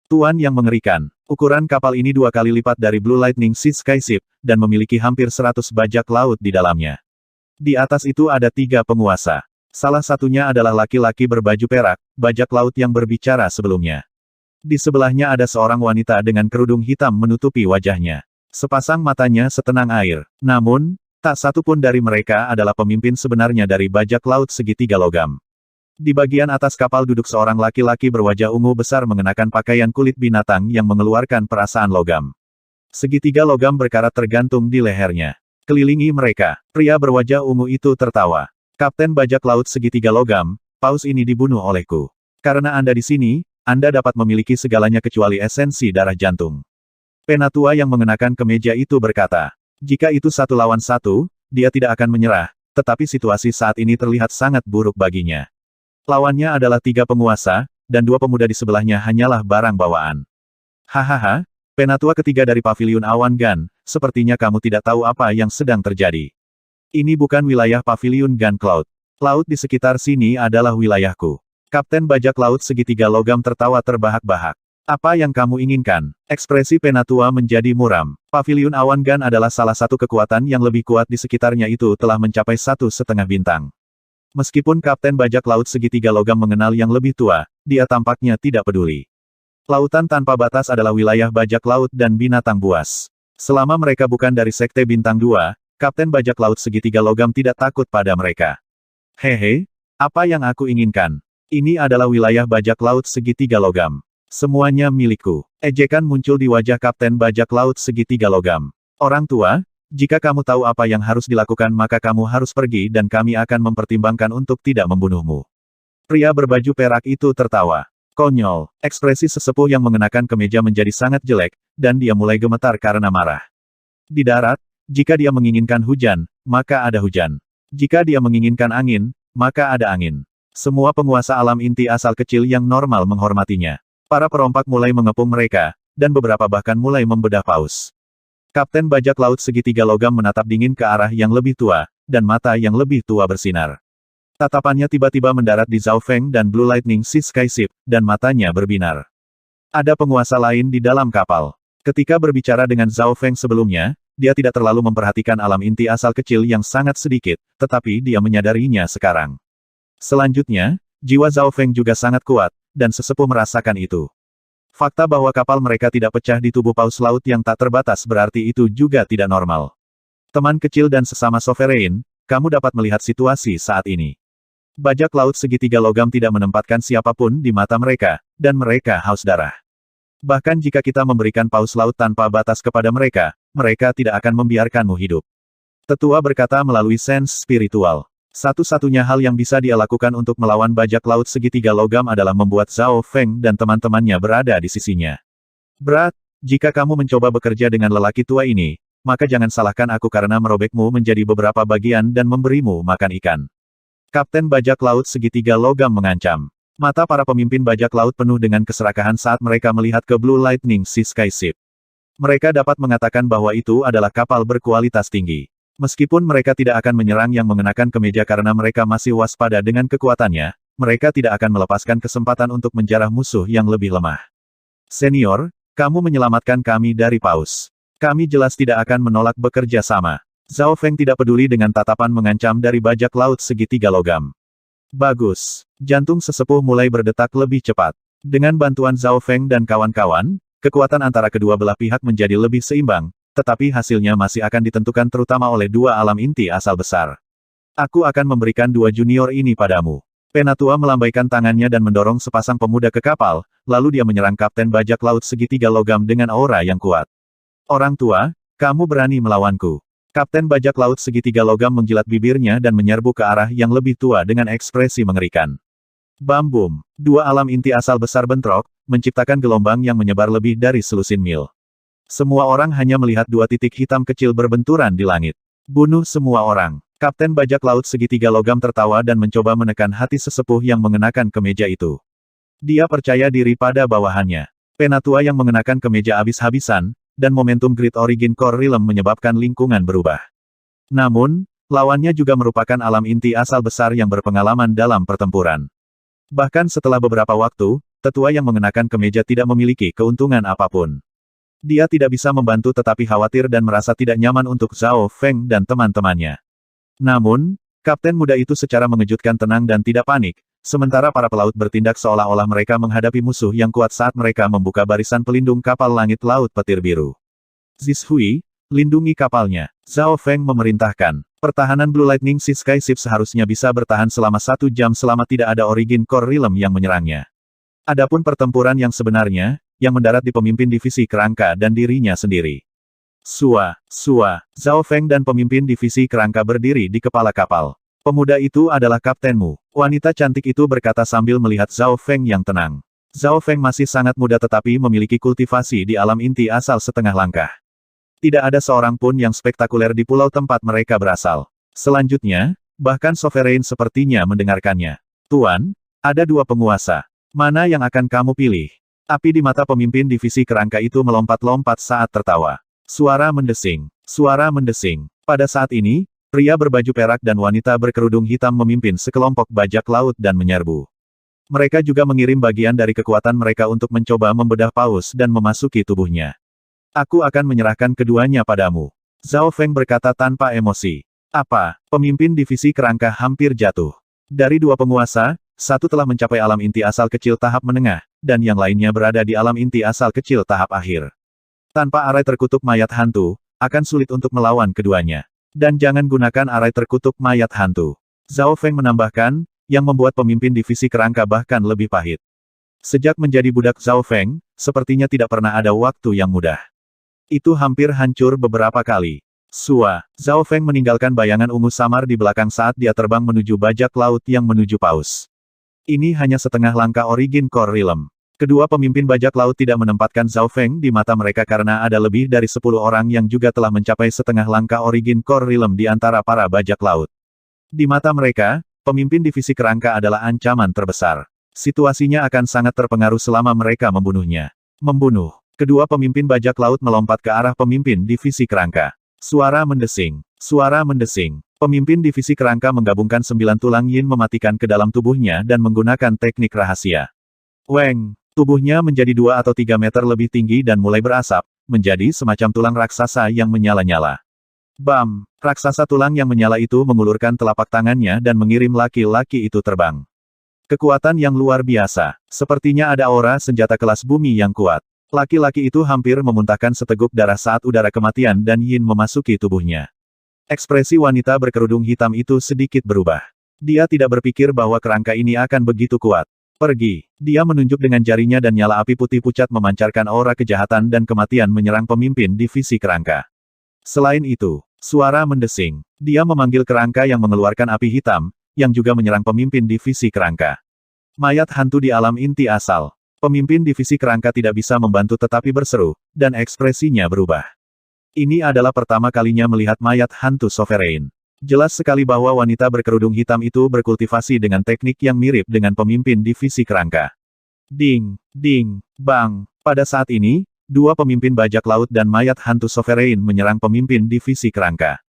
Tuan yang mengerikan. Ukuran kapal ini 2 kali lipat dari Blue Lightning Sea Skyship, dan memiliki hampir 100 bajak laut di dalamnya. Di atas itu ada 3 penguasa. Salah satunya adalah laki-laki berbaju perak, bajak laut yang berbicara sebelumnya. Di sebelahnya ada seorang wanita dengan kerudung hitam menutupi wajahnya. Sepasang matanya setenang air. Namun, tak satu pun dari mereka adalah pemimpin sebenarnya dari bajak laut segitiga logam. Di bagian atas kapal duduk seorang laki-laki berwajah ungu besar mengenakan pakaian kulit binatang yang mengeluarkan perasaan logam. Segitiga logam berkarat tergantung di lehernya. Kelilingi mereka, pria berwajah ungu itu tertawa. Kapten bajak laut segitiga logam, paus ini dibunuh olehku. Karena Anda di sini, Anda dapat memiliki segalanya kecuali esensi darah jantung. Penatua yang mengenakan kemeja itu berkata, jika itu 1 lawan 1, dia tidak akan menyerah, tetapi situasi saat ini terlihat sangat buruk baginya. Lawannya adalah 3 penguasa, dan 2 pemuda di sebelahnya hanyalah barang bawaan. Hahaha, penatua ketiga dari Paviliun Awan Gan, sepertinya kamu tidak tahu apa yang sedang terjadi. Ini bukan wilayah Paviliun Gan Cloud. Laut di sekitar sini adalah wilayahku. Kapten bajak laut segitiga logam tertawa terbahak-bahak. Apa yang kamu inginkan? Ekspresi penatua menjadi muram. Paviliun Awan Gan adalah salah satu kekuatan yang lebih kuat di sekitarnya itu telah mencapai 1,5 bintang. Meskipun Kapten bajak laut segitiga logam mengenal yang lebih tua, dia tampaknya tidak peduli. Lautan tanpa batas adalah wilayah bajak laut dan binatang buas. Selama mereka bukan dari Sekte Bintang 2, Kapten bajak laut segitiga logam tidak takut pada mereka. Hehe, apa yang aku inginkan? Ini adalah wilayah bajak laut segitiga logam. Semuanya milikku. Ejekan muncul di wajah Kapten bajak laut segitiga logam. Orang tua, jika kamu tahu apa yang harus dilakukan maka kamu harus pergi dan kami akan mempertimbangkan untuk tidak membunuhmu. Pria berbaju perak itu tertawa. Konyol, ekspresi sesepuh yang mengenakan kemeja menjadi sangat jelek, dan dia mulai gemetar karena marah. Di darat, jika dia menginginkan hujan, maka ada hujan. Jika dia menginginkan angin, maka ada angin. Semua penguasa alam inti asal kecil yang normal menghormatinya. Para perompak mulai mengepung mereka, dan beberapa bahkan mulai membedah paus. Kapten bajak laut segitiga logam menatap dingin ke arah yang lebih tua, dan mata yang lebih tua bersinar. Tatapannya tiba-tiba mendarat di Zhao Feng dan Blue Lightning Sea Skyship, dan matanya berbinar. Ada penguasa lain di dalam kapal. Ketika berbicara dengan Zhao Feng sebelumnya, dia tidak terlalu memperhatikan alam inti asal kecil yang sangat sedikit, tetapi dia menyadarinya sekarang. Selanjutnya, jiwa Zhao Feng juga sangat kuat, dan sesepuh merasakan itu. Fakta bahwa kapal mereka tidak pecah di tubuh paus laut yang tak terbatas berarti itu juga tidak normal. Teman kecil dan sesama sovereign, kamu dapat melihat situasi saat ini. Bajak laut segitiga logam tidak menempatkan siapapun di mata mereka, dan mereka haus darah. Bahkan jika kita memberikan paus laut tanpa batas kepada mereka, mereka tidak akan membiarkanmu hidup. Tetua berkata melalui sense spiritual. Satu-satunya hal yang bisa dia lakukan untuk melawan bajak laut segitiga logam adalah membuat Zhao Feng dan teman-temannya berada di sisinya. Berat, jika kamu mencoba bekerja dengan lelaki tua ini, maka jangan salahkan aku karena merobekmu menjadi beberapa bagian dan memberimu makan ikan. Kapten bajak laut segitiga logam mengancam. Mata para pemimpin bajak laut penuh dengan keserakahan saat mereka melihat ke Blue Lightning Sea Skyship. Mereka dapat mengatakan bahwa itu adalah kapal berkualitas tinggi. Meskipun mereka tidak akan menyerang yang mengenakan kemeja karena mereka masih waspada dengan kekuatannya, mereka tidak akan melepaskan kesempatan untuk menjarah musuh yang lebih lemah. Senior, kamu menyelamatkan kami dari paus. Kami jelas tidak akan menolak bekerja sama. Zhao Feng tidak peduli dengan tatapan mengancam dari bajak laut segitiga logam. Bagus. Jantung sesepuh mulai berdetak lebih cepat. Dengan bantuan Zhao Feng dan kawan-kawan, kekuatan antara kedua belah pihak menjadi lebih seimbang, tetapi hasilnya masih akan ditentukan terutama oleh 2 alam inti asal besar. Aku akan memberikan 2 junior ini padamu. Penatua melambaikan tangannya dan mendorong sepasang pemuda ke kapal, lalu dia menyerang Kapten bajak laut segitiga logam dengan aura yang kuat. Orang tua, kamu berani melawanku. Kapten bajak laut segitiga logam menjilat bibirnya dan menyerbu ke arah yang lebih tua dengan ekspresi mengerikan. Bam bum, 2 alam inti asal besar bentrok, menciptakan gelombang yang menyebar lebih dari selusin mil. Semua orang hanya melihat 2 titik hitam kecil berbenturan di langit. Bunuh semua orang. Kapten bajak laut segitiga logam tertawa dan mencoba menekan hati sesepuh yang mengenakan kemeja itu. Dia percaya diri pada bawahannya. Penatua yang mengenakan kemeja habis-habisan, dan momentum Great Origin Core Realm menyebabkan lingkungan berubah. Namun, lawannya juga merupakan alam inti asal besar yang berpengalaman dalam pertempuran. Bahkan setelah beberapa waktu, tetua yang mengenakan kemeja tidak memiliki keuntungan apapun. Dia tidak bisa membantu tetapi khawatir dan merasa tidak nyaman untuk Zhao Feng dan teman-temannya. Namun, kapten muda itu secara mengejutkan tenang dan tidak panik, sementara para pelaut bertindak seolah-olah mereka menghadapi musuh yang kuat saat mereka membuka barisan pelindung kapal langit laut petir biru. Zhishui, lindungi kapalnya. Zhao Feng memerintahkan. Pertahanan Blue Lightning Sea Skyship seharusnya bisa bertahan selama 1 jam selama tidak ada Origin Core Realm yang menyerangnya. Adapun pertempuran yang sebenarnya, yang mendarat di pemimpin divisi kerangka dan dirinya sendiri. Sua, Zhao Feng dan pemimpin divisi kerangka berdiri di kepala kapal. Pemuda itu adalah kaptenmu. Wanita cantik itu berkata sambil melihat Zhao Feng yang tenang. Zhao Feng masih sangat muda tetapi memiliki kultivasi di alam inti asal setengah langkah. Tidak ada seorang pun yang spektakuler di pulau tempat mereka berasal. Selanjutnya, bahkan Sovereign sepertinya mendengarkannya. Tuan, ada 2 penguasa. Mana yang akan kamu pilih? Api di mata pemimpin divisi kerangka itu melompat-lompat saat tertawa. Suara mendesing. Pada saat ini, pria berbaju perak dan wanita berkerudung hitam memimpin sekelompok bajak laut dan menyerbu. Mereka juga mengirim bagian dari kekuatan mereka untuk mencoba membedah paus dan memasuki tubuhnya. Aku akan menyerahkan keduanya padamu. Zhao Feng berkata tanpa emosi. Apa? Pemimpin divisi kerangka hampir jatuh. Dari 2 penguasa, satu telah mencapai alam inti asal kecil tahap menengah, dan yang lainnya berada di alam inti asal kecil tahap akhir. Tanpa arai terkutuk mayat hantu, akan sulit untuk melawan keduanya. Dan jangan gunakan arai terkutuk mayat hantu. Zhao Feng menambahkan, yang membuat pemimpin divisi kerangka bahkan lebih pahit. Sejak menjadi budak Zhao Feng, sepertinya tidak pernah ada waktu yang mudah. Itu hampir hancur beberapa kali. Zhao Feng meninggalkan bayangan ungu samar di belakang saat dia terbang menuju bajak laut yang menuju paus. Ini hanya setengah langkah Origin Core Realm. Kedua pemimpin bajak laut tidak menempatkan Zhao Feng di mata mereka karena ada lebih dari 10 orang yang juga telah mencapai setengah langkah Origin Core Realm di antara para bajak laut. Di mata mereka, pemimpin divisi kerangka adalah ancaman terbesar. Situasinya akan sangat terpengaruh selama mereka membunuhnya. Membunuh. Kedua pemimpin bajak laut melompat ke arah pemimpin divisi kerangka. Suara mendesing. Pemimpin divisi kerangka menggabungkan 9 tulang yin mematikan ke dalam tubuhnya dan menggunakan teknik rahasia. Weng, tubuhnya menjadi 2 atau 3 meter lebih tinggi dan mulai berasap, menjadi semacam tulang raksasa yang menyala-nyala. Bam! Raksasa tulang yang menyala itu mengulurkan telapak tangannya dan mengirim laki-laki itu terbang. Kekuatan yang luar biasa. Sepertinya ada aura senjata kelas bumi yang kuat. Laki-laki itu hampir memuntahkan seteguk darah saat udara kematian dan yin memasuki tubuhnya. Ekspresi wanita berkerudung hitam itu sedikit berubah. Dia tidak berpikir bahwa kerangka ini akan begitu kuat. Pergi. Dia menunjuk dengan jarinya dan nyala api putih pucat memancarkan aura kejahatan dan kematian menyerang pemimpin divisi kerangka. Selain itu, suara mendesing. Dia memanggil kerangka yang mengeluarkan api hitam, yang juga menyerang pemimpin divisi kerangka. Mayat hantu di alam inti asal. Pemimpin divisi kerangka tidak bisa membantu tetapi berseru, dan ekspresinya berubah. Ini adalah pertama kalinya melihat mayat hantu Sovereign. Jelas sekali bahwa wanita berkerudung hitam itu berkultivasi dengan teknik yang mirip dengan pemimpin divisi kerangka. Ding, ding, bang. Pada saat ini, 2 pemimpin bajak laut dan mayat hantu Sovereign menyerang pemimpin divisi kerangka.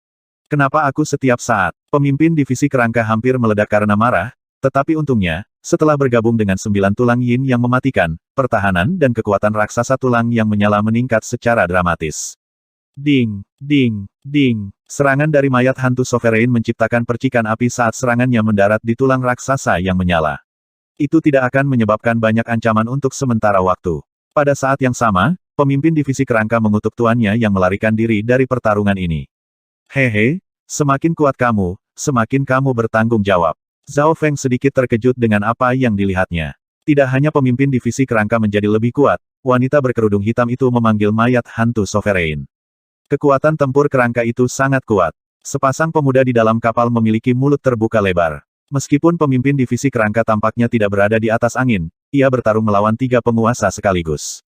Kenapa aku setiap saat? Pemimpin divisi kerangka hampir meledak karena marah, tetapi untungnya, setelah bergabung dengan 9 tulang yin yang mematikan, pertahanan dan kekuatan raksasa tulang yang menyala meningkat secara dramatis. Ding, ding, ding. Serangan dari mayat hantu Sovereign menciptakan percikan api saat serangannya mendarat di tulang raksasa yang menyala. Itu tidak akan menyebabkan banyak ancaman untuk sementara waktu. Pada saat yang sama, pemimpin divisi kerangka mengutuk tuannya yang melarikan diri dari pertarungan ini. Hehe, semakin kuat kamu, semakin kamu bertanggung jawab. Zhao Feng sedikit terkejut dengan apa yang dilihatnya. Tidak hanya pemimpin divisi kerangka menjadi lebih kuat, wanita berkerudung hitam itu memanggil mayat hantu Sovereign. Kekuatan tempur kerangka itu sangat kuat. Sepasang pemuda di dalam kapal memiliki mulut terbuka lebar. Meskipun pemimpin divisi kerangka tampaknya tidak berada di atas angin, ia bertarung melawan 3 penguasa sekaligus.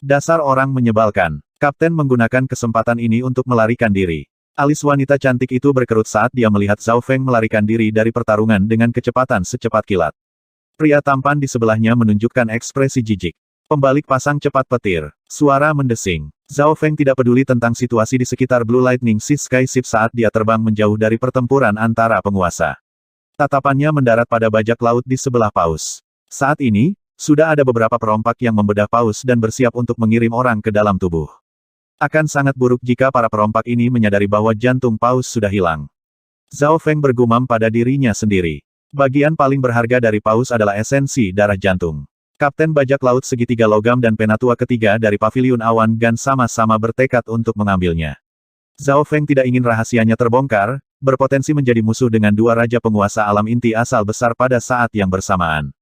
Dasar orang menyebalkan. Kapten menggunakan kesempatan ini untuk melarikan diri. Alis wanita cantik itu berkerut saat dia melihat Zhao Feng melarikan diri dari pertarungan dengan kecepatan secepat kilat. Pria tampan di sebelahnya menunjukkan ekspresi jijik. Pembalik pasang cepat petir. Suara mendesing. Zhao Feng tidak peduli tentang situasi di sekitar Blue Lightning Sea Skyship saat dia terbang menjauh dari pertempuran antara penguasa. Tatapannya mendarat pada bajak laut di sebelah paus. Saat ini, Sudah ada beberapa perompak yang membedah paus dan bersiap untuk mengirim orang ke dalam tubuh. Akan sangat buruk jika para perompak ini menyadari bahwa jantung paus sudah hilang. Zhao Feng bergumam pada dirinya sendiri. Bagian paling berharga dari paus adalah esensi darah jantung. Kapten bajak laut segitiga logam dan penatua ketiga dari Paviliun Awan Gan sama-sama bertekad untuk mengambilnya. Zhao Feng tidak ingin rahasianya terbongkar, berpotensi menjadi musuh dengan dua raja penguasa alam inti asal besar pada saat yang bersamaan.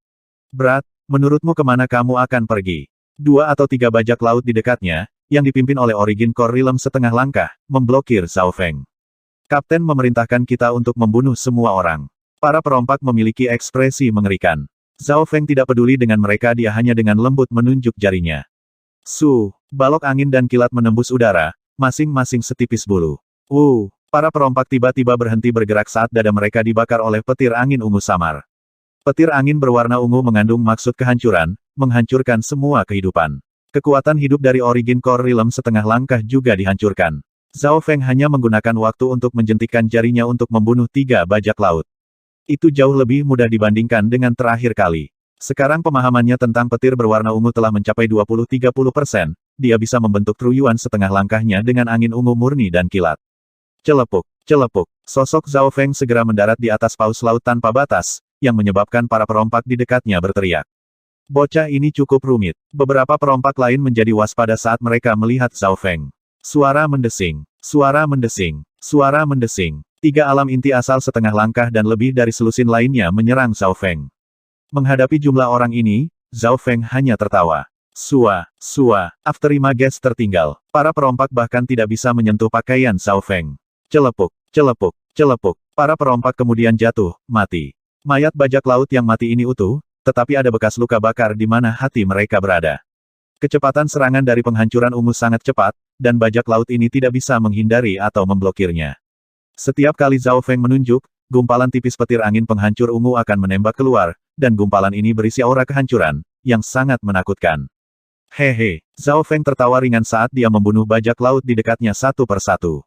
Berat, menurutmu kemana kamu akan pergi? 2 atau 3 bajak laut di dekatnya, yang dipimpin oleh Origin Core Realm setengah langkah, memblokir Zhao Feng. Kapten memerintahkan kita untuk membunuh semua orang. Para perompak memiliki ekspresi mengerikan. Zhao Feng tidak peduli dengan mereka, dia hanya dengan lembut menunjuk jarinya. Balok angin dan kilat menembus udara, masing-masing setipis bulu. Para perompak tiba-tiba berhenti bergerak saat dada mereka dibakar oleh petir angin ungu samar. Petir angin berwarna ungu mengandung maksud kehancuran, menghancurkan semua kehidupan. Kekuatan hidup dari Origin Core Realm setengah langkah juga dihancurkan. Zhao Feng hanya menggunakan waktu untuk menjentikkan jarinya untuk membunuh 3 bajak laut. Itu jauh lebih mudah dibandingkan dengan terakhir kali. Sekarang pemahamannya tentang petir berwarna ungu telah mencapai 20-30%, dia bisa membentuk truyuan setengah langkahnya dengan angin ungu murni dan kilat. Celepuk, celepuk, sosok Zhao Feng segera mendarat di atas paus laut tanpa batas, yang menyebabkan para perompak di dekatnya berteriak. Bocah ini cukup rumit. Beberapa perompak lain menjadi waspada saat mereka melihat Zhao Feng. Suara mendesing, suara mendesing, suara mendesing. 3 alam inti asal setengah langkah dan lebih dari selusin lainnya menyerang Zhao Feng. Menghadapi jumlah orang ini, Zhao Feng hanya tertawa. Afterima-gas tertinggal. Para perompak bahkan tidak bisa menyentuh pakaian Zhao Feng. Celepuk, celepuk, celepuk. Para perompak kemudian jatuh, mati. Mayat bajak laut yang mati ini utuh, tetapi ada bekas luka bakar di mana hati mereka berada. Kecepatan serangan dari penghancuran ungu sangat cepat, dan bajak laut ini tidak bisa menghindari atau memblokirnya. Setiap kali Zhao Feng menunjuk, gumpalan tipis petir angin penghancur ungu akan menembak keluar, dan gumpalan ini berisi aura kehancuran, yang sangat menakutkan. Hehe, Zhao Feng tertawa ringan saat dia membunuh bajak laut di dekatnya satu persatu.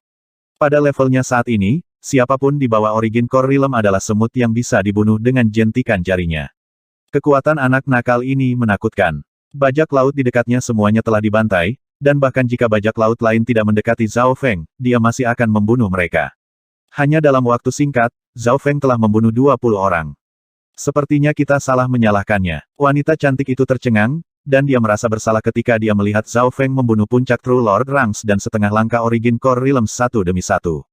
Pada levelnya saat ini, siapapun di bawah Origin Core Realm adalah semut yang bisa dibunuh dengan jentikan jarinya. Kekuatan anak nakal ini menakutkan. Bajak laut di dekatnya semuanya telah dibantai, dan bahkan jika bajak laut lain tidak mendekati Zhao Feng, dia masih akan membunuh mereka. Hanya dalam waktu singkat, Zhao Feng telah membunuh 20 orang. Sepertinya kita salah menyalahkannya. Wanita cantik itu tercengang, dan dia merasa bersalah ketika dia melihat Zhao Feng membunuh puncak True Lord Ranks dan setengah langkah Origin Core Realm satu demi satu.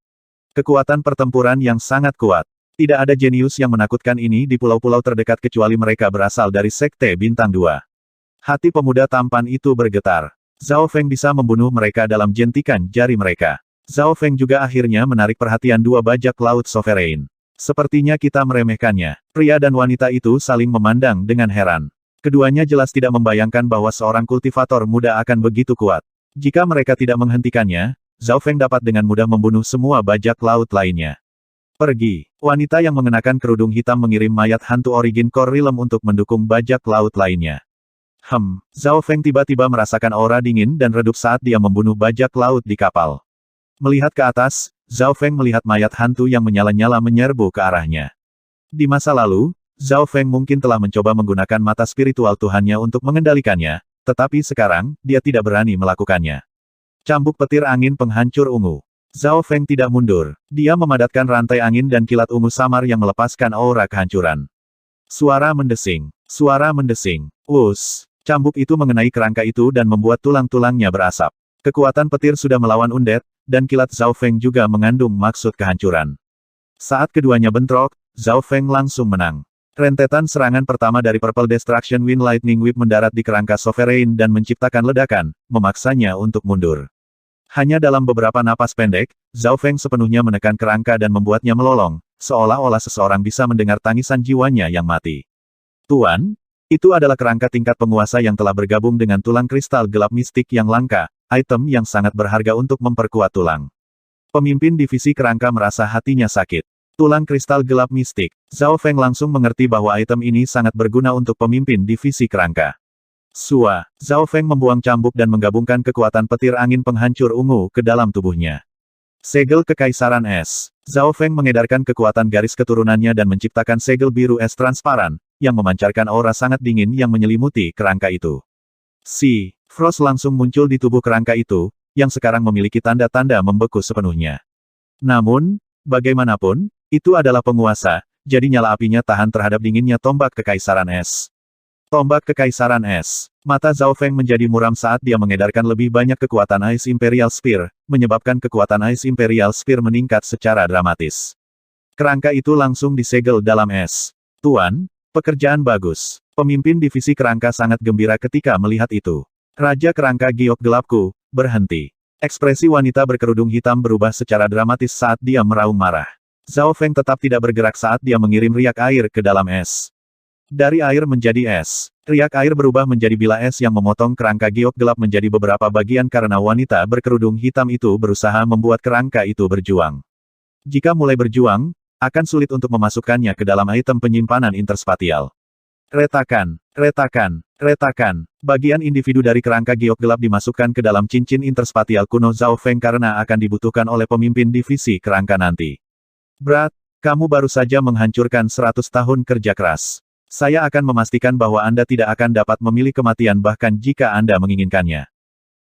Kekuatan pertempuran yang sangat kuat. Tidak ada jenius yang menakutkan ini di pulau-pulau terdekat kecuali mereka berasal dari Sekte Bintang 2. Hati pemuda tampan itu bergetar. Zhao Feng bisa membunuh mereka dalam jentikan jari mereka. Zhao Feng juga akhirnya menarik perhatian 2 bajak laut sovereign. Sepertinya kita meremehkannya. Pria dan wanita itu saling memandang dengan heran. Keduanya jelas tidak membayangkan bahwa seorang kultivator muda akan begitu kuat. Jika mereka tidak menghentikannya, Zhao Feng dapat dengan mudah membunuh semua bajak laut lainnya. Pergi. Wanita yang mengenakan kerudung hitam mengirim mayat hantu Origin Core Realm untuk mendukung bajak laut lainnya. Zhao Feng tiba-tiba merasakan aura dingin dan redup saat dia membunuh bajak laut di kapal. Melihat ke atas, Zhao Feng melihat mayat hantu yang menyala-nyala menyerbu ke arahnya. Di masa lalu, Zhao Feng mungkin telah mencoba menggunakan mata spiritual Tuhannya untuk mengendalikannya, tetapi sekarang, dia tidak berani melakukannya. Cambuk petir angin penghancur ungu. Zhao Feng tidak mundur. Dia memadatkan rantai angin dan kilat ungu samar yang melepaskan aura kehancuran. Suara mendesing. Suara mendesing. Cambuk itu mengenai kerangka itu dan membuat tulang-tulangnya berasap. Kekuatan petir sudah melawan undead, dan kilat Zhao Feng juga mengandung maksud kehancuran. Saat keduanya bentrok, Zhao Feng langsung menang. Rentetan serangan pertama dari Purple Destruction Wind Lightning Whip mendarat di kerangka Sovereign dan menciptakan ledakan, memaksanya untuk mundur. Hanya dalam beberapa napas pendek, Zhao Feng sepenuhnya menekan kerangka dan membuatnya melolong, seolah-olah seseorang bisa mendengar tangisan jiwanya yang mati. Tuan, itu adalah kerangka tingkat penguasa yang telah bergabung dengan tulang kristal gelap mistik yang langka, item yang sangat berharga untuk memperkuat tulang. Pemimpin divisi kerangka merasa hatinya sakit. Tulang kristal gelap mistik. Zhao Feng langsung mengerti bahwa item ini sangat berguna untuk pemimpin divisi kerangka. Zhao Feng membuang cambuk dan menggabungkan kekuatan petir angin penghancur ungu ke dalam tubuhnya. Segel Kekaisaran Es. Zhao Feng mengedarkan kekuatan garis keturunannya dan menciptakan segel biru es transparan, yang memancarkan aura sangat dingin yang menyelimuti kerangka itu. Si Frost langsung muncul di tubuh kerangka itu, yang sekarang memiliki tanda-tanda membeku sepenuhnya. Namun, bagaimanapun, itu adalah penguasa, jadi nyala apinya tahan terhadap dinginnya tombak Kekaisaran Es. Tombak Kekaisaran Es. Mata Zhao Feng menjadi muram saat dia mengedarkan lebih banyak kekuatan Ice Imperial Spear, menyebabkan kekuatan Ice Imperial Spear meningkat secara dramatis. Kerangka itu langsung disegel dalam es. Tuan, pekerjaan bagus. Pemimpin divisi kerangka sangat gembira ketika melihat itu. Raja kerangka giok gelapku, berhenti. Ekspresi wanita berkerudung hitam berubah secara dramatis saat dia meraung marah. Zhao Feng tetap tidak bergerak saat dia mengirim riak air ke dalam es. Dari air menjadi es. Riak air berubah menjadi bila es yang memotong kerangka giok gelap menjadi beberapa bagian karena wanita berkerudung hitam itu berusaha membuat kerangka itu berjuang. Jika mulai berjuang, akan sulit untuk memasukkannya ke dalam item penyimpanan interspatial. Retakan, retakan, retakan. Bagian individu dari kerangka giok gelap dimasukkan ke dalam cincin interspatial kuno Zhao Feng karena akan dibutuhkan oleh pemimpin divisi kerangka nanti. Brat, kamu baru saja menghancurkan 100 tahun kerja keras. Saya akan memastikan bahwa Anda tidak akan dapat memilih kematian bahkan jika Anda menginginkannya.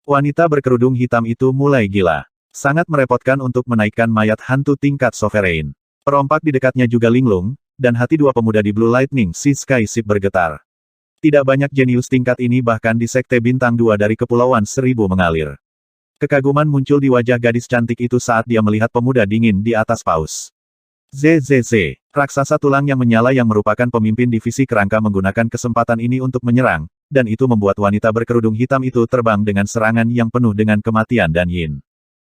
Wanita berkerudung hitam itu mulai gila. Sangat merepotkan untuk menaikkan mayat hantu tingkat sovereign. Perompak di dekatnya juga linglung, dan hati dua pemuda di Blue Lightning Sea Sky Ship bergetar. Tidak banyak jenius tingkat ini bahkan di Sekte Bintang 2 dari Kepulauan Seribu mengalir. Kekaguman muncul di wajah gadis cantik itu saat dia melihat pemuda dingin di atas paus. ZZZ, raksasa tulang yang menyala yang merupakan pemimpin divisi kerangka menggunakan kesempatan ini untuk menyerang, dan itu membuat wanita berkerudung hitam itu terbang dengan serangan yang penuh dengan kematian dan yin.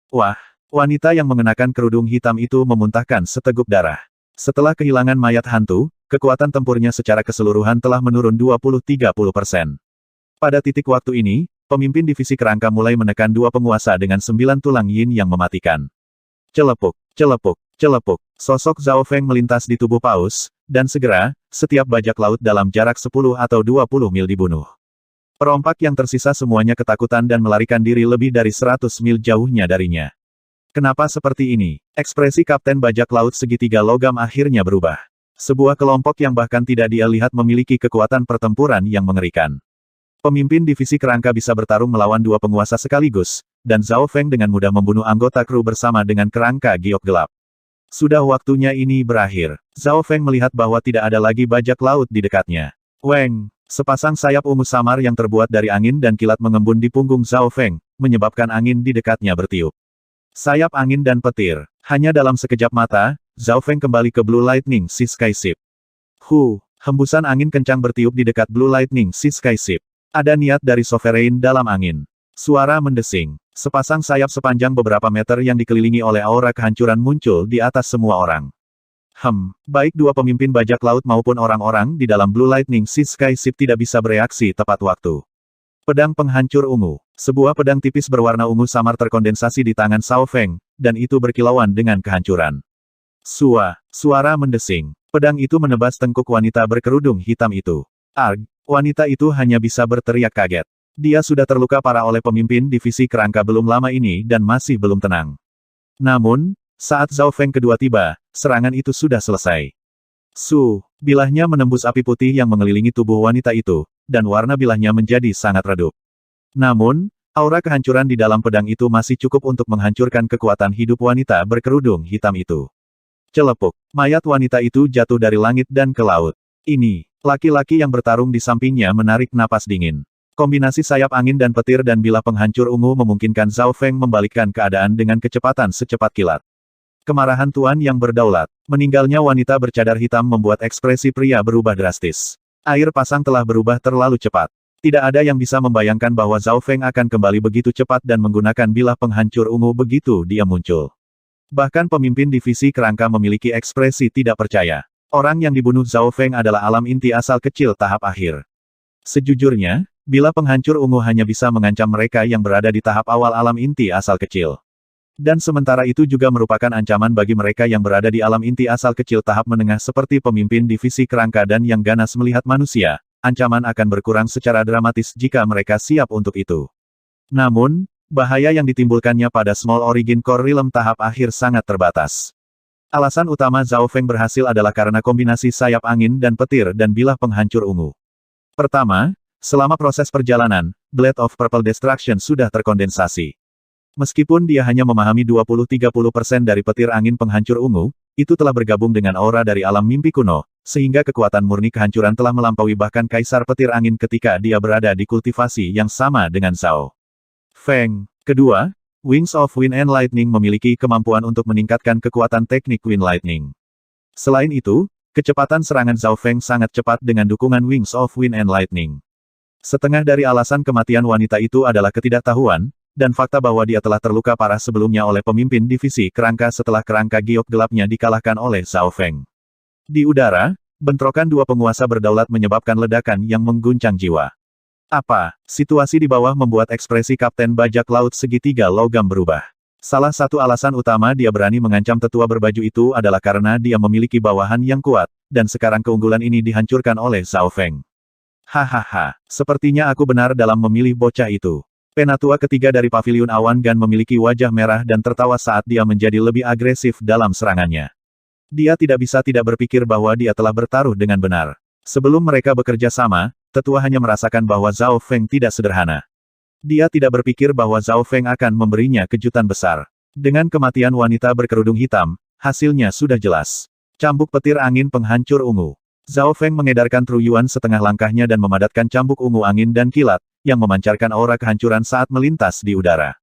Wah, wanita yang mengenakan kerudung hitam itu memuntahkan seteguk darah. Setelah kehilangan mayat hantu, kekuatan tempurnya secara keseluruhan telah menurun 20-30%. Pada titik waktu ini, pemimpin divisi kerangka mulai menekan dua penguasa dengan 9 tulang yin yang mematikan. Celepuk, celepuk, celepuk. Sosok Zhao Feng melintas di tubuh paus, dan segera, setiap bajak laut dalam jarak 10 atau 20 mil dibunuh. Perompak yang tersisa semuanya ketakutan dan melarikan diri lebih dari 100 mil jauhnya darinya. Kenapa seperti ini? Ekspresi Kapten Bajak Laut Segitiga Logam akhirnya berubah. Sebuah kelompok yang bahkan tidak dia lihat memiliki kekuatan pertempuran yang mengerikan. Pemimpin divisi kerangka bisa bertarung melawan dua penguasa sekaligus, dan Zhao Feng dengan mudah membunuh anggota kru bersama dengan kerangka giok gelap. Sudah waktunya ini berakhir. Zhao Feng melihat bahwa tidak ada lagi bajak laut di dekatnya. Weng, sepasang sayap ungu samar yang terbuat dari angin dan kilat mengembun di punggung Zhao Feng, menyebabkan angin di dekatnya bertiup. Sayap angin dan petir. Hanya dalam sekejap mata, Zhao Feng kembali ke Blue Lightning Sea Sky Ship. Hembusan angin kencang bertiup di dekat Blue Lightning Sea Sky Ship. Ada niat dari Sovereign dalam angin. Suara mendesing. Sepasang sayap sepanjang beberapa meter yang dikelilingi oleh aura kehancuran muncul di atas semua orang. Baik dua pemimpin bajak laut maupun orang-orang di dalam Blue Lightning Sea Sky Ship tidak bisa bereaksi tepat waktu. Pedang penghancur ungu. Sebuah pedang tipis berwarna ungu samar terkondensasi di tangan Zhao Feng, dan itu berkilauan dengan kehancuran. Suara mendesing. Pedang itu menebas tengkuk wanita berkerudung hitam itu. Arg, wanita itu hanya bisa berteriak kaget. Dia sudah terluka parah oleh pemimpin divisi kerangka belum lama ini dan masih belum tenang. Namun, saat Zhao Feng kedua tiba, serangan itu sudah selesai. Bilahnya menembus api putih yang mengelilingi tubuh wanita itu, dan warna bilahnya menjadi sangat redup. Namun, aura kehancuran di dalam pedang itu masih cukup untuk menghancurkan kekuatan hidup wanita berkerudung hitam itu. Celepuk, mayat wanita itu jatuh dari langit dan ke laut. Ini, laki-laki yang bertarung di sampingnya menarik napas dingin. Kombinasi sayap angin dan petir dan bilah penghancur ungu memungkinkan Zhao Feng membalikkan keadaan dengan kecepatan secepat kilat. Kemarahan tuan yang berdaulat. Meninggalnya wanita bercadar hitam membuat ekspresi pria berubah drastis. Air pasang telah berubah terlalu cepat. Tidak ada yang bisa membayangkan bahwa Zhao Feng akan kembali begitu cepat dan menggunakan bilah penghancur ungu begitu dia muncul. Bahkan pemimpin divisi kerangka memiliki ekspresi tidak percaya. Orang yang dibunuh Zhao Feng adalah alam inti asal kecil tahap akhir. Sejujurnya, bilah penghancur ungu hanya bisa mengancam mereka yang berada di tahap awal alam inti asal kecil. Dan sementara itu juga merupakan ancaman bagi mereka yang berada di alam inti asal kecil tahap menengah seperti pemimpin divisi kerangka dan yang ganas melihat manusia. Ancaman akan berkurang secara dramatis jika mereka siap untuk itu. Namun, bahaya yang ditimbulkannya pada Small Origin Core Realm tahap akhir sangat terbatas. Alasan utama Zhao Feng berhasil adalah karena kombinasi sayap angin dan petir dan bilah penghancur ungu. Pertama, selama proses perjalanan, Blade of Purple Destruction sudah terkondensasi. Meskipun dia hanya memahami 20-30% dari petir angin penghancur ungu, itu telah bergabung dengan aura dari alam mimpi kuno, sehingga kekuatan murni kehancuran telah melampaui bahkan Kaisar Petir Angin ketika dia berada di kultivasi yang sama dengan Zhao Feng. Kedua, Wings of Wind and Lightning memiliki kemampuan untuk meningkatkan kekuatan teknik Wind Lightning. Selain itu, kecepatan serangan Zhao Feng sangat cepat dengan dukungan Wings of Wind and Lightning. Setengah dari alasan kematian wanita itu adalah ketidaktahuan, dan fakta bahwa dia telah terluka parah sebelumnya oleh pemimpin divisi kerangka setelah kerangka giok gelapnya dikalahkan oleh Zhao Feng. Di udara, bentrokan dua penguasa berdaulat menyebabkan ledakan yang mengguncang jiwa. Apa? Situasi di bawah membuat ekspresi Kapten Bajak Laut Segitiga Logam berubah. Salah satu alasan utama dia berani mengancam tetua berbaju itu adalah karena dia memiliki bawahan yang kuat, dan sekarang keunggulan ini dihancurkan oleh Zhao Feng. Hahaha, sepertinya aku benar dalam memilih bocah itu. Penatua ketiga dari Paviliun Awan Gan memiliki wajah merah dan tertawa saat dia menjadi lebih agresif dalam serangannya. Dia tidak bisa tidak berpikir bahwa dia telah bertaruh dengan benar. Sebelum mereka bekerja sama, tetua hanya merasakan bahwa Zhao Feng tidak sederhana. Dia tidak berpikir bahwa Zhao Feng akan memberinya kejutan besar. Dengan kematian wanita berkerudung hitam, hasilnya sudah jelas. Cambuk petir angin penghancur ungu. Zhao Feng mengedarkan truyuan setengah langkahnya dan memadatkan cambuk ungu angin dan kilat, yang memancarkan aura kehancuran saat melintas di udara.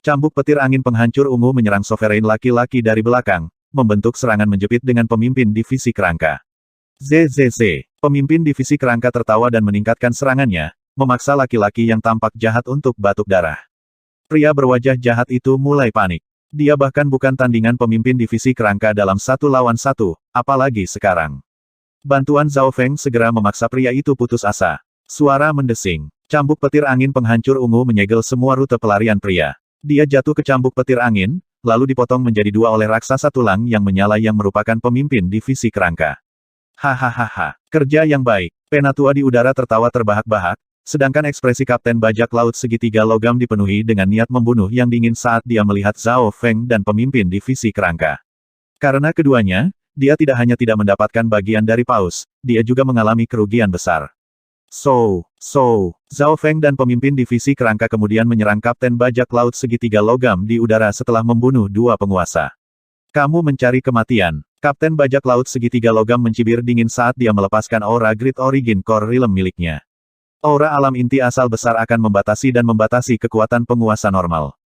Cambuk petir angin penghancur ungu menyerang sovereign laki-laki dari belakang, membentuk serangan menjepit dengan pemimpin divisi kerangka. ZZZ. Pemimpin divisi kerangka tertawa dan meningkatkan serangannya, memaksa laki-laki yang tampak jahat untuk batuk darah. Pria berwajah jahat itu mulai panik. Dia bahkan bukan tandingan pemimpin divisi kerangka dalam 1 lawan 1, apalagi sekarang. Bantuan Zhao Feng segera memaksa pria itu putus asa. Suara mendesing. Cambuk petir angin penghancur ungu menyegel semua rute pelarian pria. Dia jatuh ke cambuk petir angin, lalu dipotong menjadi 2 oleh raksasa tulang yang menyala yang merupakan pemimpin divisi kerangka. Hahaha, kerja yang baik. Penatua di udara tertawa terbahak-bahak, sedangkan ekspresi Kapten Bajak Laut Segitiga Logam dipenuhi dengan niat membunuh yang dingin saat dia melihat Zhao Feng dan pemimpin divisi kerangka. Karena keduanya, dia tidak hanya tidak mendapatkan bagian dari paus, dia juga mengalami kerugian besar. Zhao Feng dan pemimpin divisi kerangka kemudian menyerang Kapten Bajak Laut Segitiga Logam di udara setelah membunuh 2 penguasa. Kamu mencari kematian. Kapten Bajak Laut Segitiga Logam mencibir dingin saat dia melepaskan aura Great Origin Core Realm miliknya. Aura alam inti asal besar akan membatasi kekuatan penguasa normal.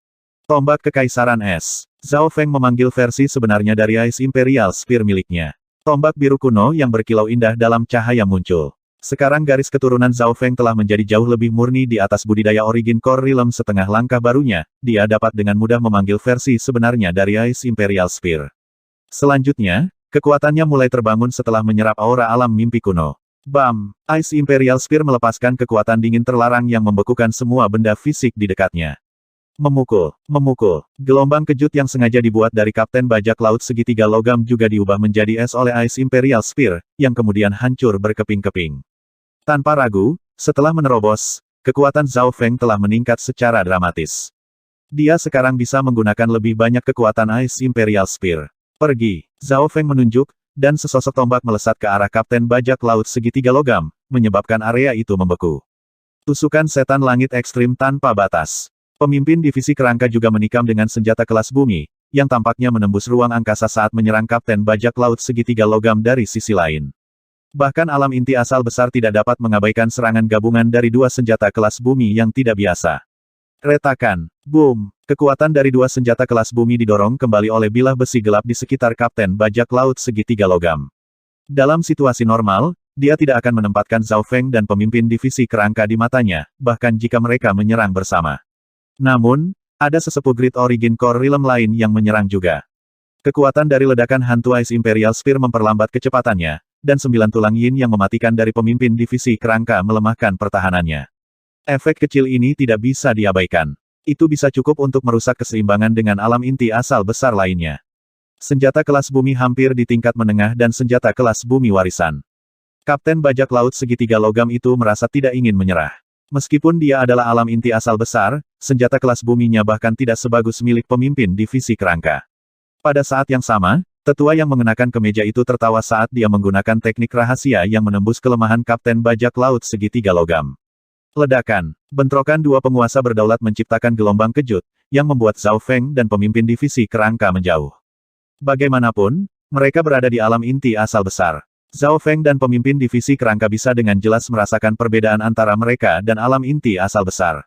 Tombak Kekaisaran Es. Zhao Feng memanggil versi sebenarnya dari Ice Imperial Spear miliknya. Tombak biru kuno yang berkilau indah dalam cahaya muncul. Sekarang garis keturunan Zhao Feng telah menjadi jauh lebih murni di atas budidaya Origin Core Realm setengah langkah barunya, dia dapat dengan mudah memanggil versi sebenarnya dari Ice Imperial Spear. Selanjutnya, kekuatannya mulai terbangun setelah menyerap aura alam mimpi kuno. Bam! Ice Imperial Spear melepaskan kekuatan dingin terlarang yang membekukan semua benda fisik di dekatnya. Memukul. Gelombang kejut yang sengaja dibuat dari Kapten Bajak Laut Segitiga Logam juga diubah menjadi es oleh Ice Imperial Spear, yang kemudian hancur berkeping-keping. Tanpa ragu, setelah menerobos, kekuatan Zhao Feng telah meningkat secara dramatis. Dia sekarang bisa menggunakan lebih banyak kekuatan Ice Imperial Spear. Pergi. Zhao Feng menunjuk, dan sesosok tombak melesat ke arah Kapten Bajak Laut Segitiga Logam, menyebabkan area itu membeku. Tusukan setan langit ekstrim tanpa batas. Pemimpin divisi kerangka juga menikam dengan senjata kelas bumi, yang tampaknya menembus ruang angkasa saat menyerang Kapten Bajak Laut Segitiga Logam dari sisi lain. Bahkan alam inti asal besar tidak dapat mengabaikan serangan gabungan dari 2 senjata kelas bumi yang tidak biasa. Retakan. Boom. Kekuatan dari 2 senjata kelas bumi didorong kembali oleh bilah besi gelap di sekitar Kapten Bajak Laut Segitiga Logam. Dalam situasi normal, dia tidak akan menempatkan Zhao Feng dan pemimpin divisi kerangka di matanya, bahkan jika mereka menyerang bersama. Namun, ada sesepuh Great Origin Core Realm lain yang menyerang juga. Kekuatan dari ledakan hantu Ice Imperial Spear memperlambat kecepatannya, dan 9 tulang yin yang mematikan dari pemimpin divisi kerangka melemahkan pertahanannya. Efek kecil ini tidak bisa diabaikan. Itu bisa cukup untuk merusak keseimbangan dengan alam inti asal besar lainnya. Senjata kelas bumi hampir di tingkat menengah dan senjata kelas bumi warisan. Kapten Bajak Laut Segitiga Logam itu merasa tidak ingin menyerah. Meskipun dia adalah alam inti asal besar, senjata kelas buminya bahkan tidak sebagus milik pemimpin divisi kerangka. Pada saat yang sama, Tetua yang mengenakan kemeja itu tertawa saat dia menggunakan teknik rahasia yang menembus kelemahan Kapten Bajak Laut Segitiga Logam. Ledakan. Bentrokan dua penguasa berdaulat menciptakan gelombang kejut, yang membuat Zhao Feng dan pemimpin divisi kerangka menjauh. Bagaimanapun, mereka berada di alam inti asal besar. Zhao Feng dan pemimpin divisi kerangka bisa dengan jelas merasakan perbedaan antara mereka dan alam inti asal besar.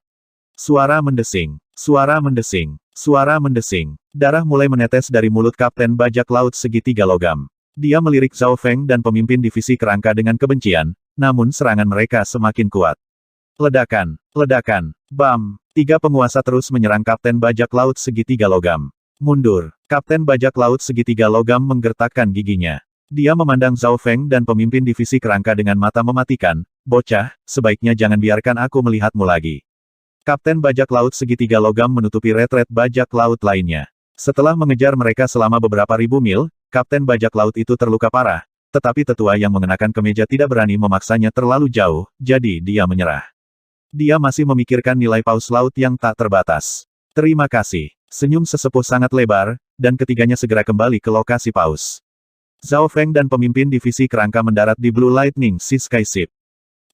Suara mendesing. Suara mendesing. Suara mendesing. Darah mulai menetes dari mulut Kapten Bajak Laut Segitiga Logam. Dia melirik Zhao Feng dan pemimpin divisi kerangka dengan kebencian, namun serangan mereka semakin kuat. Ledakan. Ledakan. Bam. Tiga penguasa terus menyerang Kapten Bajak Laut Segitiga Logam. Mundur. Kapten Bajak Laut Segitiga Logam menggertakkan giginya. Dia memandang Zhao Feng dan pemimpin divisi kerangka dengan mata mematikan. Bocah, sebaiknya jangan biarkan aku melihatmu lagi. Kapten Bajak Laut Segitiga Logam menutupi retret bajak laut lainnya. Setelah mengejar mereka selama beberapa ribu mil, Kapten Bajak Laut itu terluka parah, tetapi tetua yang mengenakan kemeja tidak berani memaksanya terlalu jauh, jadi dia menyerah. Dia masih memikirkan nilai paus laut yang tak terbatas. Terima kasih. Senyum sesepuh sangat lebar, dan ketiganya segera kembali ke lokasi paus. Zhao Feng dan pemimpin divisi kerangka mendarat di Blue Lightning Sea Skyship.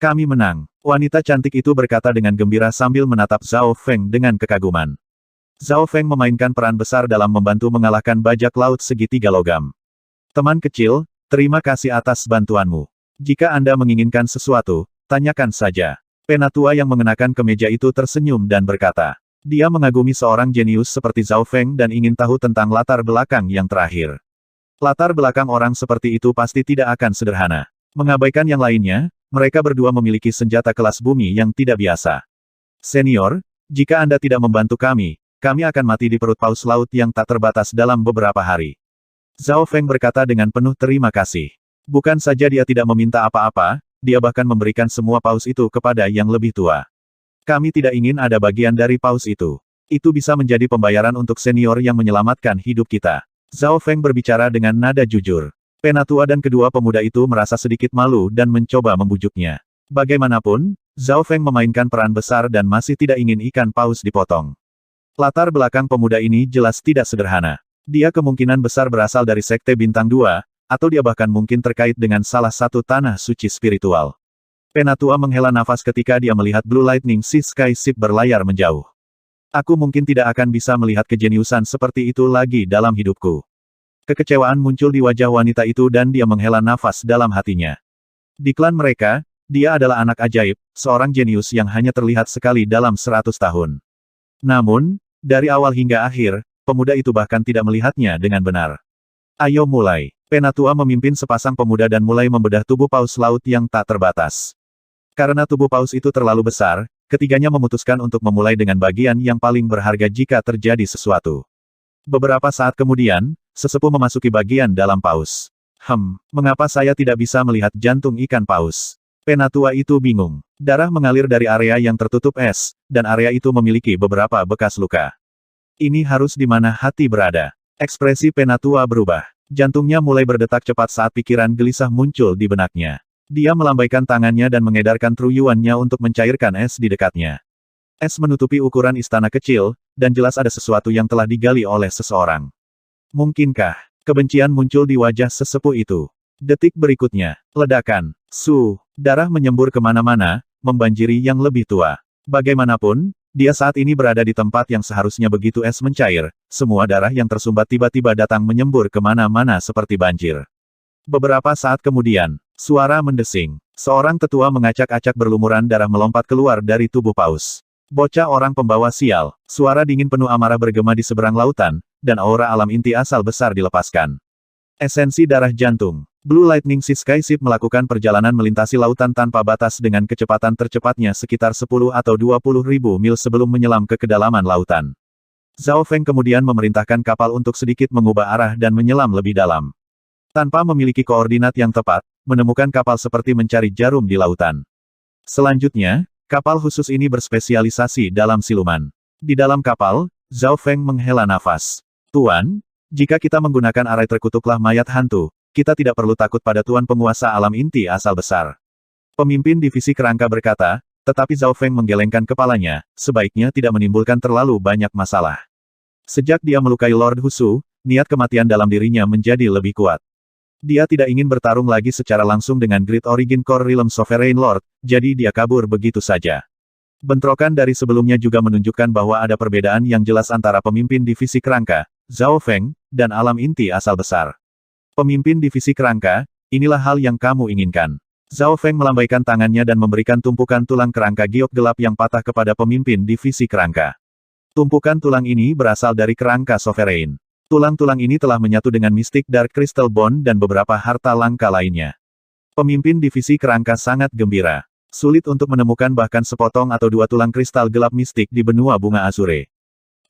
Kami menang. Wanita cantik itu berkata dengan gembira sambil menatap Zhao Feng dengan kekaguman. Zhao Feng memainkan peran besar dalam membantu mengalahkan bajak laut segitiga logam. Teman kecil, terima kasih atas bantuanmu. Jika Anda menginginkan sesuatu, tanyakan saja. Penatua yang mengenakan kemeja itu tersenyum dan berkata. Dia mengagumi seorang jenius seperti Zhao Feng dan ingin tahu tentang latar belakang yang terakhir. Latar belakang orang seperti itu pasti tidak akan sederhana. Mengabaikan yang lainnya, mereka berdua memiliki senjata kelas bumi yang tidak biasa. Senior, jika Anda tidak membantu kami akan mati di perut paus laut yang tak terbatas dalam beberapa hari. Zhao Feng berkata dengan penuh terima kasih. Bukan saja dia tidak meminta apa-apa, dia bahkan memberikan semua paus itu kepada yang lebih tua. Kami tidak ingin ada bagian dari paus itu. Itu bisa menjadi pembayaran untuk senior yang menyelamatkan hidup kita. Zhao Feng berbicara dengan nada jujur. Penatua dan kedua pemuda itu merasa sedikit malu dan mencoba membujuknya. Bagaimanapun, Zhao Feng memainkan peran besar dan masih tidak ingin ikan paus dipotong. Latar belakang pemuda ini jelas tidak sederhana. Dia kemungkinan besar berasal dari Sekte Bintang 2, atau dia bahkan mungkin terkait dengan salah satu tanah suci spiritual. Penatua menghela nafas ketika dia melihat Blue Lightning Sea Skyship berlayar menjauh. Aku mungkin tidak akan bisa melihat kejeniusan seperti itu lagi dalam hidupku. Kekecewaan muncul di wajah wanita itu dan dia menghela nafas dalam hatinya. Di klan mereka, dia adalah anak ajaib, seorang jenius yang hanya terlihat sekali dalam 100 tahun. Namun, dari awal hingga akhir, pemuda itu bahkan tidak melihatnya dengan benar. Ayo mulai. Penatua memimpin sepasang pemuda dan mulai membedah tubuh paus laut yang tak terbatas. Karena tubuh paus itu terlalu besar, ketiganya memutuskan untuk memulai dengan bagian yang paling berharga jika terjadi sesuatu. Beberapa saat kemudian, sesepuh memasuki bagian dalam paus. Mengapa saya tidak bisa melihat jantung ikan paus? Penatua itu bingung. Darah mengalir dari area yang tertutup es, dan area itu memiliki beberapa bekas luka. Ini harus di mana hati berada. Ekspresi Penatua berubah. Jantungnya mulai berdetak cepat saat pikiran gelisah muncul di benaknya. Dia melambaikan tangannya dan mengedarkan truyuannya untuk mencairkan es di dekatnya. Es menutupi ukuran istana kecil, dan jelas ada sesuatu yang telah digali oleh seseorang. Mungkinkah kebencian muncul di wajah sesepuh itu? Detik berikutnya, ledakan. Darah menyembur kemana-mana, membanjiri yang lebih tua. Bagaimanapun, dia saat ini berada di tempat yang seharusnya begitu es mencair, semua darah yang tersumbat tiba-tiba datang menyembur kemana-mana seperti banjir. Beberapa saat kemudian, suara mendesing. Seorang tetua mengacak-acak berlumuran darah melompat keluar dari tubuh paus. Bocah orang pembawa sial, suara dingin penuh amarah bergema di seberang lautan, dan aura alam inti asal besar dilepaskan. Esensi darah jantung. Blue Lightning Sea Skyship melakukan perjalanan melintasi lautan tanpa batas dengan kecepatan tercepatnya sekitar 10 atau 20 ribu mil sebelum menyelam ke kedalaman lautan. Zhao Feng kemudian memerintahkan kapal untuk sedikit mengubah arah dan menyelam lebih dalam. Tanpa memiliki koordinat yang tepat, menemukan kapal seperti mencari jarum di lautan. Selanjutnya, kapal khusus ini berspesialisasi dalam siluman. Di dalam kapal, Zhao Feng menghela nafas. Tuan, jika kita menggunakan arai terkutuklah mayat hantu, kita tidak perlu takut pada tuan penguasa alam inti asal besar. Pemimpin divisi kerangka berkata, tetapi Zhao Feng menggelengkan kepalanya, sebaiknya tidak menimbulkan terlalu banyak masalah. Sejak dia melukai Lord Husu, niat kematian dalam dirinya menjadi lebih kuat. Dia tidak ingin bertarung lagi secara langsung dengan Great Origin Core Realm Sovereign Lord, jadi dia kabur begitu saja. Bentrokan dari sebelumnya juga menunjukkan bahwa ada perbedaan yang jelas antara pemimpin divisi kerangka, Zhao Feng, dan alam inti asal besar. Pemimpin divisi kerangka, inilah hal yang kamu inginkan. Zhao Feng melambaikan tangannya dan memberikan tumpukan tulang kerangka giok gelap yang patah kepada pemimpin divisi kerangka. Tumpukan tulang ini berasal dari kerangka Sovereign. Tulang-tulang ini telah menyatu dengan mistik Dark Crystal Bone dan beberapa harta langka lainnya. Pemimpin divisi kerangka sangat gembira. Sulit untuk menemukan bahkan sepotong atau dua tulang kristal gelap mistik di benua bunga Azure.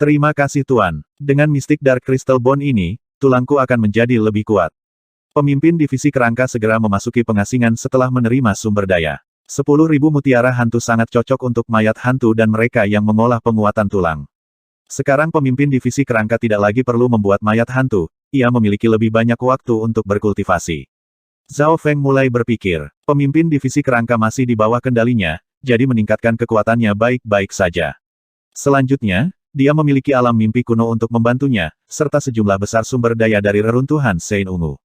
Terima kasih Tuan. Dengan mistik Dark Crystal Bone ini, tulangku akan menjadi lebih kuat. Pemimpin divisi kerangka segera memasuki pengasingan setelah menerima sumber daya. 10.000 mutiara hantu sangat cocok untuk mayat hantu dan mereka yang mengolah penguatan tulang. Sekarang pemimpin divisi kerangka tidak lagi perlu membuat mayat hantu, ia memiliki lebih banyak waktu untuk berkultivasi. Zhao Feng mulai berpikir, pemimpin divisi kerangka masih di bawah kendalinya, jadi meningkatkan kekuatannya baik-baik saja. Selanjutnya, dia memiliki alam mimpi kuno untuk membantunya, serta sejumlah besar sumber daya dari reruntuhan Sein Ungu.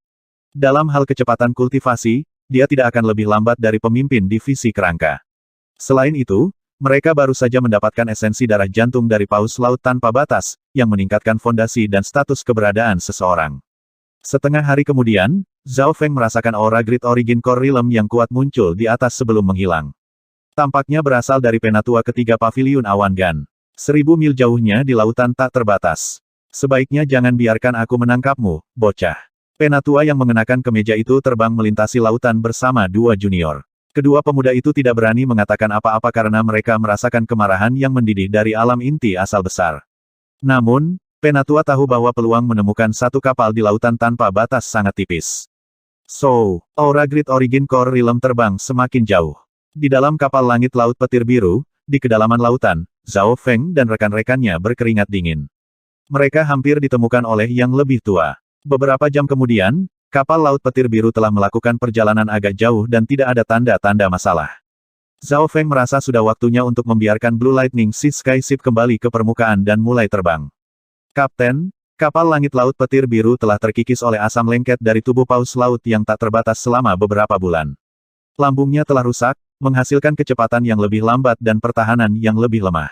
Dalam hal kecepatan kultivasi, dia tidak akan lebih lambat dari pemimpin divisi kerangka. Selain itu, mereka baru saja mendapatkan esensi darah jantung dari Paus Laut Tanpa Batas, yang meningkatkan fondasi dan status keberadaan seseorang. Setengah hari kemudian, Zhao Feng merasakan aura Great Origin Core Realm yang kuat muncul di atas sebelum menghilang. Tampaknya berasal dari penatua ketiga Paviliun Awan Gan. 1000 mil jauhnya di lautan tak terbatas. Sebaiknya jangan biarkan aku menangkapmu, bocah. Penatua yang mengenakan kemeja itu terbang melintasi lautan bersama dua junior. Kedua pemuda itu tidak berani mengatakan apa-apa karena mereka merasakan kemarahan yang mendidih dari alam inti asal besar. Namun, Penatua tahu bahwa peluang menemukan satu kapal di lautan tanpa batas sangat tipis. So, aura Great Origin Core Realm terbang semakin jauh. Di dalam kapal langit laut petir biru, di kedalaman lautan, Zhao Feng dan rekan-rekannya berkeringat dingin. Mereka hampir ditemukan oleh yang lebih tua. Beberapa jam kemudian, kapal laut petir biru telah melakukan perjalanan agak jauh dan tidak ada tanda-tanda masalah. Zhao Feng merasa sudah waktunya untuk membiarkan Blue Lightning Sea Sky Ship kembali ke permukaan dan mulai terbang. Kapten, kapal langit laut petir biru telah terkikis oleh asam lengket dari tubuh paus laut yang tak terbatas selama beberapa bulan. Lambungnya telah rusak, menghasilkan kecepatan yang lebih lambat dan pertahanan yang lebih lemah.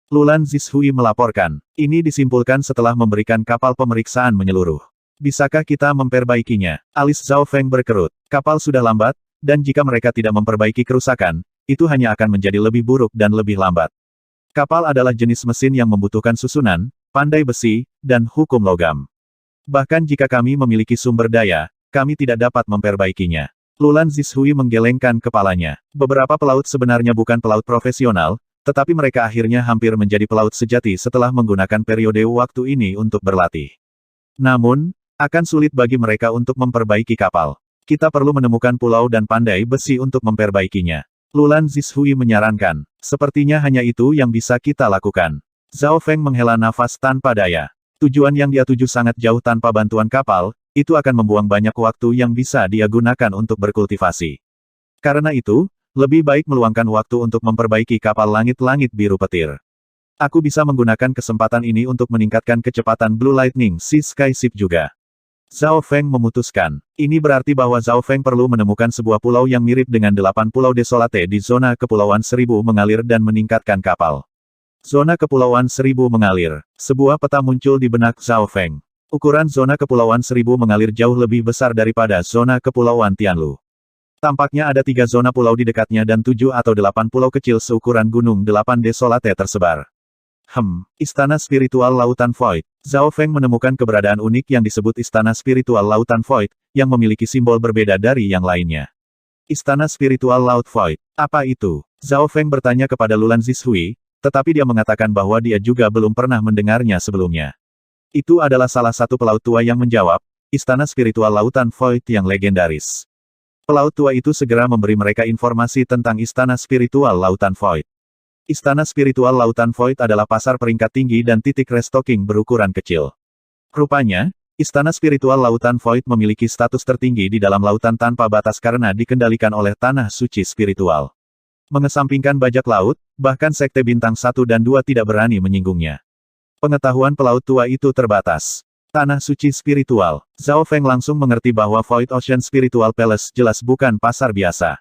Lulan Zishui melaporkan, ini disimpulkan setelah memberikan kapal pemeriksaan menyeluruh. Bisakah kita memperbaikinya? Alis Zhao Feng berkerut. Kapal sudah lambat, dan jika mereka tidak memperbaiki kerusakan, itu hanya akan menjadi lebih buruk dan lebih lambat. Kapal adalah jenis mesin yang membutuhkan susunan, pandai besi, dan hukum logam. Bahkan jika kami memiliki sumber daya, kami tidak dapat memperbaikinya. Lulan Zishui menggelengkan kepalanya. Beberapa pelaut sebenarnya bukan pelaut profesional, tetapi mereka akhirnya hampir menjadi pelaut sejati setelah menggunakan periode waktu ini untuk berlatih. Namun, akan sulit bagi mereka untuk memperbaiki kapal. Kita perlu menemukan pulau dan pandai besi untuk memperbaikinya. Lulan Zishui menyarankan. Sepertinya hanya itu yang bisa kita lakukan. Zhao Feng menghela nafas tanpa daya. Tujuan yang dia tuju sangat jauh tanpa bantuan kapal, itu akan membuang banyak waktu yang bisa dia gunakan untuk berkultivasi. Karena itu, lebih baik meluangkan waktu untuk memperbaiki kapal langit-langit biru petir. Aku bisa menggunakan kesempatan ini untuk meningkatkan kecepatan Blue Lightning Sea Sky Ship juga. Zhao Feng memutuskan. Ini berarti bahwa Zhao Feng perlu menemukan sebuah pulau yang mirip dengan 8 pulau desolate di zona Kepulauan Seribu mengalir dan meningkatkan kapal. Zona Kepulauan Seribu mengalir. Sebuah peta muncul di benak Zhao Feng. Ukuran zona Kepulauan Seribu mengalir jauh lebih besar daripada zona Kepulauan Tianlu. Tampaknya ada 3 zona pulau di dekatnya dan 7 atau 8 pulau kecil seukuran gunung 8 desolate tersebar. Istana Spiritual Lautan Void. Zhao Feng menemukan keberadaan unik yang disebut Istana Spiritual Lautan Void, yang memiliki simbol berbeda dari yang lainnya. Istana Spiritual Laut Void. Apa itu? Zhao Feng bertanya kepada Lulan Zishui, tetapi dia mengatakan bahwa dia juga belum pernah mendengarnya sebelumnya. Itu adalah salah satu pelaut tua yang menjawab, Istana Spiritual Lautan Void yang legendaris. Pelaut tua itu segera memberi mereka informasi tentang Istana Spiritual Lautan Void. Istana Spiritual Lautan Void adalah pasar peringkat tinggi dan titik restocking berukuran kecil. Rupanya, Istana Spiritual Lautan Void memiliki status tertinggi di dalam lautan tanpa batas karena dikendalikan oleh tanah suci spiritual. Mengesampingkan bajak laut, bahkan sekte bintang 1 dan 2 tidak berani menyinggungnya. Pengetahuan pelaut tua itu terbatas. Tanah suci spiritual. Zhao Feng langsung mengerti bahwa Void Ocean Spiritual Palace jelas bukan pasar biasa.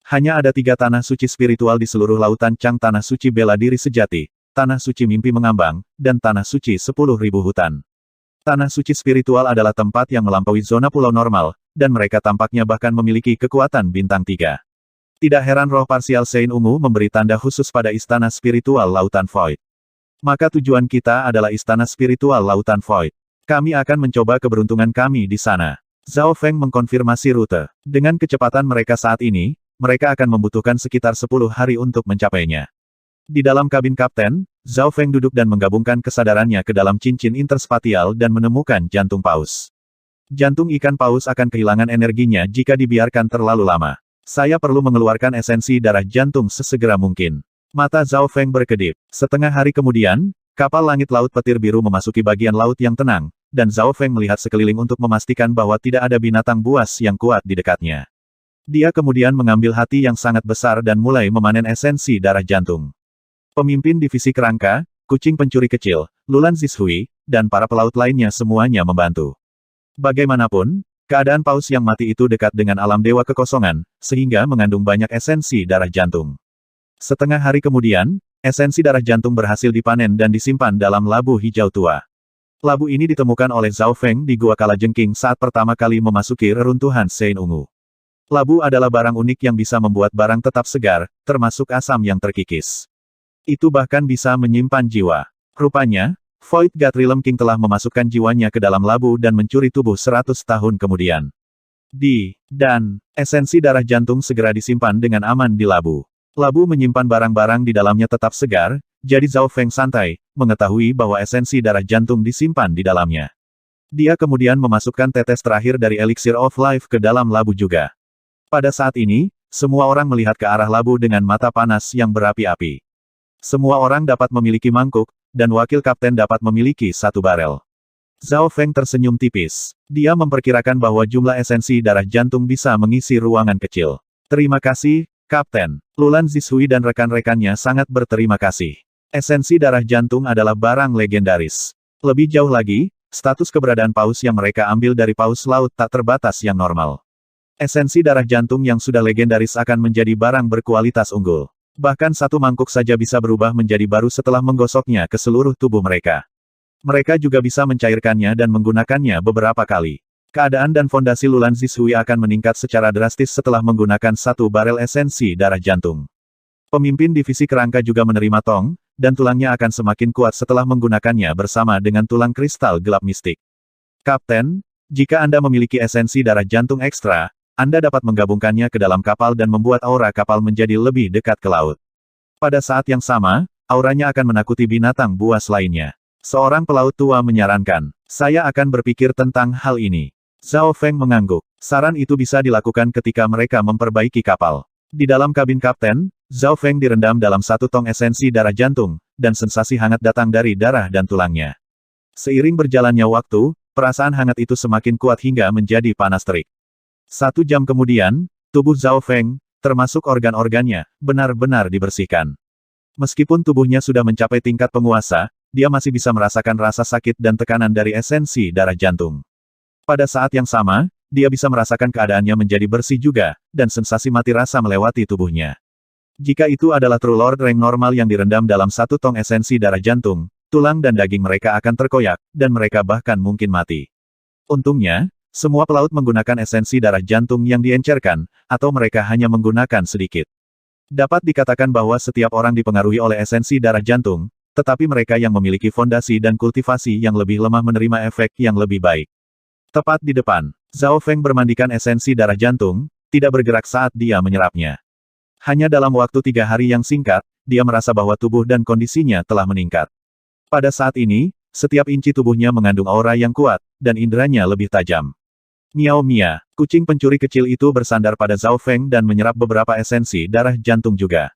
Hanya ada 3 tanah suci spiritual di seluruh lautan Chang: tanah suci bela diri sejati, tanah suci mimpi mengambang, dan tanah suci 10.000 hutan. Tanah suci spiritual adalah tempat yang melampaui zona pulau normal, dan mereka tampaknya bahkan memiliki kekuatan bintang 3. Tidak heran roh parsial Sein Ungu memberi tanda khusus pada istana spiritual Lautan Void. Maka tujuan kita adalah istana spiritual Lautan Void. Kami akan mencoba keberuntungan kami di sana. Zhao Feng mengkonfirmasi rute. Dengan kecepatan mereka saat ini, mereka akan membutuhkan sekitar 10 hari untuk mencapainya. Di dalam kabin kapten, Zhao Feng duduk dan menggabungkan kesadarannya ke dalam cincin interspatial dan menemukan jantung paus. Jantung ikan paus akan kehilangan energinya jika dibiarkan terlalu lama. Saya perlu mengeluarkan esensi darah jantung sesegera mungkin. Mata Zhao Feng berkedip. Setengah hari kemudian, kapal langit laut petir biru memasuki bagian laut yang tenang, dan Zhao Feng melihat sekeliling untuk memastikan bahwa tidak ada binatang buas yang kuat di dekatnya. Dia kemudian mengambil hati yang sangat besar dan mulai memanen esensi darah jantung. Pemimpin divisi kerangka, kucing pencuri kecil, Lulan Zishui, dan para pelaut lainnya semuanya membantu. Bagaimanapun, keadaan paus yang mati itu dekat dengan alam dewa kekosongan, sehingga mengandung banyak esensi darah jantung. Setengah hari kemudian, esensi darah jantung berhasil dipanen dan disimpan dalam labu hijau tua. Labu ini ditemukan oleh Zhao Feng di Gua Kalajengking saat pertama kali memasuki reruntuhan Sein Ungu. Labu adalah barang unik yang bisa membuat barang tetap segar, termasuk asam yang terkikis. Itu bahkan bisa menyimpan jiwa. Rupanya, Void God Realm King telah memasukkan jiwanya ke dalam labu dan mencuri tubuh 100 tahun kemudian. Dan esensi darah jantung segera disimpan dengan aman di labu. Labu menyimpan barang-barang di dalamnya tetap segar, jadi Zhao Feng santai, mengetahui bahwa esensi darah jantung disimpan di dalamnya. Dia kemudian memasukkan tetes terakhir dari Elixir of Life ke dalam labu juga. Pada saat ini, semua orang melihat ke arah labu dengan mata panas yang berapi-api. Semua orang dapat memiliki mangkuk, dan wakil kapten dapat memiliki 1 barel. Zhao Feng tersenyum tipis. Dia memperkirakan bahwa jumlah esensi darah jantung bisa mengisi ruangan kecil. Terima kasih, Kapten. Lulan Zishui dan rekan-rekannya sangat berterima kasih. Esensi darah jantung adalah barang legendaris. Lebih jauh lagi, status keberadaan paus yang mereka ambil dari paus laut tak terbatas yang normal. Esensi darah jantung yang sudah legendaris akan menjadi barang berkualitas unggul. Bahkan 1 mangkuk saja bisa berubah menjadi baru setelah menggosoknya ke seluruh tubuh mereka. Mereka juga bisa mencairkannya dan menggunakannya beberapa kali. Keadaan dan fondasi Lulan Zishui akan meningkat secara drastis setelah menggunakan 1 barel esensi darah jantung. Pemimpin divisi kerangka juga menerima tong, dan tulangnya akan semakin kuat setelah menggunakannya bersama dengan tulang kristal gelap mistik. Kapten, jika Anda memiliki esensi darah jantung ekstra, Anda dapat menggabungkannya ke dalam kapal dan membuat aura kapal menjadi lebih dekat ke laut. Pada saat yang sama, auranya akan menakuti binatang buas lainnya. Seorang pelaut tua menyarankan, saya akan berpikir tentang hal ini. Zhao Feng mengangguk. Saran itu bisa dilakukan ketika mereka memperbaiki kapal. Di dalam kabin kapten, Zhao Feng direndam dalam 1 tong esensi darah jantung, dan sensasi hangat datang dari darah dan tulangnya. Seiring berjalannya waktu, perasaan hangat itu semakin kuat hingga menjadi panas terik. 1 jam kemudian, tubuh Zhao Feng, termasuk organ-organnya, benar-benar dibersihkan. Meskipun tubuhnya sudah mencapai tingkat penguasa, dia masih bisa merasakan rasa sakit dan tekanan dari esensi darah jantung. Pada saat yang sama, dia bisa merasakan keadaannya menjadi bersih juga, dan sensasi mati rasa melewati tubuhnya. Jika itu adalah True Lord rank normal yang direndam dalam 1 tong esensi darah jantung, tulang dan daging mereka akan terkoyak, dan mereka bahkan mungkin mati. Untungnya, semua pelaut menggunakan esensi darah jantung yang diencerkan, atau mereka hanya menggunakan sedikit. Dapat dikatakan bahwa setiap orang dipengaruhi oleh esensi darah jantung, tetapi mereka yang memiliki fondasi dan kultivasi yang lebih lemah menerima efek yang lebih baik. Tepat di depan, Zhao Feng bermandikan esensi darah jantung, tidak bergerak saat dia menyerapnya. Hanya dalam waktu 3 hari yang singkat, dia merasa bahwa tubuh dan kondisinya telah meningkat. Pada saat ini, setiap inci tubuhnya mengandung aura yang kuat, dan inderanya lebih tajam. Miao Mia, kucing pencuri kecil itu bersandar pada Zhao Feng dan menyerap beberapa esensi darah jantung juga.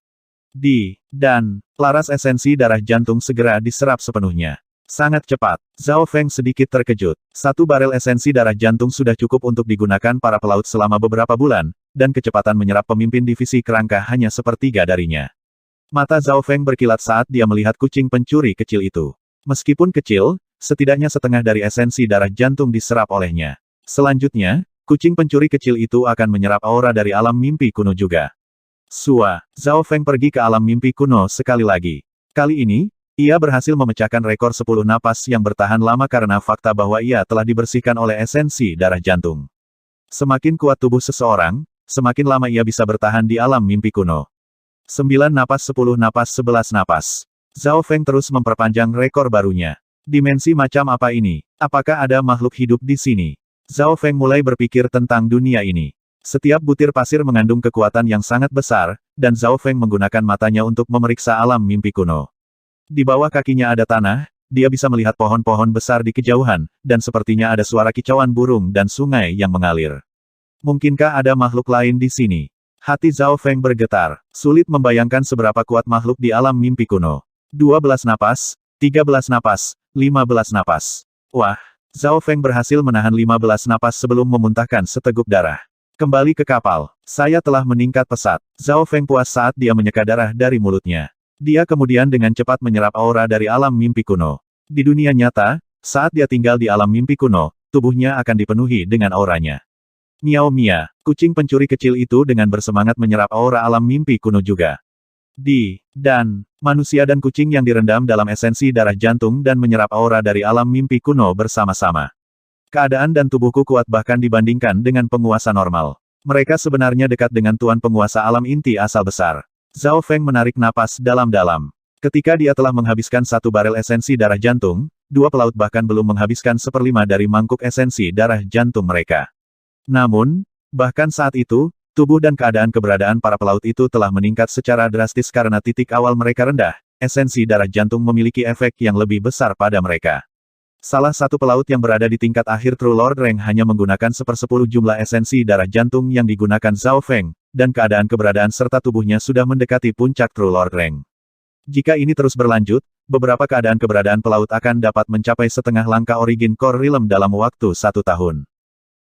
Dan laras esensi darah jantung segera diserap sepenuhnya. Sangat cepat, Zhao Feng sedikit terkejut. 1 barel esensi darah jantung sudah cukup untuk digunakan para pelaut selama beberapa bulan, dan kecepatan menyerap pemimpin divisi kerangka hanya 1/3 darinya. Mata Zhao Feng berkilat saat dia melihat kucing pencuri kecil itu. Meskipun kecil, setidaknya setengah dari esensi darah jantung diserap olehnya. Selanjutnya, kucing pencuri kecil itu akan menyerap aura dari alam mimpi kuno juga. Sua, Zhao Feng pergi ke alam mimpi kuno sekali lagi. Kali ini, ia berhasil memecahkan rekor 10 napas yang bertahan lama karena fakta bahwa ia telah dibersihkan oleh esensi darah jantung. Semakin kuat tubuh seseorang, semakin lama ia bisa bertahan di alam mimpi kuno. 9 napas 10 napas 11 napas. Zhao Feng terus memperpanjang rekor barunya. Dimensi macam apa ini? Apakah ada makhluk hidup di sini? Zhao Feng mulai berpikir tentang dunia ini. Setiap butir pasir mengandung kekuatan yang sangat besar, dan Zhao Feng menggunakan matanya untuk memeriksa alam mimpi kuno. Di bawah kakinya ada tanah, dia bisa melihat pohon-pohon besar di kejauhan, dan sepertinya ada suara kicauan burung dan sungai yang mengalir. Mungkinkah ada makhluk lain di sini? Hati Zhao Feng bergetar, sulit membayangkan seberapa kuat makhluk di alam mimpi kuno. 12 napas, 13 napas, 15 napas. Wah, Zhao Feng berhasil menahan 15 napas sebelum memuntahkan seteguk darah. Kembali ke kapal, saya telah meningkat pesat. Zhao Feng puas saat dia menyeka darah dari mulutnya. Dia kemudian dengan cepat menyerap aura dari alam mimpi kuno. Di dunia nyata, saat dia tinggal di alam mimpi kuno, tubuhnya akan dipenuhi dengan auranya. Miao Mia, kucing pencuri kecil itu dengan bersemangat menyerap aura alam mimpi kuno juga. Dan, manusia dan kucing yang direndam dalam esensi darah jantung dan menyerap aura dari alam mimpi kuno bersama-sama. Keadaan dan tubuhku kuat bahkan dibandingkan dengan penguasa normal. Mereka sebenarnya dekat dengan tuan penguasa alam inti asal besar. Zhao Feng menarik napas dalam-dalam. Ketika dia telah menghabiskan 1 barel esensi darah jantung, 2 pelaut bahkan belum menghabiskan 1/5 dari mangkuk esensi darah jantung mereka. Namun, bahkan saat itu, tubuh dan keberadaan para pelaut itu telah meningkat secara drastis karena titik awal mereka rendah, esensi darah jantung memiliki efek yang lebih besar pada mereka. Salah satu pelaut yang berada di tingkat akhir True Lord Rank hanya menggunakan 1/10 jumlah esensi darah jantung yang digunakan Zhao Feng, dan keberadaan serta tubuhnya sudah mendekati puncak True Lord Rank. Jika ini terus berlanjut, beberapa keberadaan pelaut akan dapat mencapai setengah langkah Origin Core Realm dalam waktu 1 tahun.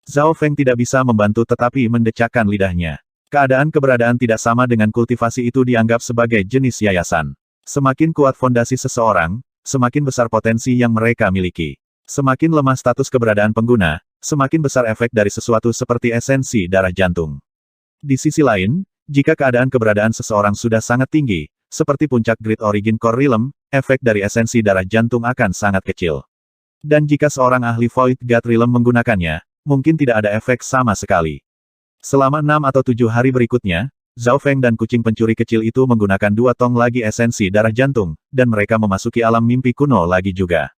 Zhao Feng tidak bisa membantu tetapi mendecakkan lidahnya. Keberadaan tidak sama dengan kultivasi itu dianggap sebagai jenis yayasan. Semakin kuat fondasi seseorang, semakin besar potensi yang mereka miliki. Semakin lemah status keberadaan pengguna, semakin besar efek dari sesuatu seperti esensi darah jantung. Di sisi lain, jika keberadaan seseorang sudah sangat tinggi, seperti puncak Great Origin Core Realm, efek dari esensi darah jantung akan sangat kecil. Dan jika seorang ahli Void God Realm menggunakannya, mungkin tidak ada efek sama sekali. Selama 6 atau 7 hari berikutnya, Zhao Feng dan kucing pencuri kecil itu menggunakan 2 tong lagi esensi darah jantung, dan mereka memasuki alam mimpi kuno lagi juga.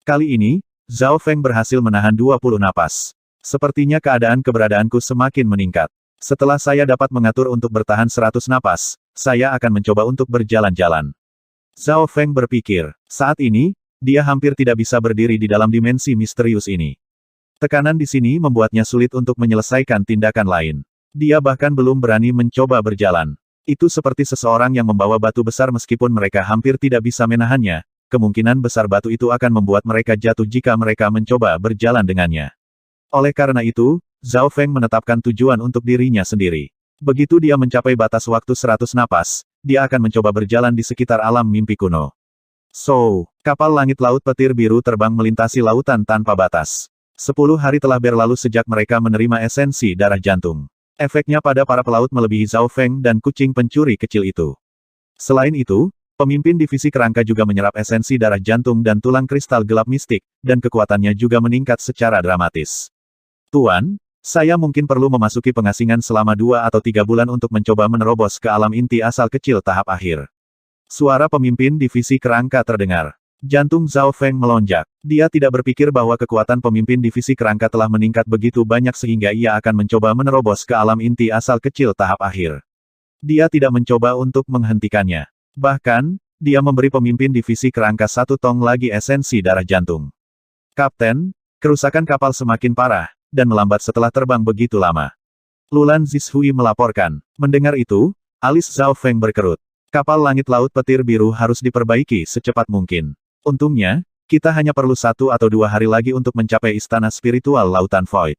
Kali ini, Zhao Feng berhasil menahan 20 napas. Sepertinya keberadaanku semakin meningkat. Setelah saya dapat mengatur untuk bertahan 100 napas, saya akan mencoba untuk berjalan-jalan. Zhao Feng berpikir, saat ini, dia hampir tidak bisa berdiri di dalam dimensi misterius ini. Tekanan di sini membuatnya sulit untuk menyelesaikan tindakan lain. Dia bahkan belum berani mencoba berjalan. Itu seperti seseorang yang membawa batu besar meskipun mereka hampir tidak bisa menahannya, kemungkinan besar batu itu akan membuat mereka jatuh jika mereka mencoba berjalan dengannya. Oleh karena itu, Zhao Feng menetapkan tujuan untuk dirinya sendiri. Begitu dia mencapai batas waktu 100 napas, dia akan mencoba berjalan di sekitar alam mimpi kuno. Kapal langit laut petir biru terbang melintasi lautan tanpa batas. 10 hari telah berlalu sejak mereka menerima esensi darah jantung. Efeknya pada para pelaut melebihi Zhao Feng dan kucing pencuri kecil itu. Selain itu, pemimpin divisi kerangka juga menyerap esensi darah jantung dan tulang kristal gelap mistik, dan kekuatannya juga meningkat secara dramatis. Tuan, saya mungkin perlu memasuki pengasingan selama 2 atau 3 bulan untuk mencoba menerobos ke alam inti asal kecil tahap akhir. Suara pemimpin divisi kerangka terdengar. Jantung Zhao Feng melonjak. Dia tidak berpikir bahwa kekuatan pemimpin divisi kerangka telah meningkat begitu banyak sehingga ia akan mencoba menerobos ke alam inti asal kecil tahap akhir. Dia tidak mencoba untuk menghentikannya. Bahkan, dia memberi pemimpin divisi kerangka 1 tong lagi esensi darah jantung. Kapten, kerusakan kapal semakin parah, dan melambat setelah terbang begitu lama. Lulan Zishui melaporkan. Mendengar itu, alis Zhao Feng berkerut. Kapal langit laut petir biru harus diperbaiki secepat mungkin. Untungnya, kita hanya perlu 1 atau 2 hari lagi untuk mencapai istana spiritual lautan Void.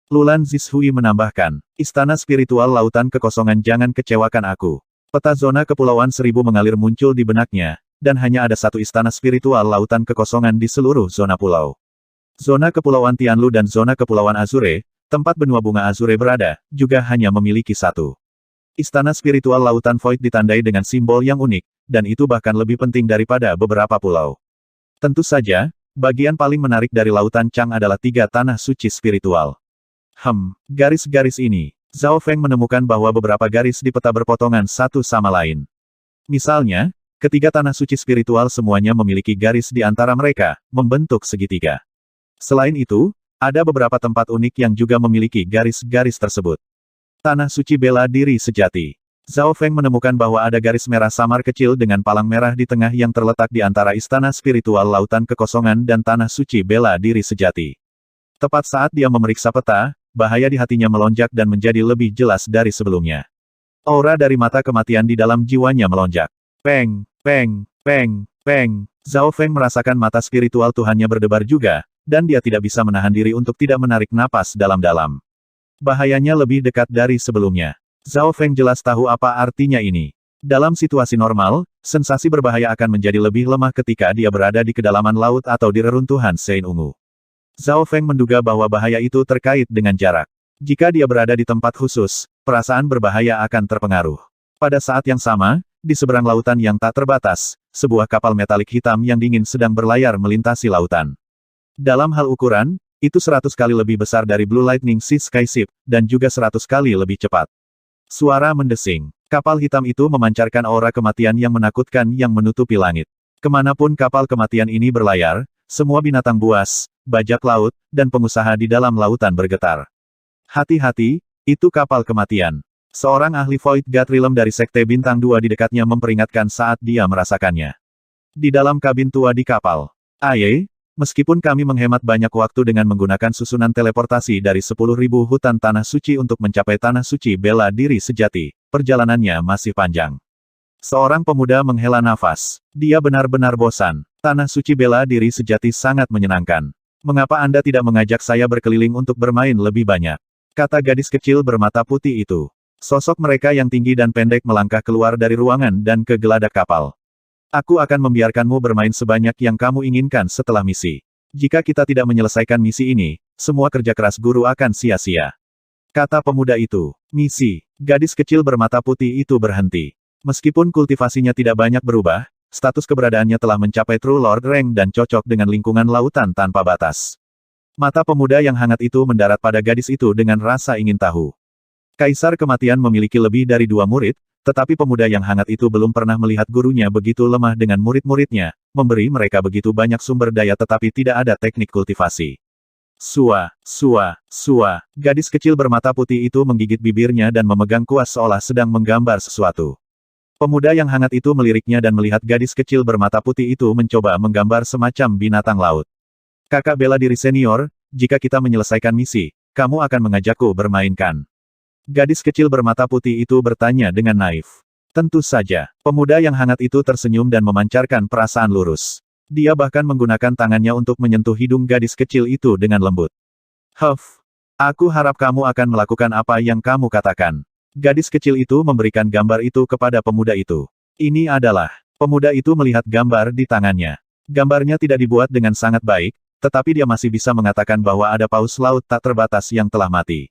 Lulan Zishui menambahkan, istana spiritual lautan kekosongan, jangan kecewakan aku. Peta zona kepulauan 1000 mengalir muncul di benaknya, dan hanya ada satu istana spiritual lautan kekosongan di seluruh zona pulau. Zona Kepulauan Tianlu dan zona Kepulauan Azure, tempat benua bunga Azure berada, juga hanya memiliki satu. Istana spiritual lautan Void ditandai dengan simbol yang unik, dan itu bahkan lebih penting daripada beberapa pulau. Tentu saja, bagian paling menarik dari lautan Chang adalah 3 tanah suci spiritual. Garis-garis ini. Zhao Feng menemukan bahwa beberapa garis di peta berpotongan satu sama lain. Misalnya, ketiga tanah suci spiritual semuanya memiliki garis di antara mereka, membentuk segitiga. Selain itu, ada beberapa tempat unik yang juga memiliki garis-garis tersebut. Tanah suci bela diri sejati. Zhao Feng menemukan bahwa ada garis merah samar kecil dengan palang merah di tengah yang terletak di antara istana spiritual lautan kekosongan dan tanah suci bela diri sejati. Tepat saat dia memeriksa peta, bahaya di hatinya melonjak dan menjadi lebih jelas dari sebelumnya. Aura dari mata kematian di dalam jiwanya melonjak. Peng, peng, peng, peng. Zhao Feng merasakan mata spiritual Tuhannya berdebar juga, dan dia tidak bisa menahan diri untuk tidak menarik napas dalam-dalam. Bahayanya lebih dekat dari sebelumnya. Zhao Feng jelas tahu apa artinya ini. Dalam situasi normal, sensasi berbahaya akan menjadi lebih lemah ketika dia berada di kedalaman laut atau di reruntuhan Sein Ungu. Zhao Feng menduga bahwa bahaya itu terkait dengan jarak. Jika dia berada di tempat khusus, perasaan berbahaya akan terpengaruh. Pada saat yang sama, di seberang lautan yang tak terbatas, sebuah kapal metalik hitam yang dingin sedang berlayar melintasi lautan. Dalam hal ukuran, itu 100 kali lebih besar dari Blue Lightning Sea Skyship, dan juga 100 kali lebih cepat. Suara mendesing. Kapal hitam itu memancarkan aura kematian yang menakutkan yang menutupi langit. Kemanapun kapal kematian ini berlayar, semua binatang buas, bajak laut, dan pengusaha di dalam lautan bergetar. Hati-hati, itu kapal kematian. Seorang ahli Void God Realm dari Sekte Bintang 2 di dekatnya memperingatkan saat dia merasakannya. Di dalam kabin tua di kapal. Meskipun kami menghemat banyak waktu dengan menggunakan susunan teleportasi dari 10.000 hutan tanah suci untuk mencapai tanah suci bela diri sejati, perjalanannya masih panjang. Seorang pemuda menghela nafas. Dia benar-benar bosan. Tanah suci bela diri sejati sangat menyenangkan. Mengapa Anda tidak mengajak saya berkeliling untuk bermain lebih banyak? Kata gadis kecil bermata putih itu. Sosok mereka yang tinggi dan pendek melangkah keluar dari ruangan dan ke geladak kapal. Aku akan membiarkanmu bermain sebanyak yang kamu inginkan setelah misi. Jika kita tidak menyelesaikan misi ini, semua kerja keras guru akan sia-sia. Kata pemuda itu. Misi. Gadis kecil bermata putih itu berhenti. Meskipun kultivasinya tidak banyak berubah, status keberadaannya telah mencapai True Lord Rank dan cocok dengan lingkungan lautan tanpa batas. Mata pemuda yang hangat itu mendarat pada gadis itu dengan rasa ingin tahu. Kaisar Kematian memiliki lebih dari 2 murid, tetapi pemuda yang hangat itu belum pernah melihat gurunya begitu lemah dengan murid-muridnya, memberi mereka begitu banyak sumber daya tetapi tidak ada teknik kultivasi. Sua. Gadis kecil bermata putih itu menggigit bibirnya dan memegang kuas seolah sedang menggambar sesuatu. Pemuda yang hangat itu meliriknya dan melihat gadis kecil bermata putih itu mencoba menggambar semacam binatang laut. Kakak bela diri senior, jika kita menyelesaikan misi, kamu akan mengajakku bermainkan. Gadis kecil bermata putih itu bertanya dengan naif. Tentu saja, pemuda yang hangat itu tersenyum dan memancarkan perasaan lurus. Dia bahkan menggunakan tangannya untuk menyentuh hidung gadis kecil itu dengan lembut. Aku harap kamu akan melakukan apa yang kamu katakan. Gadis kecil itu memberikan gambar itu kepada pemuda itu. Ini adalah, pemuda itu melihat gambar di tangannya. Gambarnya tidak dibuat dengan sangat baik, tetapi dia masih bisa mengatakan bahwa ada paus laut tak terbatas yang telah mati.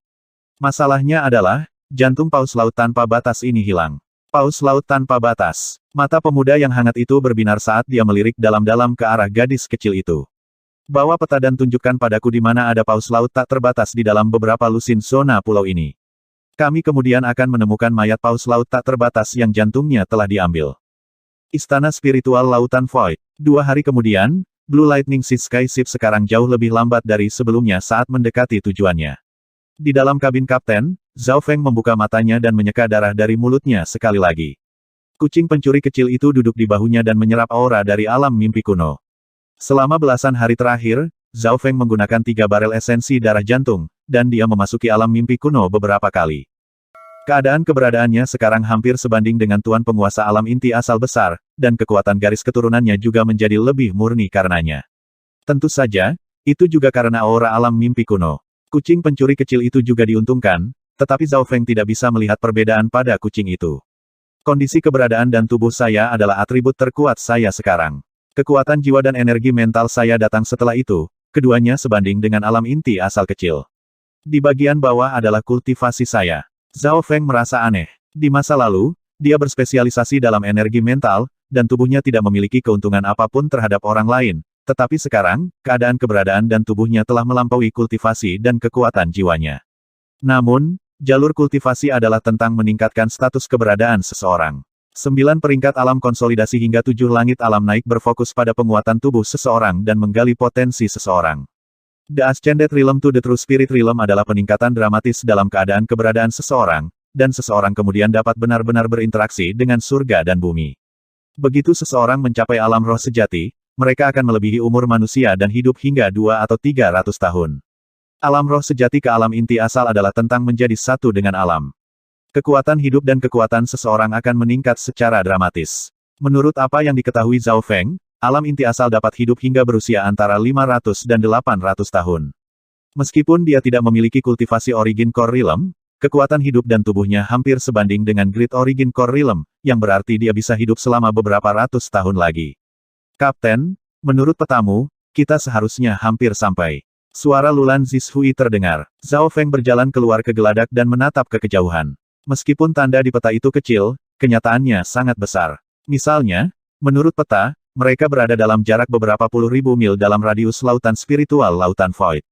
Masalahnya adalah, jantung paus laut tanpa batas ini hilang. Paus laut tanpa batas. Mata pemuda yang hangat itu berbinar saat dia melirik dalam-dalam ke arah gadis kecil itu. Bawa peta dan tunjukkan padaku di mana ada paus laut tak terbatas di dalam beberapa lusin zona pulau ini. Kami kemudian akan menemukan mayat paus laut tak terbatas yang jantungnya telah diambil. Istana Spiritual Lautan Void. 2 hari kemudian, Blue Lightning Sea Skyship sekarang jauh lebih lambat dari sebelumnya saat mendekati tujuannya. Di dalam kabin kapten, Zhao Feng membuka matanya dan menyeka darah dari mulutnya sekali lagi. Kucing pencuri kecil itu duduk di bahunya dan menyerap aura dari alam mimpi kuno. Selama belasan hari terakhir, Zhao Feng menggunakan 3 barel esensi darah jantung, dan dia memasuki alam mimpi kuno beberapa kali. Keadaan keberadaannya sekarang hampir sebanding dengan tuan penguasa alam inti asal besar, dan kekuatan garis keturunannya juga menjadi lebih murni karenanya. Tentu saja, itu juga karena aura alam mimpi kuno. Kucing pencuri kecil itu juga diuntungkan, tetapi Zhao Feng tidak bisa melihat perbedaan pada kucing itu. Kondisi keberadaan dan tubuh saya adalah atribut terkuat saya sekarang. Kekuatan jiwa dan energi mental saya datang setelah itu, keduanya sebanding dengan alam inti asal kecil. Di bagian bawah adalah kultivasi saya. Zhao Feng merasa aneh. Di masa lalu, dia berspesialisasi dalam energi mental, dan tubuhnya tidak memiliki keuntungan apapun terhadap orang lain. Tetapi sekarang, keadaan keberadaan dan tubuhnya telah melampaui kultivasi dan kekuatan jiwanya. Namun, jalur kultivasi adalah tentang meningkatkan status keberadaan seseorang. 9 peringkat alam konsolidasi hingga 7 langit alam naik berfokus pada penguatan tubuh seseorang dan menggali potensi seseorang. The Ascended Realm to the True Spirit Realm adalah peningkatan dramatis dalam keadaan keberadaan seseorang, dan seseorang kemudian dapat benar-benar berinteraksi dengan surga dan bumi. Begitu seseorang mencapai alam roh sejati, mereka akan melebihi umur manusia dan hidup hingga 2 atau 300 tahun. Alam roh sejati ke alam inti asal adalah tentang menjadi satu dengan alam. Kekuatan hidup dan kekuatan seseorang akan meningkat secara dramatis. Menurut apa yang diketahui Zhao Feng, alam inti asal dapat hidup hingga berusia antara 500 dan 800 tahun. Meskipun dia tidak memiliki kultivasi Origin Core Realm, kekuatan hidup dan tubuhnya hampir sebanding dengan Great Origin Core Realm, yang berarti dia bisa hidup selama beberapa ratus tahun lagi. Kapten, menurut petamu, kita seharusnya hampir sampai. Suara Lulan Zishui terdengar. Zhao Feng berjalan keluar ke geladak dan menatap ke kejauhan. Meskipun tanda di peta itu kecil, kenyataannya sangat besar. Misalnya, menurut peta, mereka berada dalam jarak beberapa puluh ribu mil dalam radius lautan spiritual Lautan Void.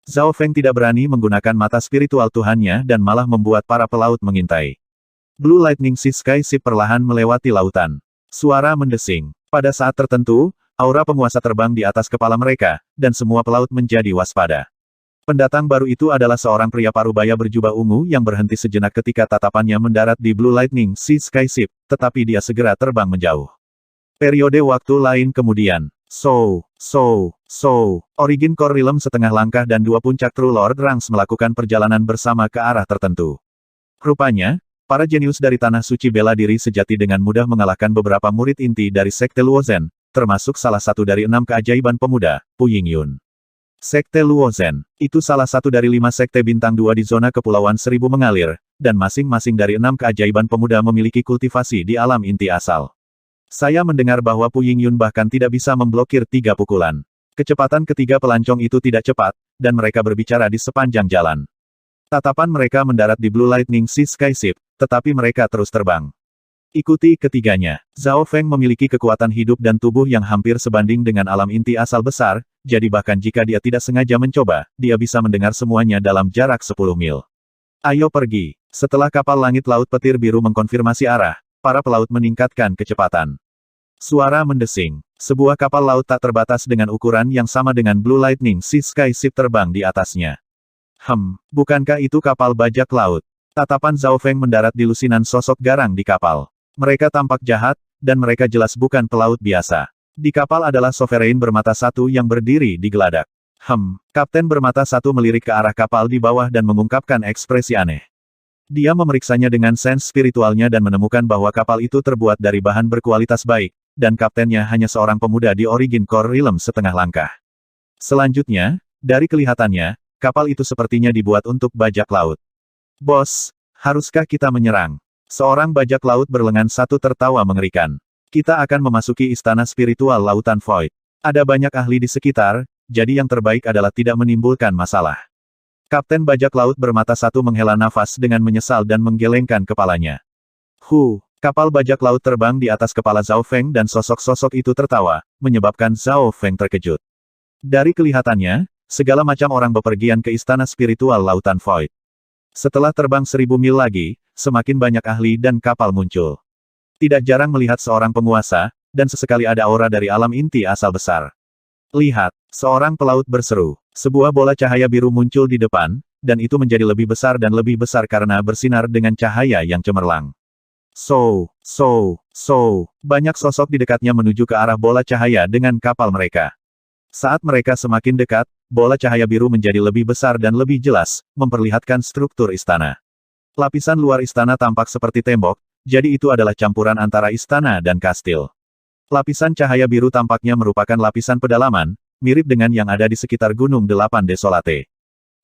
Zhao Feng tidak berani menggunakan mata spiritual Tuhannya dan malah membuat para pelaut mengintai. Blue Lightning Sea Sky Ship perlahan melewati lautan. Suara mendesing. Pada saat tertentu, aura penguasa terbang di atas kepala mereka, dan semua pelaut menjadi waspada. Pendatang baru itu adalah seorang pria parubaya berjubah ungu yang berhenti sejenak ketika tatapannya mendarat di Blue Lightning Sea Sky Ship, tetapi dia segera terbang menjauh. Periode waktu lain kemudian. Origin Core Realm setengah langkah dan 2 puncak True Lord Ranks melakukan perjalanan bersama ke arah tertentu. Rupanya, para jenius dari Tanah Suci bela diri sejati dengan mudah mengalahkan beberapa murid inti dari Sekte Luozen, termasuk salah satu dari 6 keajaiban pemuda, Pu Yingyun. Sekte Luozen, itu salah satu dari 5 sekte bintang 2 di zona Kepulauan Seribu mengalir, dan masing-masing dari 6 keajaiban pemuda memiliki kultivasi di alam inti asal. Saya mendengar bahwa Pu Yingyun bahkan tidak bisa memblokir 3 pukulan. Kecepatan ketiga pelancong itu tidak cepat, dan mereka berbicara di sepanjang jalan. Tatapan mereka mendarat di Blue Lightning Sea Sky Ship, tetapi mereka terus terbang. Ikuti ketiganya. Zhao Feng memiliki kekuatan hidup dan tubuh yang hampir sebanding dengan alam inti asal besar, jadi bahkan jika dia tidak sengaja mencoba, dia bisa mendengar semuanya dalam jarak 10 mil. Ayo pergi. Setelah kapal langit laut petir biru mengkonfirmasi arah, para pelaut meningkatkan kecepatan. Suara mendesing. Sebuah kapal laut tak terbatas dengan ukuran yang sama dengan Blue Lightning Sea Sky Ship terbang di atasnya. Bukankah itu kapal bajak laut? Tatapan Zhao Feng mendarat di lusinan sosok garang di kapal. Mereka tampak jahat, dan mereka jelas bukan pelaut biasa. Di kapal adalah Sovereign bermata satu yang berdiri di geladak. Kapten bermata satu melirik ke arah kapal di bawah dan mengungkapkan ekspresi aneh. Dia memeriksanya dengan sense spiritualnya dan menemukan bahwa kapal itu terbuat dari bahan berkualitas baik, dan kaptennya hanya seorang pemuda di Origin Core Realm setengah langkah. Selanjutnya, dari kelihatannya, kapal itu sepertinya dibuat untuk bajak laut. Bos, haruskah kita menyerang? Seorang bajak laut berlengan satu tertawa mengerikan. Kita akan memasuki istana spiritual Lautan Void. Ada banyak ahli di sekitar, jadi yang terbaik adalah tidak menimbulkan masalah. Kapten bajak laut bermata satu menghela nafas dengan menyesal dan menggelengkan kepalanya. Kapal bajak laut terbang di atas kepala Zhao Feng dan sosok-sosok itu tertawa, menyebabkan Zhao Feng terkejut. Dari kelihatannya, segala macam orang bepergian ke istana spiritual Lautan Void. Setelah terbang 1000 mil lagi, semakin banyak ahli dan kapal muncul. Tidak jarang melihat seorang penguasa, dan sesekali ada aura dari alam inti asal besar. Lihat, seorang pelaut berseru. Sebuah bola cahaya biru muncul di depan, dan itu menjadi lebih besar dan lebih besar karena bersinar dengan cahaya yang cemerlang. Banyak sosok di dekatnya menuju ke arah bola cahaya dengan kapal mereka. Saat mereka semakin dekat, bola cahaya biru menjadi lebih besar dan lebih jelas, memperlihatkan struktur istana. Lapisan luar istana tampak seperti tembok, jadi itu adalah campuran antara istana dan kastil. Lapisan cahaya biru tampaknya merupakan lapisan pedalaman, mirip dengan yang ada di sekitar Gunung Delapan Desolate.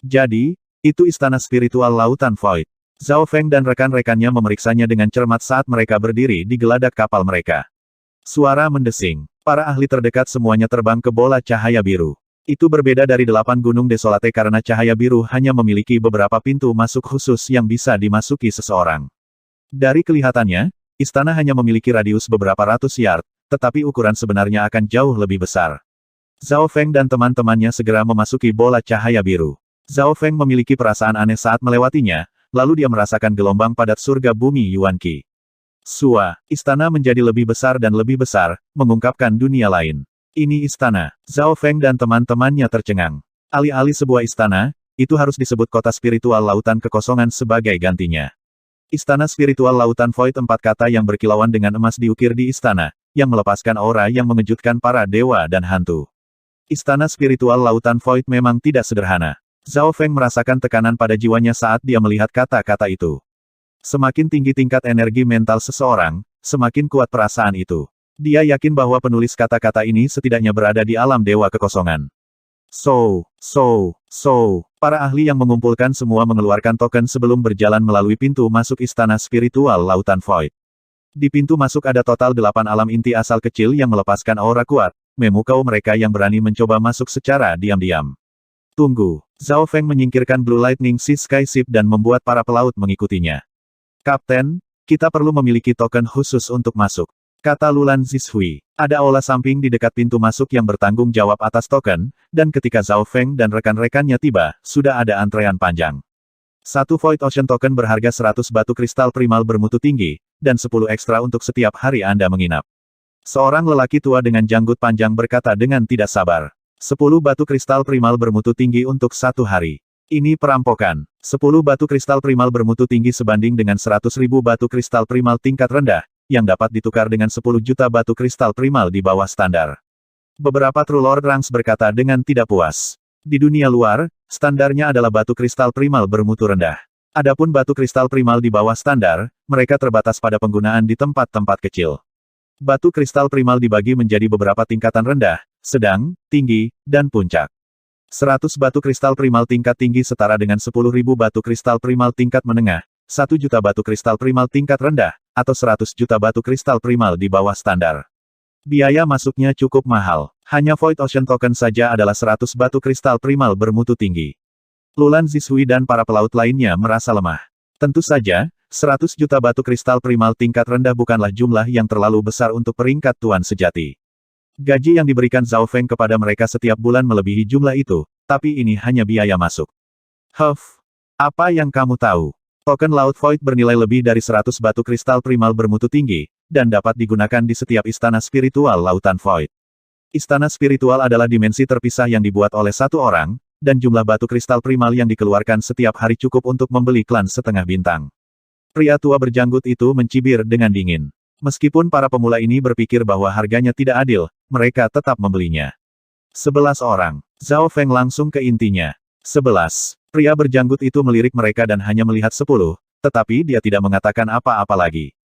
Jadi, itu istana spiritual Lautan Void. Zhao Feng dan rekan-rekannya memeriksanya dengan cermat saat mereka berdiri di geladak kapal mereka. Suara mendesing. Para ahli terdekat semuanya terbang ke bola cahaya biru. Itu berbeda dari 8 gunung desolate karena cahaya biru hanya memiliki beberapa pintu masuk khusus yang bisa dimasuki seseorang. Dari kelihatannya, istana hanya memiliki radius beberapa ratus yard, tetapi ukuran sebenarnya akan jauh lebih besar. Zhao Feng dan teman-temannya segera memasuki bola cahaya biru. Zhao Feng memiliki perasaan aneh saat melewatinya, lalu dia merasakan gelombang padat surga bumi Yuanqi. Sua, istana menjadi lebih besar dan lebih besar, mengungkapkan dunia lain. Ini istana. Zhao Feng dan teman-temannya tercengang. Alih-alih sebuah istana, itu harus disebut kota spiritual lautan kekosongan sebagai gantinya. Istana spiritual lautan void, 4 kata yang berkilauan dengan emas diukir di istana, yang melepaskan aura yang mengejutkan para dewa dan hantu. Istana spiritual lautan void memang tidak sederhana. Zhao Feng merasakan tekanan pada jiwanya saat dia melihat kata-kata itu. Semakin tinggi tingkat energi mental seseorang, semakin kuat perasaan itu. Dia yakin bahwa penulis kata-kata ini setidaknya berada di alam dewa kekosongan. Para ahli yang mengumpulkan semua mengeluarkan token sebelum berjalan melalui pintu masuk istana spiritual lautan void. Di pintu masuk ada total 8 alam inti asal kecil yang melepaskan aura kuat, memukau mereka yang berani mencoba masuk secara diam-diam. Tunggu, Zhao Feng menyingkirkan Blue Lightning Sea Sky Ship dan membuat para pelaut mengikutinya. Kapten, kita perlu memiliki token khusus untuk masuk, kata Lulan Zishui. Ada aula samping di dekat pintu masuk yang bertanggung jawab atas token, dan ketika Zhao Feng dan rekan-rekannya tiba, sudah ada antrean panjang. 1 Void Ocean Token berharga 100 batu kristal primal bermutu tinggi, dan 10 ekstra untuk setiap hari Anda menginap. Seorang lelaki tua dengan janggut panjang berkata dengan tidak sabar. 10 batu kristal primal bermutu tinggi untuk 1 hari. Ini perampokan. 10 batu kristal primal bermutu tinggi sebanding dengan 100.000 batu kristal primal tingkat rendah, yang dapat ditukar dengan 10 juta batu kristal primal di bawah standar. Beberapa True Lord Ranks berkata dengan tidak puas. Di dunia luar, standarnya adalah batu kristal primal bermutu rendah. Adapun batu kristal primal di bawah standar, mereka terbatas pada penggunaan di tempat-tempat kecil. Batu kristal primal dibagi menjadi beberapa tingkatan rendah, sedang, tinggi, dan puncak. 100 batu kristal primal tingkat tinggi setara dengan 10.000 batu kristal primal tingkat menengah, 1 juta batu kristal primal tingkat rendah, atau 100 juta batu kristal primal di bawah standar. Biaya masuknya cukup mahal. Hanya Void Ocean Token saja adalah 100 batu kristal primal bermutu tinggi. Lulan Zishui dan para pelaut lainnya merasa lemah. Tentu saja, 100 juta batu kristal primal tingkat rendah bukanlah jumlah yang terlalu besar untuk peringkat tuan sejati. Gaji yang diberikan Zhao Feng kepada mereka setiap bulan melebihi jumlah itu, tapi ini hanya biaya masuk. Apa yang kamu tahu? Token Laut Void bernilai lebih dari 100 batu kristal primal bermutu tinggi, dan dapat digunakan di setiap istana spiritual lautan Void. Istana spiritual adalah dimensi terpisah yang dibuat oleh satu orang, dan jumlah batu kristal primal yang dikeluarkan setiap hari cukup untuk membeli klan setengah bintang. Pria tua berjanggut itu mencibir dengan dingin. Meskipun para pemula ini berpikir bahwa harganya tidak adil, mereka tetap membelinya. 11 orang. Zhao Feng langsung ke intinya. 11. Pria berjanggut itu melirik mereka dan hanya melihat 10, tetapi dia tidak mengatakan apa-apa lagi.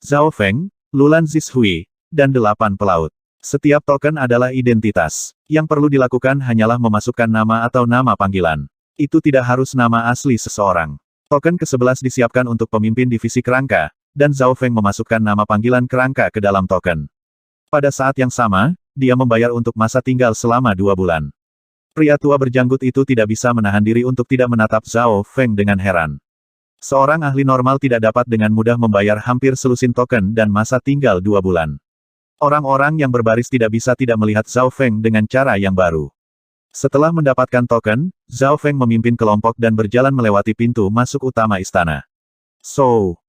Zhao Feng, Lulan Zishui, dan 8 pelaut. Setiap token adalah identitas. Yang perlu dilakukan hanyalah memasukkan nama atau nama panggilan. Itu tidak harus nama asli seseorang. Token ke-11 disiapkan untuk pemimpin divisi kerangka, dan Zhao Feng memasukkan nama panggilan kerangka ke dalam token. Pada saat yang sama, dia membayar untuk masa tinggal selama 2 bulan. Pria tua berjanggut itu tidak bisa menahan diri untuk tidak menatap Zhao Feng dengan heran. Seorang ahli normal tidak dapat dengan mudah membayar hampir selusin token dan masa tinggal 2 bulan. Orang-orang yang berbaris tidak bisa tidak melihat Zhao Feng dengan cara yang baru. Setelah mendapatkan token, Zhao Feng memimpin kelompok dan berjalan melewati pintu masuk utama istana. 10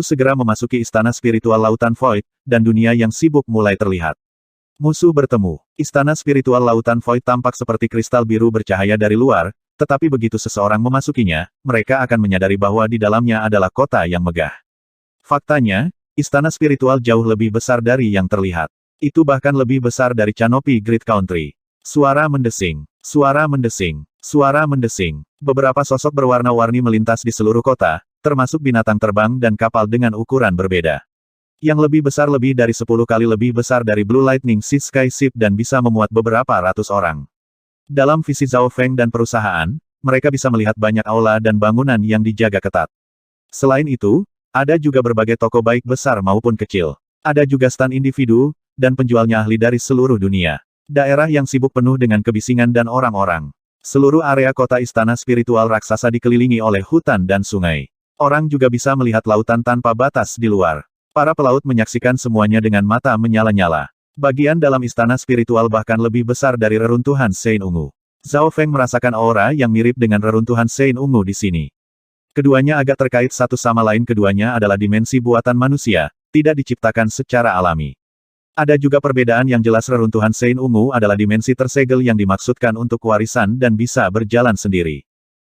segera memasuki istana spiritual lautan Void, dan dunia yang sibuk mulai terlihat. Musuh bertemu. Istana spiritual lautan Void tampak seperti kristal biru bercahaya dari luar, tetapi begitu seseorang memasukinya, mereka akan menyadari bahwa di dalamnya adalah kota yang megah. Faktanya, istana spiritual jauh lebih besar dari yang terlihat. Itu bahkan lebih besar dari Canopy Great Country. Suara mendesing. Suara mendesing. Suara mendesing. Beberapa sosok berwarna-warni melintas di seluruh kota, termasuk binatang terbang dan kapal dengan ukuran berbeda. Yang lebih besar lebih dari 10 kali lebih besar dari Blue Lightning Sea Sky Ship dan bisa memuat beberapa ratus orang. Dalam visi Zhao Feng dan perusahaan, mereka bisa melihat banyak aula dan bangunan yang dijaga ketat. Selain itu, ada juga berbagai toko baik besar maupun kecil. Ada juga stan individu, dan penjualnya ahli dari seluruh dunia. Daerah yang sibuk penuh dengan kebisingan dan orang-orang. Seluruh area kota istana spiritual raksasa dikelilingi oleh hutan dan sungai. Orang juga bisa melihat lautan tanpa batas di luar. Para pelaut menyaksikan semuanya dengan mata menyala-nyala. Bagian dalam istana spiritual bahkan lebih besar dari reruntuhan Sein Ungu. Zhao Feng merasakan aura yang mirip dengan reruntuhan Sein Ungu di sini. Keduanya agak terkait satu sama lain, keduanya adalah dimensi buatan manusia, tidak diciptakan secara alami. Ada juga perbedaan yang jelas, reruntuhan Sein Ungu adalah dimensi tersegel yang dimaksudkan untuk warisan dan bisa berjalan sendiri.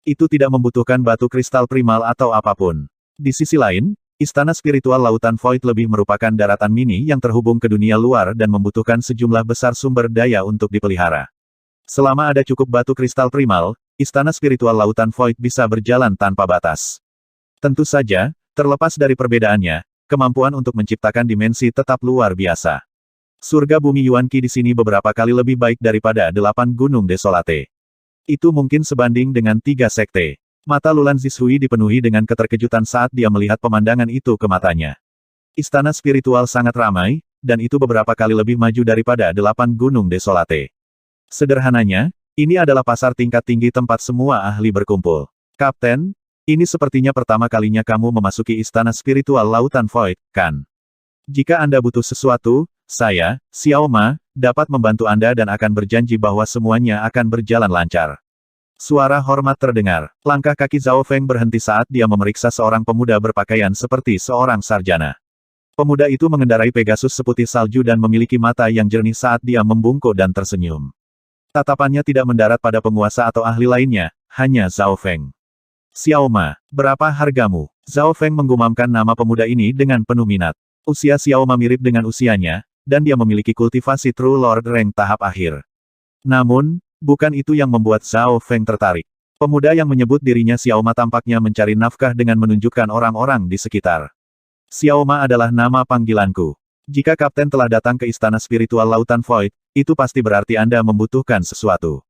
Itu tidak membutuhkan batu kristal primal atau apapun. Di sisi lain, istana spiritual Lautan Void lebih merupakan daratan mini yang terhubung ke dunia luar dan membutuhkan sejumlah besar sumber daya untuk dipelihara. Selama ada cukup batu kristal primal, istana spiritual Lautan Void bisa berjalan tanpa batas. Tentu saja, terlepas dari perbedaannya, kemampuan untuk menciptakan dimensi tetap luar biasa. Surga bumi Yuanqi di sini beberapa kali lebih baik daripada 8 gunung desolate. Itu mungkin sebanding dengan 3 sekte. Mata Lulan Zishui dipenuhi dengan keterkejutan saat dia melihat pemandangan itu ke matanya. Istana spiritual sangat ramai, dan itu beberapa kali lebih maju daripada 8 gunung desolate. Sederhananya, ini adalah pasar tingkat tinggi tempat semua ahli berkumpul. Kapten, ini sepertinya pertama kalinya kamu memasuki istana spiritual Lautan Void, kan? Jika Anda butuh sesuatu, saya, Xiao Ma, dapat membantu Anda dan akan berjanji bahwa semuanya akan berjalan lancar. Suara hormat terdengar. Langkah kaki Zhao Feng berhenti saat dia memeriksa seorang pemuda berpakaian seperti seorang sarjana. Pemuda itu mengendarai Pegasus seputih salju dan memiliki mata yang jernih saat dia membungkuk dan tersenyum. Tatapannya tidak mendarat pada penguasa atau ahli lainnya, hanya Zhao Feng. Xiao Ma, berapa hargamu? Zhao Feng menggumamkan nama pemuda ini dengan penuh minat. Usia Xiao Ma mirip dengan usianya, dan dia memiliki kultivasi True Lord Rank tahap akhir. Namun, bukan itu yang membuat Zhao Feng tertarik. Pemuda yang menyebut dirinya Xiao Ma tampaknya mencari nafkah dengan menunjukkan orang-orang di sekitar. Xiao Ma adalah nama panggilanku. Jika Kapten telah datang ke istana spiritual Lautan Void, itu pasti berarti Anda membutuhkan sesuatu.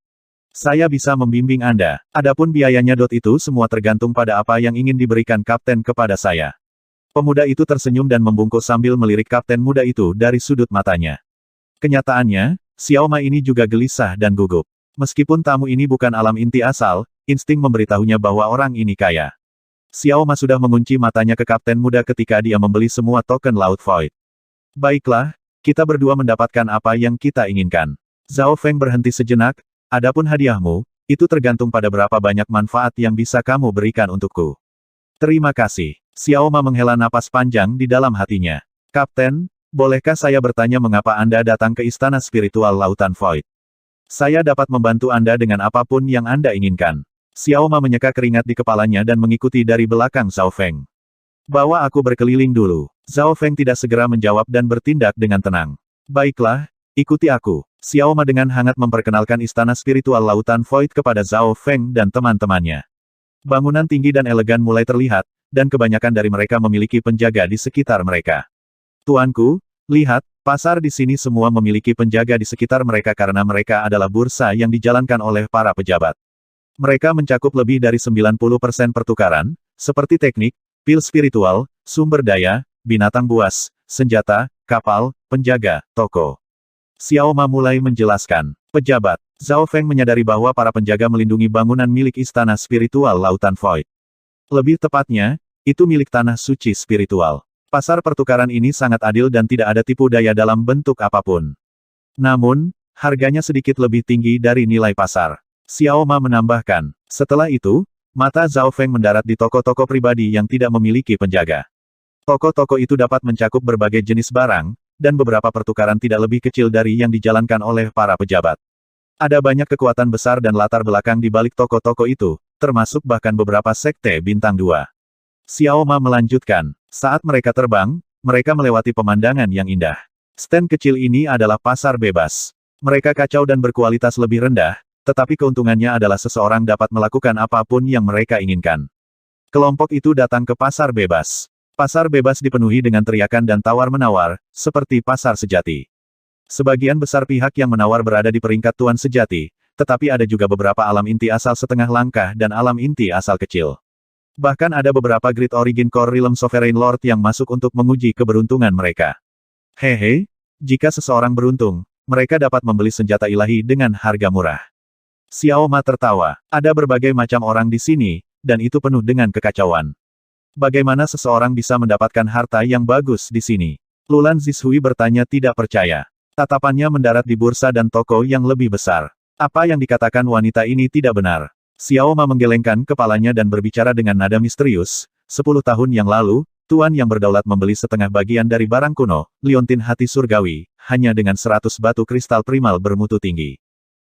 Saya bisa membimbing Anda. Adapun biayanya itu semua tergantung pada apa yang ingin diberikan Kapten kepada saya. Pemuda itu tersenyum dan membungkuk sambil melirik kapten muda itu dari sudut matanya. Kenyataannya, Xiao Ma ini juga gelisah dan gugup. Meskipun tamu ini bukan alam inti asal, insting memberitahunya bahwa orang ini kaya. Xiao Ma sudah mengunci matanya ke kapten muda ketika dia membeli semua token Laut Void. Baiklah, kita berdua mendapatkan apa yang kita inginkan. Zhao Feng berhenti sejenak, adapun hadiahmu, itu tergantung pada berapa banyak manfaat yang bisa kamu berikan untukku. Terima kasih. Xiao Ma menghela napas panjang di dalam hatinya. Kapten, bolehkah saya bertanya mengapa Anda datang ke istana spiritual Lautan Void? Saya dapat membantu Anda dengan apapun yang Anda inginkan. Xiao Ma menyeka keringat di kepalanya dan mengikuti dari belakang Zhao Feng. Bawa aku berkeliling dulu. Zhao Feng tidak segera menjawab dan bertindak dengan tenang. Baiklah, ikuti aku. Xiao Ma dengan hangat memperkenalkan istana spiritual Lautan Void kepada Zhao Feng dan teman-temannya. Bangunan tinggi dan elegan mulai terlihat, dan kebanyakan dari mereka memiliki penjaga di sekitar mereka. Tuanku, lihat, pasar di sini semua memiliki penjaga di sekitar mereka karena mereka adalah bursa yang dijalankan oleh para pejabat. Mereka mencakup lebih dari 90% pertukaran, seperti teknik, pil spiritual, sumber daya, binatang buas, senjata, kapal, penjaga, toko. Xiao Ma mulai menjelaskan. Pejabat. Zhao Feng menyadari bahwa para penjaga melindungi bangunan milik istana spiritual Lautan Void. Lebih tepatnya, itu milik tanah suci spiritual. Pasar pertukaran ini sangat adil dan tidak ada tipu daya dalam bentuk apapun. Namun, harganya sedikit lebih tinggi dari nilai pasar. Xiao Ma menambahkan. Setelah itu, mata Zhao Feng mendarat di toko-toko pribadi yang tidak memiliki penjaga. Toko-toko itu dapat mencakup berbagai jenis barang, dan beberapa pertukaran tidak lebih kecil dari yang dijalankan oleh para pejabat. Ada banyak kekuatan besar dan latar belakang di balik toko-toko itu, termasuk bahkan beberapa sekte bintang 2. Xiao Ma melanjutkan. Saat mereka terbang, mereka melewati pemandangan yang indah. Stand kecil ini adalah pasar bebas. Mereka kacau dan berkualitas lebih rendah, tetapi keuntungannya adalah seseorang dapat melakukan apapun yang mereka inginkan. Kelompok itu datang ke pasar bebas. Pasar bebas dipenuhi dengan teriakan dan tawar-menawar, seperti pasar sejati. Sebagian besar pihak yang menawar berada di peringkat tuan sejati, tetapi ada juga beberapa alam inti asal setengah langkah dan alam inti asal kecil. Bahkan ada beberapa Great Origin Core Realm Sovereign Lord yang masuk untuk menguji keberuntungan mereka. Hehe, jika seseorang beruntung, mereka dapat membeli senjata ilahi dengan harga murah. Xiao Ma tertawa. Ada berbagai macam orang di sini, dan itu penuh dengan kekacauan. Bagaimana seseorang bisa mendapatkan harta yang bagus di sini? Lulan Zishui bertanya tidak percaya. Tatapannya mendarat di bursa dan toko yang lebih besar. Apa yang dikatakan wanita ini tidak benar. Xiao Ma menggelengkan kepalanya dan berbicara dengan nada misterius. 10 tahun yang lalu, Tuan yang berdaulat membeli setengah bagian dari barang kuno, liontin hati surgawi, hanya dengan 100 batu kristal primal bermutu tinggi.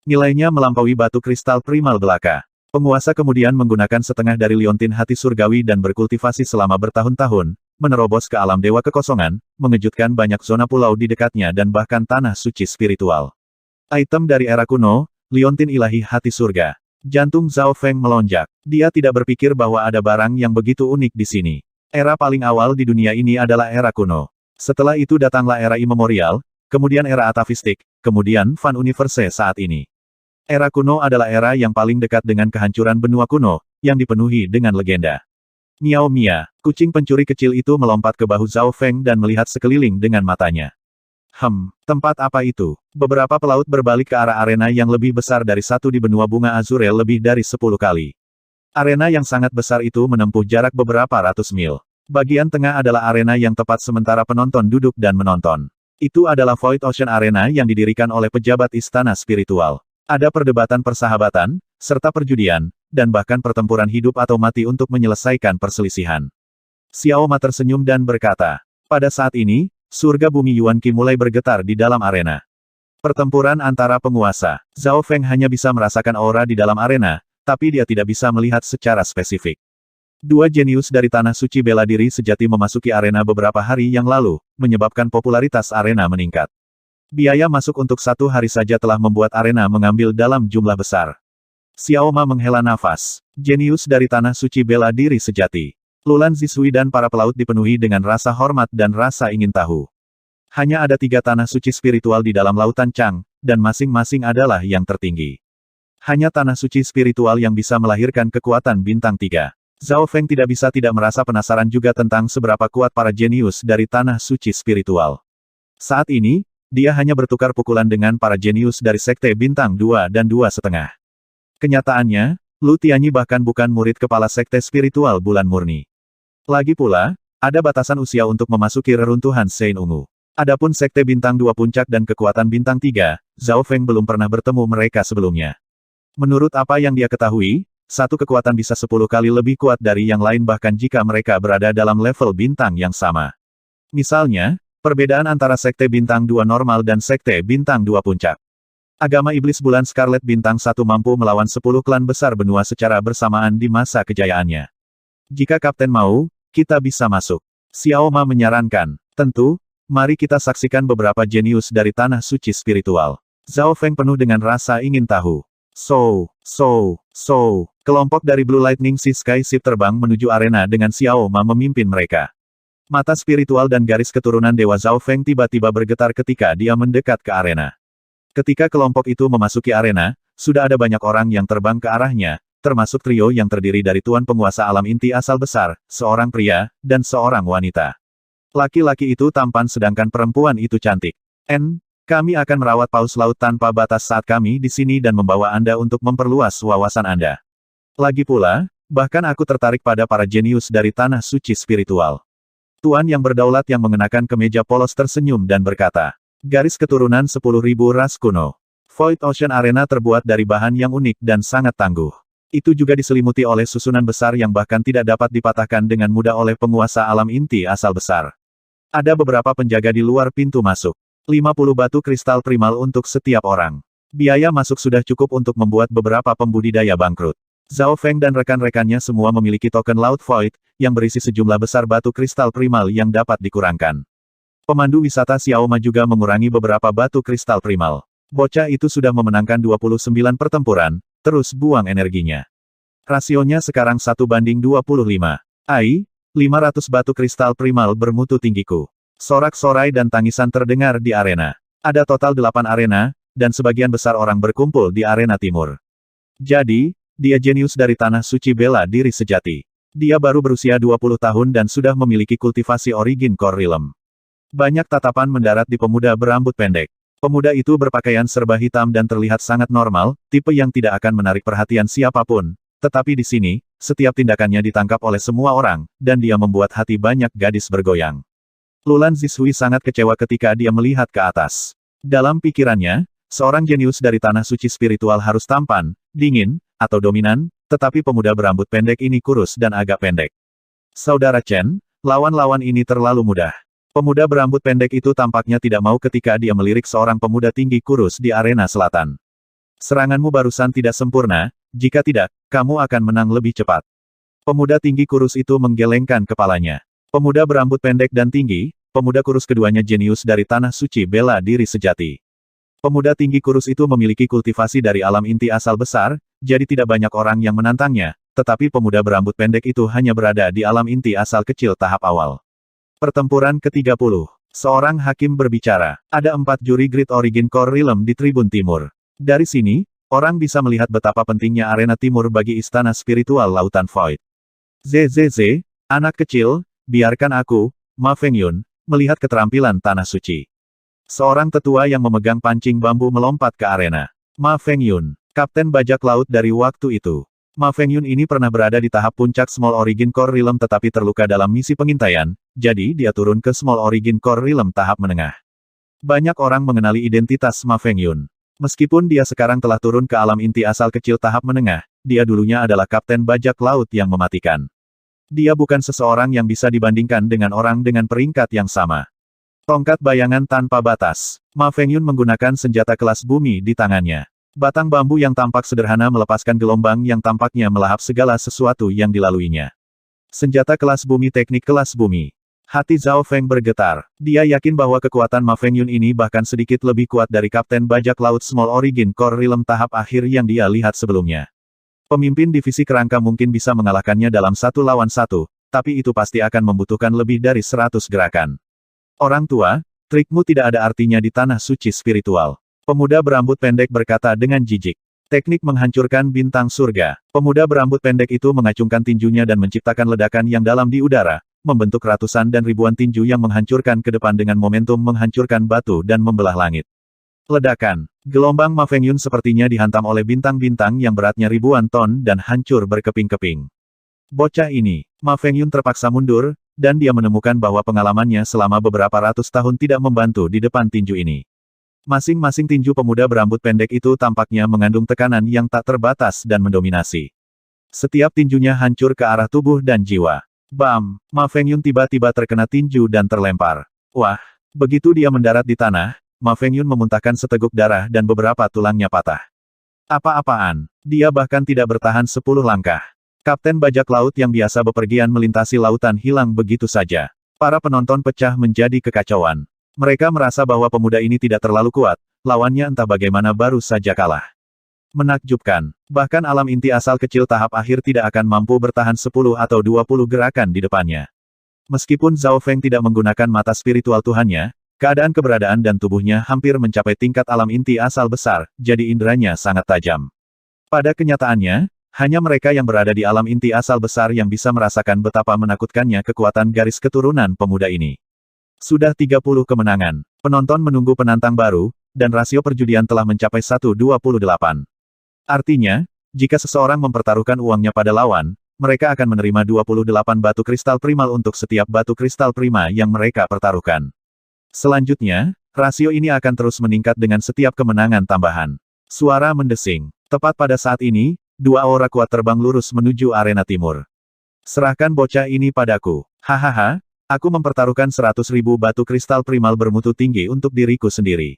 Nilainya melampaui batu kristal primal belaka. Penguasa kemudian menggunakan setengah dari liontin hati surgawi dan berkultivasi selama bertahun-tahun, menerobos ke alam dewa kekosongan, mengejutkan banyak zona pulau di dekatnya dan bahkan tanah suci spiritual. Item dari era kuno, liontin ilahi hati surga. Jantung Zhao Feng melonjak. Dia tidak berpikir bahwa ada barang yang begitu unik di sini. Era paling awal di dunia ini adalah era kuno. Setelah itu datanglah era imemorial, kemudian era atavistik, kemudian Fan Universe saat ini. Era kuno adalah era yang paling dekat dengan kehancuran benua kuno, yang dipenuhi dengan legenda. Miao Mia, kucing pencuri kecil itu melompat ke bahu Zhao Feng dan melihat sekeliling dengan matanya. Tempat apa itu? Beberapa pelaut berbalik ke arah arena yang lebih besar dari satu di benua bunga Azurel lebih dari 10 kali. Arena yang sangat besar itu menempuh jarak beberapa ratus mil. Bagian tengah adalah arena yang tepat sementara penonton duduk dan menonton. Itu adalah Void Ocean Arena yang didirikan oleh pejabat istana spiritual. Ada perdebatan persahabatan, serta perjudian, dan bahkan pertempuran hidup atau mati untuk menyelesaikan perselisihan. Xiao Ma tersenyum dan berkata, pada saat ini, surga bumi Yuan Qi mulai bergetar di dalam arena. Pertempuran antara penguasa. Zhao Feng hanya bisa merasakan aura di dalam arena, tapi dia tidak bisa melihat secara spesifik. Dua jenius dari Tanah Suci bela diri sejati memasuki arena beberapa hari yang lalu, menyebabkan popularitas arena meningkat. Biaya masuk untuk 1 hari saja telah membuat arena mengambil dalam jumlah besar. Xiao Ma menghela nafas. Jenius dari Tanah Suci bela diri sejati. Lulan Zishui dan para pelaut dipenuhi dengan rasa hormat dan rasa ingin tahu. Hanya ada 3 tanah suci spiritual di dalam lautan Chang, dan masing-masing adalah yang tertinggi. Hanya tanah suci spiritual yang bisa melahirkan kekuatan bintang 3. Zhao Feng tidak bisa tidak merasa penasaran juga tentang seberapa kuat para jenius dari tanah suci spiritual. Saat ini, dia hanya bertukar pukulan dengan para jenius dari sekte bintang 2 dan 2,5. Kenyataannya, Lu Tianyi bahkan bukan murid kepala sekte spiritual bulan murni. Lagi pula, ada batasan usia untuk memasuki reruntuhan Sein Ungu. Adapun sekte bintang 2 puncak dan kekuatan bintang 3, Zhao Feng belum pernah bertemu mereka sebelumnya. Menurut apa yang dia ketahui, satu kekuatan bisa 10 kali lebih kuat dari yang lain bahkan jika mereka berada dalam level bintang yang sama. Misalnya, perbedaan antara sekte bintang 2 normal dan sekte bintang 2 puncak. Agama iblis bulan Scarlet bintang 1 mampu melawan 10 klan besar benua secara bersamaan di masa kejayaannya. Jika Kapten mau, kita bisa masuk. Xiao Ma menyarankan. Tentu, mari kita saksikan beberapa jenius dari tanah suci spiritual. Zhao Feng penuh dengan rasa ingin tahu. Kelompok dari Blue Lightning Sea Sky Ship terbang menuju arena dengan Xiao Ma memimpin mereka. Mata spiritual dan garis keturunan Dewa Zhao Feng tiba-tiba bergetar ketika dia mendekat ke arena. Ketika kelompok itu memasuki arena, sudah ada banyak orang yang terbang ke arahnya, termasuk trio yang terdiri dari Tuan Penguasa Alam Inti asal besar, seorang pria, dan seorang wanita. Laki-laki itu tampan sedangkan perempuan itu cantik. Kami akan merawat paus laut tanpa batas saat kami di sini dan membawa Anda untuk memperluas wawasan Anda. Lagi pula, bahkan aku tertarik pada para jenius dari tanah suci spiritual. Tuan yang berdaulat yang mengenakan kemeja polos tersenyum dan berkata, garis keturunan 10.000 ras kuno. Void Ocean Arena terbuat dari bahan yang unik dan sangat tangguh. Itu juga diselimuti oleh susunan besar yang bahkan tidak dapat dipatahkan dengan mudah oleh penguasa alam inti asal besar. Ada beberapa penjaga di luar pintu masuk. 50 batu kristal primal untuk setiap orang. Biaya masuk sudah cukup untuk membuat beberapa pembudidaya bangkrut. Zhao Feng dan rekan-rekannya semua memiliki token Laut Void, yang berisi sejumlah besar batu kristal primal yang dapat dikurangkan. Pemandu wisata Xiao Ma juga mengurangi beberapa batu kristal primal. Bocah itu sudah memenangkan 29 pertempuran, terus buang energinya. Rasionya sekarang 1:25. 500 batu kristal primal bermutu tinggiku. Sorak-sorai dan tangisan terdengar di arena. Ada total 8 arena, dan sebagian besar orang berkumpul di arena timur. Jadi, dia jenius dari tanah suci bela diri sejati. Dia baru berusia 20 tahun dan sudah memiliki kultivasi origin core realm. Banyak tatapan mendarat di pemuda berambut pendek. Pemuda itu berpakaian serba hitam dan terlihat sangat normal, tipe yang tidak akan menarik perhatian siapapun. Tetapi di sini, setiap tindakannya ditangkap oleh semua orang, dan dia membuat hati banyak gadis bergoyang. Lulan Zishui sangat kecewa ketika dia melihat ke atas. Dalam pikirannya, seorang jenius dari tanah suci spiritual harus tampan, dingin, atau dominan, tetapi pemuda berambut pendek ini kurus dan agak pendek. Saudara Chen, lawan-lawan ini terlalu mudah. Pemuda berambut pendek itu tampaknya tidak mau ketika dia melirik seorang pemuda tinggi kurus di arena selatan. Seranganmu barusan tidak sempurna, jika tidak, kamu akan menang lebih cepat. Pemuda tinggi kurus itu menggelengkan kepalanya. Pemuda berambut pendek dan tinggi, pemuda kurus keduanya jenius dari tanah suci bela diri sejati. Pemuda tinggi kurus itu memiliki kultivasi dari alam inti asal besar, jadi tidak banyak orang yang menantangnya, tetapi pemuda berambut pendek itu hanya berada di alam inti asal kecil tahap awal. Pertempuran ke-30. Seorang hakim berbicara. Ada 4 juri Great Origin Core Realm di Tribun Timur. Dari sini, orang bisa melihat betapa pentingnya arena timur bagi istana spiritual Lautan Void. ZZZ, anak kecil, biarkan aku, Ma Fengyun, melihat keterampilan tanah suci. Seorang tetua yang memegang pancing bambu melompat ke arena. Ma Fengyun, kapten bajak laut dari waktu itu. Ma Fengyun ini pernah berada di tahap puncak Small Origin Core Realm tetapi terluka dalam misi pengintaian, jadi dia turun ke Small Origin Core Realm tahap menengah. Banyak orang mengenali identitas Ma Fengyun. Meskipun dia sekarang telah turun ke alam inti asal kecil tahap menengah, dia dulunya adalah kapten bajak laut yang mematikan. Dia bukan seseorang yang bisa dibandingkan dengan orang dengan peringkat yang sama. Tongkat bayangan tanpa batas. Ma Fengyun menggunakan senjata kelas bumi di tangannya. Batang bambu yang tampak sederhana melepaskan gelombang yang tampaknya melahap segala sesuatu yang dilaluinya. Senjata kelas bumi teknik kelas bumi. Hati Zhao Feng bergetar. Dia yakin bahwa kekuatan Ma Fengyun ini bahkan sedikit lebih kuat dari kapten bajak laut Small Origin Core Realm tahap akhir yang dia lihat sebelumnya. Pemimpin divisi kerangka mungkin bisa mengalahkannya dalam 1 lawan 1, tapi itu pasti akan membutuhkan lebih dari 100 gerakan. Orang tua, trikmu tidak ada artinya di tanah suci spiritual. Pemuda berambut pendek berkata dengan jijik. Teknik menghancurkan bintang surga. Pemuda berambut pendek itu mengacungkan tinjunya dan menciptakan ledakan yang dalam di udara, membentuk ratusan dan ribuan tinju yang menghancurkan ke depan dengan momentum menghancurkan batu dan membelah langit. Ledakan. Gelombang Ma Fengyun sepertinya dihantam oleh bintang-bintang yang beratnya ribuan ton dan hancur berkeping-keping. Bocah ini, Ma Fengyun terpaksa mundur, dan dia menemukan bahwa pengalamannya selama beberapa ratus tahun tidak membantu di depan tinju ini. Masing-masing tinju pemuda berambut pendek itu tampaknya mengandung tekanan yang tak terbatas dan mendominasi. Setiap tinjunya hancur ke arah tubuh dan jiwa. Bam! Ma Fengyun tiba-tiba terkena tinju dan terlempar. Wah! Begitu dia mendarat di tanah, Ma Fengyun memuntahkan seteguk darah dan beberapa tulangnya patah. Apa-apaan? Dia bahkan tidak bertahan 10 langkah. Kapten bajak laut yang biasa bepergian melintasi lautan hilang begitu saja. Para penonton pecah menjadi kekacauan. Mereka merasa bahwa pemuda ini tidak terlalu kuat, lawannya entah bagaimana baru saja kalah. Menakjubkan. Bahkan alam inti asal kecil tahap akhir tidak akan mampu bertahan 10 atau 20 gerakan di depannya. Meskipun Zhao Feng tidak menggunakan mata spiritual Tuhannya, keadaan keberadaan dan tubuhnya hampir mencapai tingkat alam inti asal besar, jadi inderanya sangat tajam. Pada kenyataannya, hanya mereka yang berada di alam inti asal besar yang bisa merasakan betapa menakutkannya kekuatan garis keturunan pemuda ini. Sudah 30 kemenangan. Penonton menunggu penantang baru, dan rasio perjudian telah mencapai 1:28. Artinya, jika seseorang mempertaruhkan uangnya pada lawan, mereka akan menerima 28 batu kristal primal untuk setiap batu kristal prima yang mereka pertaruhkan. Selanjutnya, rasio ini akan terus meningkat dengan setiap kemenangan tambahan. Suara mendesing. Tepat pada saat ini, 2 aura kuat terbang lurus menuju arena timur. Serahkan bocah ini padaku. Hahaha, aku mempertaruhkan 100.000 batu kristal primal bermutu tinggi untuk diriku sendiri.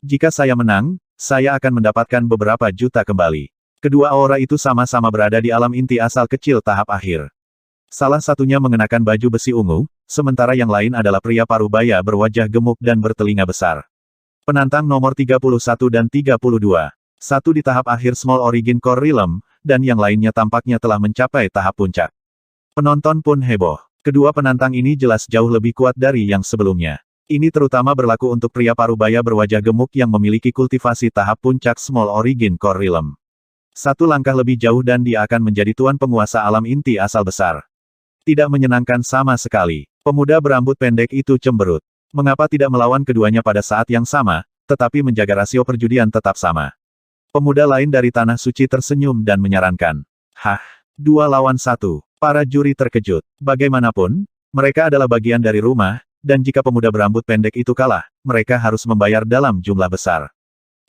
Jika saya menang, saya akan mendapatkan beberapa juta kembali. Kedua aura itu sama-sama berada di alam inti asal kecil tahap akhir. Salah satunya mengenakan baju besi ungu, sementara yang lain adalah pria parubaya berwajah gemuk dan bertelinga besar. Penantang nomor 31 dan 32. Satu di tahap akhir Small Origin Core Realm, dan yang lainnya tampaknya telah mencapai tahap puncak. Penonton pun heboh. Kedua penantang ini jelas jauh lebih kuat dari yang sebelumnya. Ini terutama berlaku untuk pria parubaya berwajah gemuk yang memiliki kultivasi tahap puncak Small Origin Core Realm. Satu langkah lebih jauh dan dia akan menjadi tuan penguasa alam inti asal besar. Tidak menyenangkan sama sekali. Pemuda berambut pendek itu cemberut. Mengapa tidak melawan keduanya pada saat yang sama, tetapi menjaga rasio perjudian tetap sama? Pemuda lain dari Tanah Suci tersenyum dan menyarankan. Hah, 2 lawan 1. Para juri terkejut. Bagaimanapun, mereka adalah bagian dari rumah, dan jika pemuda berambut pendek itu kalah, mereka harus membayar dalam jumlah besar.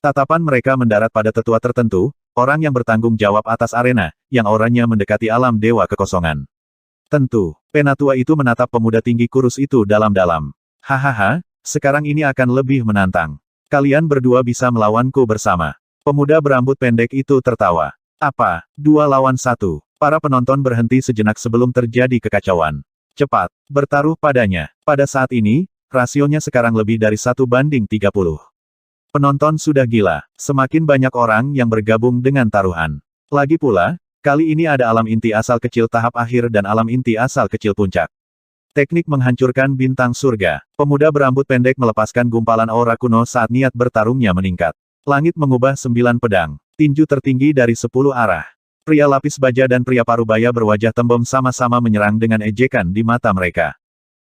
Tatapan mereka mendarat pada tetua tertentu, orang yang bertanggung jawab atas arena, yang auranya mendekati alam dewa kekosongan. Tentu, penatua itu menatap pemuda tinggi kurus itu dalam-dalam. Hahaha, sekarang ini akan lebih menantang. Kalian berdua bisa melawanku bersama. Pemuda berambut pendek itu tertawa. Apa, 2 lawan 1. Para penonton berhenti sejenak sebelum terjadi kekacauan. Cepat, bertaruh padanya. Pada saat ini, rasionya sekarang lebih dari 1:30. Penonton sudah gila. Semakin banyak orang yang bergabung dengan taruhan. Lagi pula, kali ini ada alam inti asal kecil tahap akhir dan alam inti asal kecil puncak. Teknik menghancurkan bintang surga. Pemuda berambut pendek melepaskan gumpalan aura kuno saat niat bertarungnya meningkat. Langit mengubah 9 pedang. Tinju tertinggi dari 10 arah. Pria lapis baja dan pria parubaya berwajah tembem sama-sama menyerang dengan ejekan di mata mereka.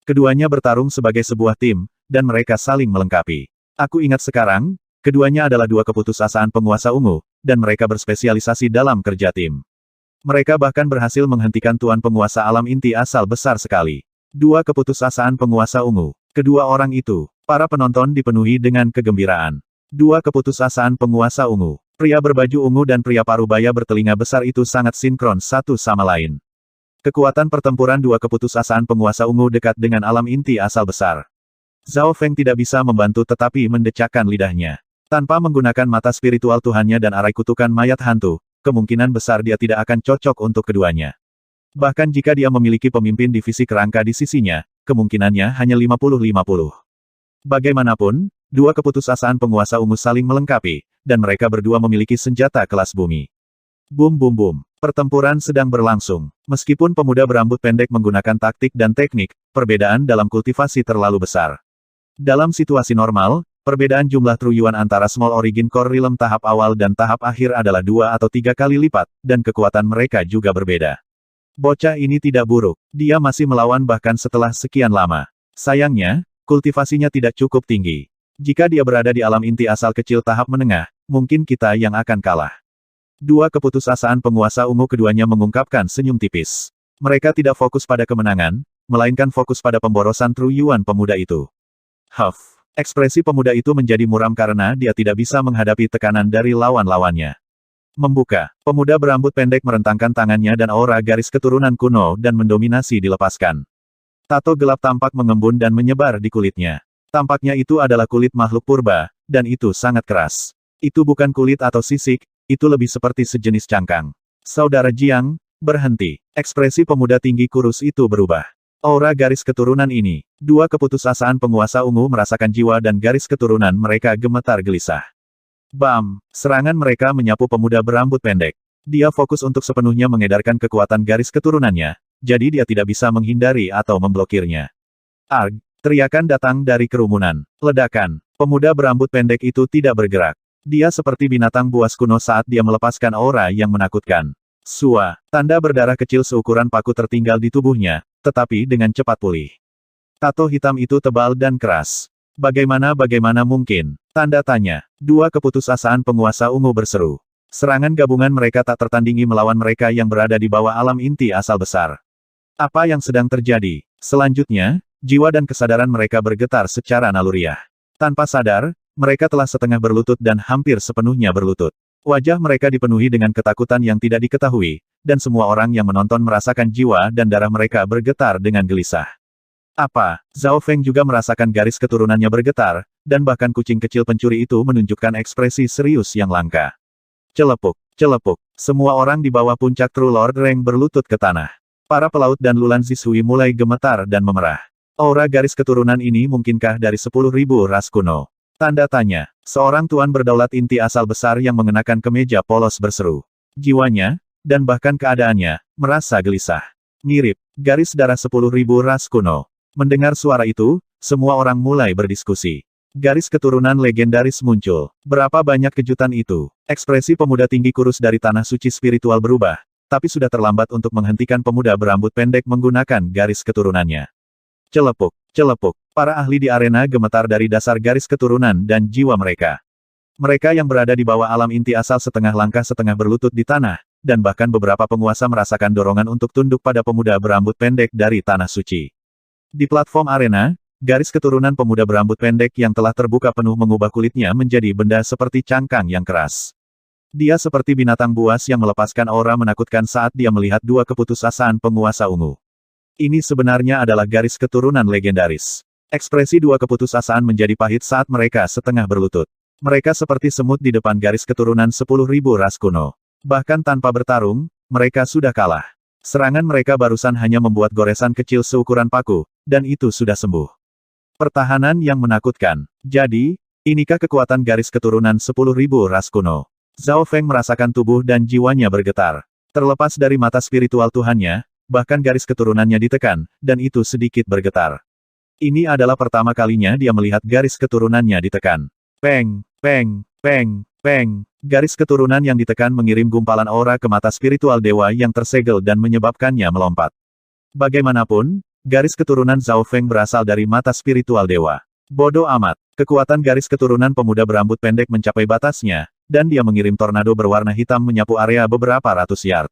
Keduanya bertarung sebagai sebuah tim, dan mereka saling melengkapi. Aku ingat sekarang, keduanya adalah 2 keputusasaan penguasa ungu, dan mereka berspesialisasi dalam kerja tim. Mereka bahkan berhasil menghentikan tuan penguasa alam inti asal besar sekali. 2 keputusasaan penguasa ungu. Kedua orang itu, para penonton dipenuhi dengan kegembiraan. 2 keputusasaan penguasa ungu. Pria berbaju ungu dan pria parubaya bertelinga besar itu sangat sinkron satu sama lain. Kekuatan pertempuran 2 keputusasaan penguasa ungu dekat dengan alam inti asal besar. Zhao Feng tidak bisa membantu tetapi mendecakkan lidahnya. Tanpa menggunakan mata spiritual Tuhannya dan arai kutukan mayat hantu, kemungkinan besar dia tidak akan cocok untuk keduanya. Bahkan jika dia memiliki pemimpin divisi kerangka di sisinya, kemungkinannya hanya 50-50. Bagaimanapun, 2 keputusasaan penguasa ungu saling melengkapi, dan mereka berdua memiliki senjata kelas bumi. Bum bum bum. Pertempuran sedang berlangsung. Meskipun pemuda berambut pendek menggunakan taktik dan teknik, perbedaan dalam kultivasi terlalu besar. Dalam situasi normal, perbedaan jumlah truyuan antara Small Origin Core Realm tahap awal dan tahap akhir adalah 2 atau 3 kali lipat, dan kekuatan mereka juga berbeda. Bocah ini tidak buruk. Dia masih melawan bahkan setelah sekian lama. Sayangnya, kultivasinya tidak cukup tinggi. Jika dia berada di alam inti asal kecil tahap menengah, mungkin kita yang akan kalah. 2 keputusasaan penguasa ungu keduanya mengungkapkan senyum tipis. Mereka tidak fokus pada kemenangan, melainkan fokus pada pemborosan truyuan pemuda itu. Huff. Ekspresi pemuda itu menjadi muram karena dia tidak bisa menghadapi tekanan dari lawan-lawannya. Membuka. Pemuda berambut pendek merentangkan tangannya dan aura garis keturunan kuno dan mendominasi dilepaskan. Tato gelap tampak mengembun dan menyebar di kulitnya. Tampaknya itu adalah kulit makhluk purba, dan itu sangat keras. Itu bukan kulit atau sisik, itu lebih seperti sejenis cangkang. Saudara Jiang, berhenti. Ekspresi pemuda tinggi kurus itu berubah. Aura garis keturunan ini. 2 keputusasaan penguasa ungu merasakan jiwa dan garis keturunan mereka gemetar gelisah. Bam! Serangan mereka menyapu pemuda berambut pendek. Dia fokus untuk sepenuhnya mengedarkan kekuatan garis keturunannya, jadi dia tidak bisa menghindari atau memblokirnya. Arg! Teriakan datang dari kerumunan. Ledakan. Pemuda berambut pendek itu tidak bergerak. Dia seperti binatang buas kuno saat dia melepaskan aura yang menakutkan. Sua. Tanda berdarah kecil seukuran paku tertinggal di tubuhnya, tetapi dengan cepat pulih. Tato hitam itu tebal dan keras. Bagaimana mungkin? Tanda tanya. 2 keputusasaan penguasa ungu berseru. Serangan gabungan mereka tak tertandingi melawan mereka yang berada di bawah alam inti asal besar. Apa yang sedang terjadi? Selanjutnya, jiwa dan kesadaran mereka bergetar secara naluriah. Tanpa sadar, mereka telah setengah berlutut dan hampir sepenuhnya berlutut. Wajah mereka dipenuhi dengan ketakutan yang tidak diketahui, dan semua orang yang menonton merasakan jiwa dan darah mereka bergetar dengan gelisah. Apa? Zhao Feng juga merasakan garis keturunannya bergetar, dan bahkan kucing kecil pencuri itu menunjukkan ekspresi serius yang langka. Celepuk, celepuk. Semua orang di bawah puncak True Lord Rank berlutut ke tanah. Para pelaut dan Lulan Zishui mulai gemetar dan memerah. Aura garis keturunan ini mungkinkah dari 10.000 ras kuno? Tanda tanya. Seorang tuan berdaulat inti asal besar yang mengenakan kemeja polos berseru. Jiwanya, dan bahkan keadaannya, merasa gelisah. Mirip, garis darah 10.000 ras kuno. Mendengar suara itu, semua orang mulai berdiskusi. Garis keturunan legendaris muncul. Berapa banyak kejutan itu. Ekspresi pemuda tinggi kurus dari tanah suci spiritual berubah, tapi sudah terlambat untuk menghentikan pemuda berambut pendek menggunakan garis keturunannya. Celepuk, celepuk. Para ahli di arena gemetar dari dasar garis keturunan dan jiwa mereka. Mereka yang berada di bawah alam inti asal setengah langkah setengah berlutut di tanah, dan bahkan beberapa penguasa merasakan dorongan untuk tunduk pada pemuda berambut pendek dari tanah suci. Di platform arena, garis keturunan pemuda berambut pendek yang telah terbuka penuh mengubah kulitnya menjadi benda seperti cangkang yang keras. Dia seperti binatang buas yang melepaskan aura menakutkan saat dia melihat dua keputusasaan penguasa ungu. Ini sebenarnya adalah garis keturunan legendaris. Ekspresi dua keputusasaan menjadi pahit saat mereka setengah berlutut. Mereka seperti semut di depan garis keturunan 10.000 ras kuno. Bahkan tanpa bertarung, mereka sudah kalah. Serangan mereka barusan hanya membuat goresan kecil seukuran paku, dan itu sudah sembuh. Pertahanan yang menakutkan. Jadi, inikah kekuatan garis keturunan 10.000 ras kuno? Zhao Feng merasakan tubuh dan jiwanya bergetar. Terlepas dari mata spiritual Tuhannya, bahkan garis keturunannya ditekan, dan itu sedikit bergetar. Ini adalah pertama kalinya dia melihat garis keturunannya ditekan. Peng, peng, peng, peng. Garis keturunan yang ditekan mengirim gumpalan aura ke mata spiritual dewa yang tersegel dan menyebabkannya melompat. Bagaimanapun, garis keturunan Zhao Feng berasal dari mata spiritual dewa. Bodoh amat. Kekuatan garis keturunan pemuda berambut pendek mencapai batasnya, dan dia mengirim tornado berwarna hitam menyapu area beberapa ratus yard.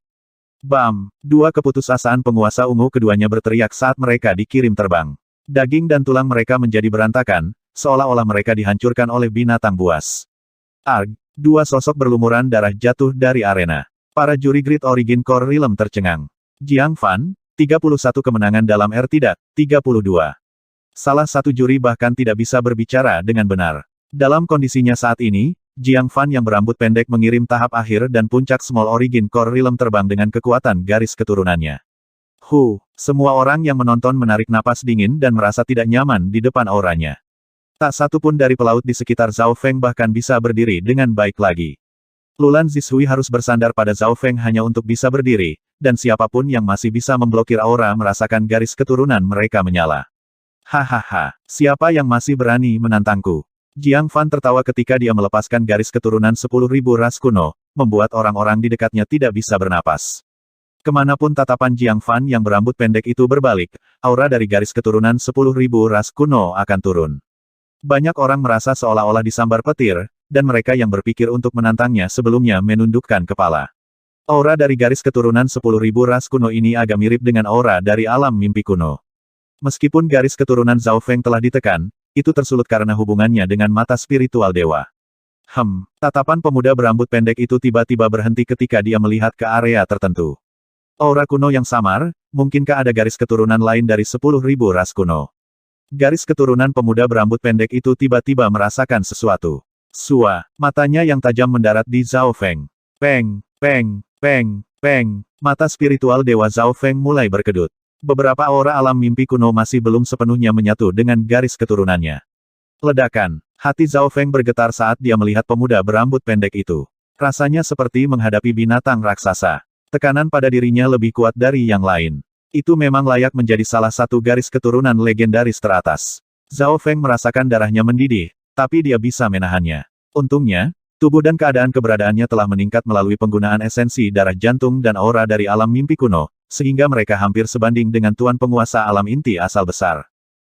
Bam! Dua keputusasaan penguasa ungu keduanya berteriak saat mereka dikirim terbang. Daging dan tulang mereka menjadi berantakan, seolah-olah mereka dihancurkan oleh binatang buas. Arg! Dua sosok berlumuran darah jatuh dari arena. Para juri Great Origin Core Realm tercengang. Jiang Fan, 31 kemenangan dalam tidak, 32. Salah satu juri bahkan tidak bisa berbicara dengan benar. Dalam kondisinya saat ini, Jiang Fan yang berambut pendek mengirim tahap akhir dan puncak Small Origin Core Realm terbang dengan kekuatan garis keturunannya. Semua orang yang menonton menarik napas dingin dan merasa tidak nyaman di depan auranya. Tak satu pun dari pelaut di sekitar Zhao Feng bahkan bisa berdiri dengan baik lagi. Lulan Zishui harus bersandar pada Zhao Feng hanya untuk bisa berdiri, dan siapapun yang masih bisa memblokir aura merasakan garis keturunan mereka menyala. Hahaha, siapa yang masih berani menantangku? Jiang Fan tertawa ketika dia melepaskan garis keturunan 10.000 ras kuno, membuat orang-orang di dekatnya tidak bisa bernapas. Kemanapun tatapan Jiang Fan yang berambut pendek itu berbalik, aura dari garis keturunan 10.000 ras kuno akan turun. Banyak orang merasa seolah-olah disambar petir, dan mereka yang berpikir untuk menantangnya sebelumnya menundukkan kepala. Aura dari garis keturunan 10.000 ras kuno ini agak mirip dengan aura dari alam mimpi kuno. Meskipun garis keturunan Zhao Feng telah ditekan, itu tersulut karena hubungannya dengan mata spiritual dewa. Tatapan pemuda berambut pendek itu tiba-tiba berhenti ketika dia melihat ke area tertentu. Aura kuno yang samar, mungkinkah ada garis keturunan lain dari 10.000 ras kuno? Garis keturunan pemuda berambut pendek itu tiba-tiba merasakan sesuatu. Matanya yang tajam mendarat di Zhao Feng. Peng, peng, peng, peng. Mata spiritual dewa Zhao Feng mulai berkedut. Beberapa aura alam mimpi kuno masih belum sepenuhnya menyatu dengan garis keturunannya. Ledakan. Hati Zhao Feng bergetar saat dia melihat pemuda berambut pendek itu. Rasanya seperti menghadapi binatang raksasa. Tekanan pada dirinya lebih kuat dari yang lain. Itu memang layak menjadi salah satu garis keturunan legendaris teratas. Zhao Feng merasakan darahnya mendidih, tapi dia bisa menahannya. Untungnya, tubuh dan keadaan keberadaannya telah meningkat melalui penggunaan esensi darah jantung dan aura dari alam mimpi kuno, sehingga mereka hampir sebanding dengan tuan penguasa alam inti asal besar.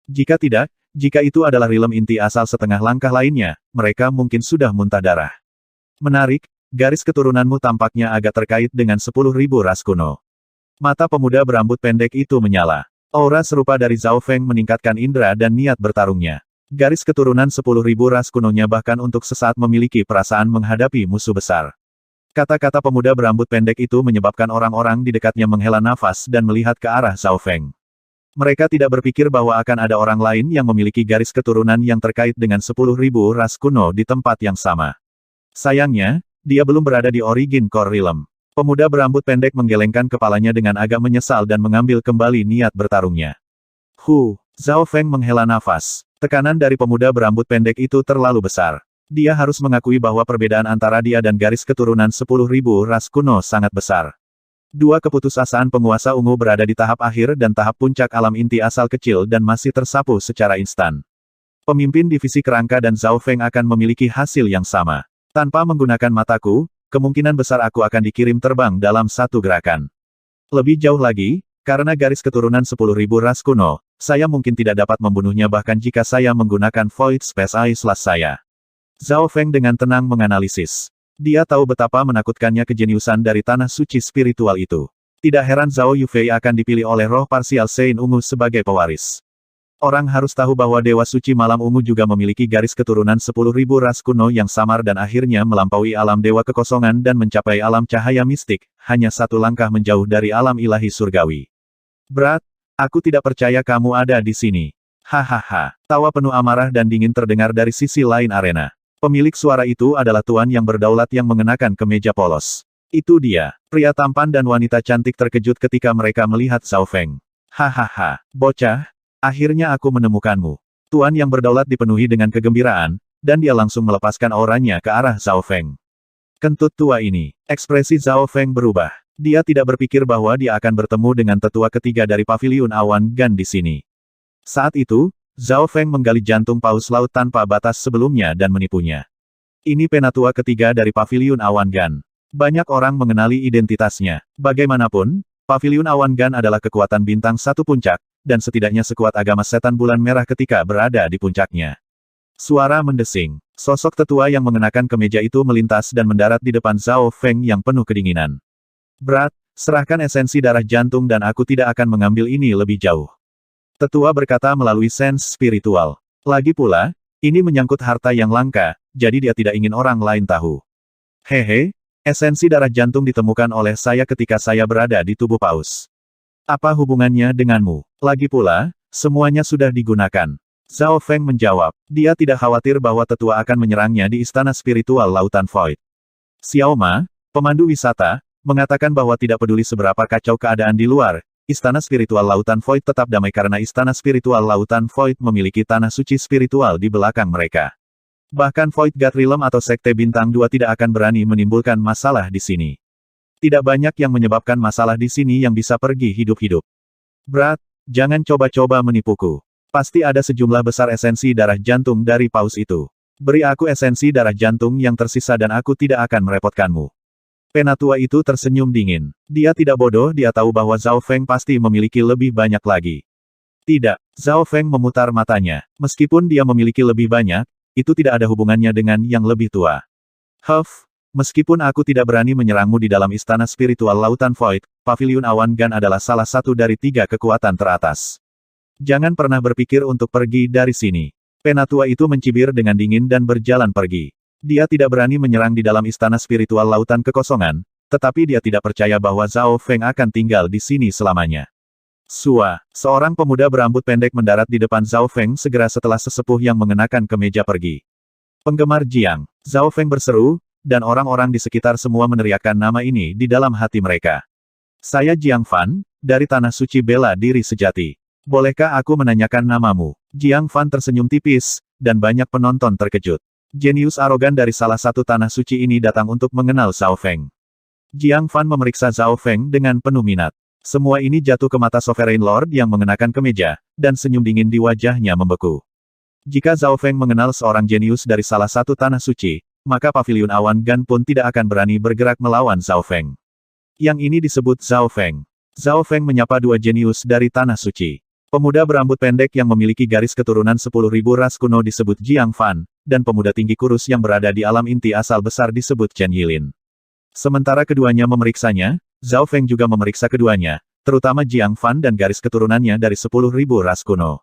Jika tidak, jika itu adalah realm inti asal setengah langkah lainnya, mereka mungkin sudah muntah darah. Menarik, garis keturunanmu tampaknya agak terkait dengan 10.000 ras kuno. Mata pemuda berambut pendek itu menyala. Aura serupa dari Zhao Feng meningkatkan indera dan niat bertarungnya. Garis keturunan 10.000 ras kunonya bahkan untuk sesaat memiliki perasaan menghadapi musuh besar. Kata-kata pemuda berambut pendek itu menyebabkan orang-orang di dekatnya menghela nafas dan melihat ke arah Zhao Feng. Mereka tidak berpikir bahwa akan ada orang lain yang memiliki garis keturunan yang terkait dengan 10.000 ras kuno di tempat yang sama. Sayangnya, dia belum berada di Origin Core Realm. Pemuda berambut pendek menggelengkan kepalanya dengan agak menyesal dan mengambil kembali niat bertarungnya. Zhao Feng menghela nafas. Tekanan dari pemuda berambut pendek itu terlalu besar. Dia harus mengakui bahwa perbedaan antara dia dan garis keturunan 10.000 ras kuno sangat besar. Dua keputusasaan penguasa ungu berada di tahap akhir dan tahap puncak alam inti asal kecil dan masih tersapu secara instan. Pemimpin divisi kerangka dan Zhao Feng akan memiliki hasil yang sama. Tanpa menggunakan mataku, kemungkinan besar aku akan dikirim terbang dalam satu gerakan. Lebih jauh lagi, karena garis keturunan 10.000 ras kuno, saya mungkin tidak dapat membunuhnya bahkan jika saya menggunakan Void Space Eye Slash saya. Zhao Feng dengan tenang menganalisis. Dia tahu betapa menakutkannya kejeniusan dari tanah suci spiritual itu. Tidak heran Zhao Yufei akan dipilih oleh roh parsial Sein Ungu sebagai pewaris. Orang harus tahu bahwa Dewa Suci Malam Ungu juga memiliki garis keturunan 10.000 ras kuno yang samar dan akhirnya melampaui alam Dewa Kekosongan dan mencapai alam cahaya mistik, hanya satu langkah menjauh dari alam ilahi surgawi. Berat, aku tidak percaya kamu ada di sini. Hahaha, tawa penuh amarah dan dingin terdengar dari sisi lain arena. Pemilik suara itu adalah tuan yang berdaulat yang mengenakan kemeja polos. Itu dia, pria tampan dan wanita cantik terkejut ketika mereka melihat Zhao Feng. Hahaha, bocah, akhirnya aku menemukanmu. Tuan yang berdaulat dipenuhi dengan kegembiraan, dan dia langsung melepaskan auranya ke arah Zhao Feng. Kentut tua ini, ekspresi Zhao Feng berubah. Dia tidak berpikir bahwa dia akan bertemu dengan tetua ketiga dari Paviliun Awan Gan di sini. Saat itu, Zhao Feng menggali jantung paus laut tanpa batas sebelumnya dan menipunya. Ini penatua ketiga dari Paviliun Awan Gan. Banyak orang mengenali identitasnya. Bagaimanapun, Paviliun Awan Gan adalah kekuatan bintang satu puncak, dan setidaknya sekuat agama setan bulan merah ketika berada di puncaknya. Suara mendesing. Sosok tetua yang mengenakan kemeja itu melintas dan mendarat di depan Zhao Feng yang penuh kedinginan. Berat, serahkan esensi darah jantung dan aku tidak akan mengambil ini lebih jauh. Tetua berkata melalui sense spiritual. Lagi pula, ini menyangkut harta yang langka, jadi dia tidak ingin orang lain tahu. Hehe, esensi darah jantung ditemukan oleh saya ketika saya berada di tubuh paus. Apa hubungannya denganmu? Lagi pula, semuanya sudah digunakan. Zhao Feng menjawab, dia tidak khawatir bahwa tetua akan menyerangnya di istana spiritual Lautan Void. Xiao Ma, pemandu wisata, mengatakan bahwa tidak peduli seberapa kacau keadaan di luar, Istana Spiritual Lautan Void tetap damai karena Istana Spiritual Lautan Void memiliki tanah suci spiritual di belakang mereka. Bahkan Void God Realm atau Sekte Bintang 2 tidak akan berani menimbulkan masalah di sini. Tidak banyak yang menyebabkan masalah di sini yang bisa pergi hidup-hidup. Berat, jangan coba-coba menipuku. Pasti ada sejumlah besar esensi darah jantung dari paus itu. Beri aku esensi darah jantung yang tersisa dan aku tidak akan merepotkanmu. Penatua itu tersenyum dingin. Dia tidak bodoh, dia tahu bahwa Zhao Feng pasti memiliki lebih banyak lagi. Tidak, Zhao Feng memutar matanya. Meskipun dia memiliki lebih banyak, itu tidak ada hubungannya dengan yang lebih tua. Meskipun aku tidak berani menyerangmu di dalam istana spiritual Lautan Void, Paviliun Awan Gan adalah salah satu dari 3 kekuatan teratas. Jangan pernah berpikir untuk pergi dari sini. Penatua itu mencibir dengan dingin dan berjalan pergi. Dia tidak berani menyerang di dalam istana spiritual Lautan Kekosongan, tetapi dia tidak percaya bahwa Zhao Feng akan tinggal di sini selamanya. Seorang pemuda berambut pendek mendarat di depan Zhao Feng segera setelah sesepuh yang mengenakan kemeja pergi. Penggemar Jiang, Zhao Feng berseru, dan orang-orang di sekitar semua meneriakkan nama ini di dalam hati mereka. Saya Jiang Fan, dari Tanah Suci Bela Diri Sejati. Bolehkah aku menanyakan namamu? Jiang Fan tersenyum tipis, dan banyak penonton terkejut. Jenius arogan dari salah satu tanah suci ini datang untuk mengenal Zhao Feng. Jiang Fan memeriksa Zhao Feng dengan penuh minat. Semua ini jatuh ke mata Sovereign Lord yang mengenakan kemeja, dan senyum dingin di wajahnya membeku. Jika Zhao Feng mengenal seorang jenius dari salah satu tanah suci, maka Paviliun Awan Gan pun tidak akan berani bergerak melawan Zhao Feng. Yang ini disebut Zhao Feng. Zhao Feng menyapa 2 jenius dari tanah suci. Pemuda berambut pendek yang memiliki garis keturunan 10.000 ras kuno disebut Jiang Fan, dan pemuda tinggi kurus yang berada di alam inti asal besar disebut Chen Yilin. Sementara keduanya memeriksanya, Zhao Feng juga memeriksa keduanya, terutama Jiang Fan dan garis keturunannya dari 10.000 ras kuno.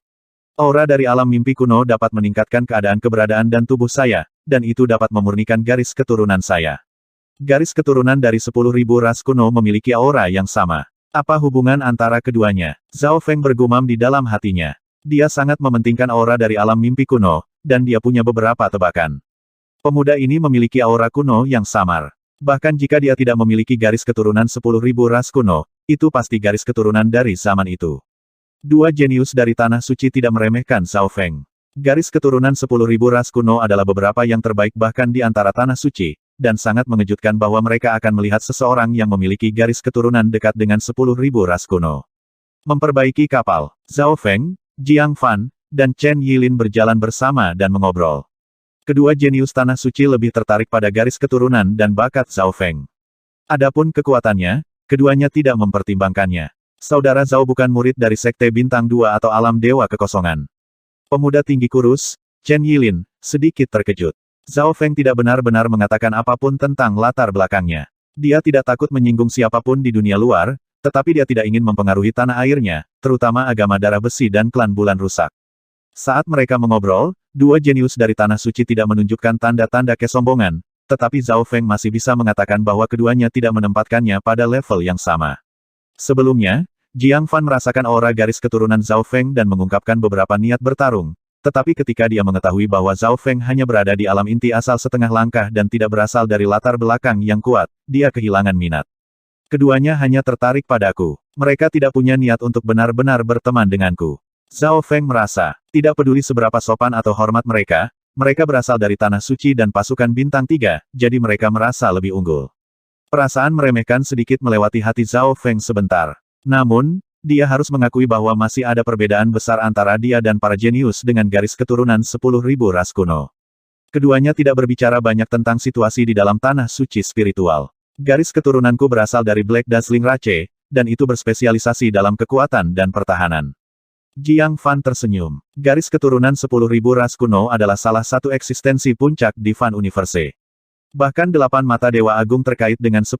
Aura dari alam mimpi kuno dapat meningkatkan keberadaan dan tubuh saya, dan itu dapat memurnikan garis keturunan saya. Garis keturunan dari 10.000 ras kuno memiliki aura yang sama. Apa hubungan antara keduanya? Zhao Feng bergumam di dalam hatinya. Dia sangat mementingkan aura dari alam mimpi kuno, dan dia punya beberapa tebakan. Pemuda ini memiliki aura kuno yang samar. Bahkan jika dia tidak memiliki garis keturunan 10.000 ras kuno, itu pasti garis keturunan dari zaman itu. 2 jenius dari Tanah Suci tidak meremehkan Zhao Feng. Garis keturunan 10.000 ras kuno adalah beberapa yang terbaik bahkan di antara Tanah Suci, dan sangat mengejutkan bahwa mereka akan melihat seseorang yang memiliki garis keturunan dekat dengan 10.000 ras kuno. Memperbaiki kapal, Zhao Feng, Jiang Fan, dan Chen Yilin berjalan bersama dan mengobrol. Kedua jenius Tanah Suci lebih tertarik pada garis keturunan dan bakat Zhao Feng. Adapun kekuatannya, keduanya tidak mempertimbangkannya. Saudara Zhao bukan murid dari Sekte Bintang 2 atau Alam Dewa Kekosongan. Pemuda tinggi kurus, Chen Yilin, sedikit terkejut. Zhao Feng tidak benar-benar mengatakan apapun tentang latar belakangnya. Dia tidak takut menyinggung siapapun di dunia luar, tetapi dia tidak ingin mempengaruhi tanah airnya, terutama agama darah besi dan klan bulan rusak. Saat mereka mengobrol, dua jenius dari Tanah Suci tidak menunjukkan tanda-tanda kesombongan, tetapi Zhao Feng masih bisa mengatakan bahwa keduanya tidak menempatkannya pada level yang sama. Sebelumnya, Jiang Fan merasakan aura garis keturunan Zhao Feng dan mengungkapkan beberapa niat bertarung, tetapi ketika dia mengetahui bahwa Zhao Feng hanya berada di alam inti asal setengah langkah dan tidak berasal dari latar belakang yang kuat, dia kehilangan minat. Keduanya hanya tertarik padaku. Mereka tidak punya niat untuk benar-benar berteman denganku. Zhao Feng merasa, tidak peduli seberapa sopan atau hormat mereka berasal dari Tanah Suci dan pasukan Bintang 3, jadi mereka merasa lebih unggul. Perasaan meremehkan sedikit melewati hati Zhao Feng sebentar. Namun, dia harus mengakui bahwa masih ada perbedaan besar antara dia dan para jenius dengan garis keturunan 10.000 ras kuno. Keduanya tidak berbicara banyak tentang situasi di dalam Tanah Suci spiritual. Garis keturunanku berasal dari Black Dazzling Rache, dan itu berspesialisasi dalam kekuatan dan pertahanan. Jiang Fan tersenyum. Garis keturunan 10.000 ras kuno adalah salah satu eksistensi puncak di Fan Universe. Bahkan 8 mata Dewa Agung terkait dengan 10.000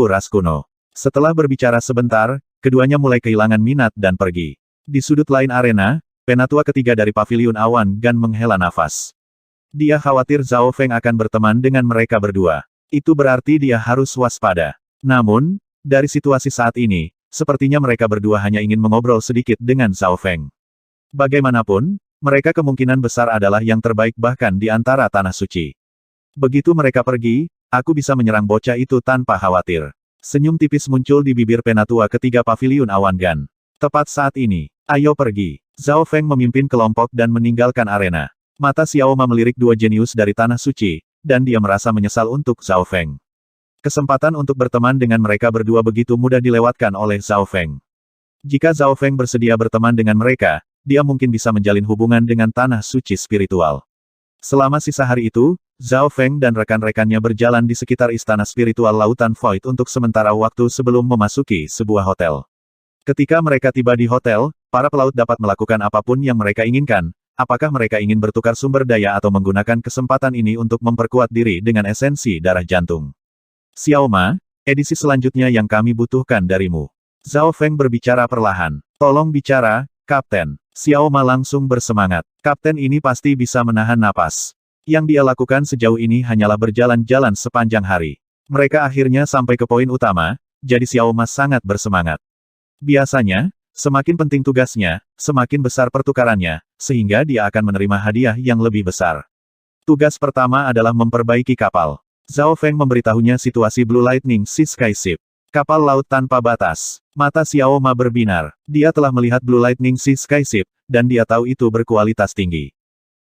ras kuno. Setelah berbicara sebentar, keduanya mulai kehilangan minat dan pergi. Di sudut lain arena, penatua ketiga dari Paviliun Awan Gan menghela nafas. Dia khawatir Zhao Feng akan berteman dengan mereka berdua. Itu berarti dia harus waspada. Namun, dari situasi saat ini, sepertinya mereka berdua hanya ingin mengobrol sedikit dengan Zhao Feng. Bagaimanapun, mereka kemungkinan besar adalah yang terbaik bahkan di antara Tanah Suci. Begitu mereka pergi, aku bisa menyerang bocah itu tanpa khawatir. Senyum tipis muncul di bibir penatua ketiga Paviliun Awan Gan. Tepat saat ini, ayo pergi. Zhao Feng memimpin kelompok dan meninggalkan arena. Mata Xiao Ma melirik dua jenius dari Tanah Suci, dan dia merasa menyesal untuk Zhao Feng. Kesempatan untuk berteman dengan mereka berdua begitu mudah dilewatkan oleh Zhao Feng. Jika Zhao Feng bersedia berteman dengan mereka, dia mungkin bisa menjalin hubungan dengan Tanah Suci spiritual. Selama sisa hari itu, Zhao Feng dan rekan-rekannya berjalan di sekitar istana spiritual Lautan Void untuk sementara waktu sebelum memasuki sebuah hotel. Ketika mereka tiba di hotel, para pelaut dapat melakukan apapun yang mereka inginkan. Apakah mereka ingin bertukar sumber daya atau menggunakan kesempatan ini untuk memperkuat diri dengan esensi darah jantung? Xiao Ma, edisi selanjutnya yang kami butuhkan darimu. Zhao Feng berbicara perlahan. Tolong bicara, Kapten. Xiao Ma langsung bersemangat. Kapten ini pasti bisa menahan napas. Yang dia lakukan sejauh ini hanyalah berjalan-jalan sepanjang hari. Mereka akhirnya sampai ke poin utama, jadi Xiao Ma sangat bersemangat. Biasanya, semakin penting tugasnya, semakin besar pertukarannya, sehingga dia akan menerima hadiah yang lebih besar. Tugas pertama adalah memperbaiki kapal. Zhao Feng memberitahunya situasi Blue Lightning Sea Skyship. Kapal laut tanpa batas. Mata Xiao Ma berbinar. Dia telah melihat Blue Lightning Sea Skyship, dan dia tahu itu berkualitas tinggi.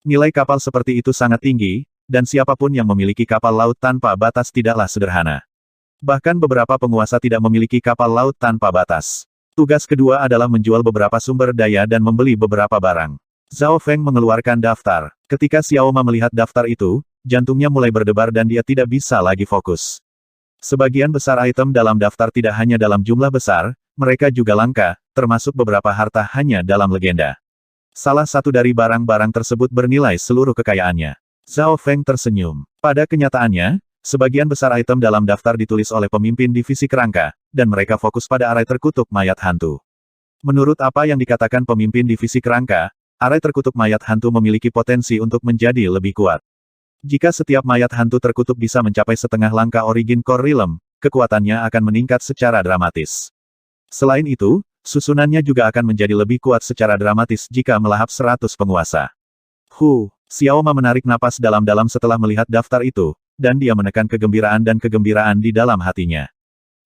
Nilai kapal seperti itu sangat tinggi, dan siapapun yang memiliki kapal laut tanpa batas tidaklah sederhana. Bahkan beberapa penguasa tidak memiliki kapal laut tanpa batas. Tugas kedua adalah menjual beberapa sumber daya dan membeli beberapa barang. Zhao Feng mengeluarkan daftar. Ketika Xiao Ma melihat daftar itu, jantungnya mulai berdebar dan dia tidak bisa lagi fokus. Sebagian besar item dalam daftar tidak hanya dalam jumlah besar, mereka juga langka, termasuk beberapa harta hanya dalam legenda. Salah satu dari barang-barang tersebut bernilai seluruh kekayaannya. Zhao Feng tersenyum. Pada kenyataannya, sebagian besar item dalam daftar ditulis oleh pemimpin divisi kerangka, dan mereka fokus pada arai terkutuk mayat hantu. Menurut apa yang dikatakan pemimpin divisi kerangka, arai terkutuk mayat hantu memiliki potensi untuk menjadi lebih kuat. Jika setiap mayat hantu terkutuk bisa mencapai setengah langkah Origin Core Realm, kekuatannya akan meningkat secara dramatis. Selain itu, susunannya juga akan menjadi lebih kuat secara dramatis jika melahap 100 penguasa. Xiao Ma menarik napas dalam-dalam setelah melihat daftar itu, dan dia menekan kegembiraan di dalam hatinya.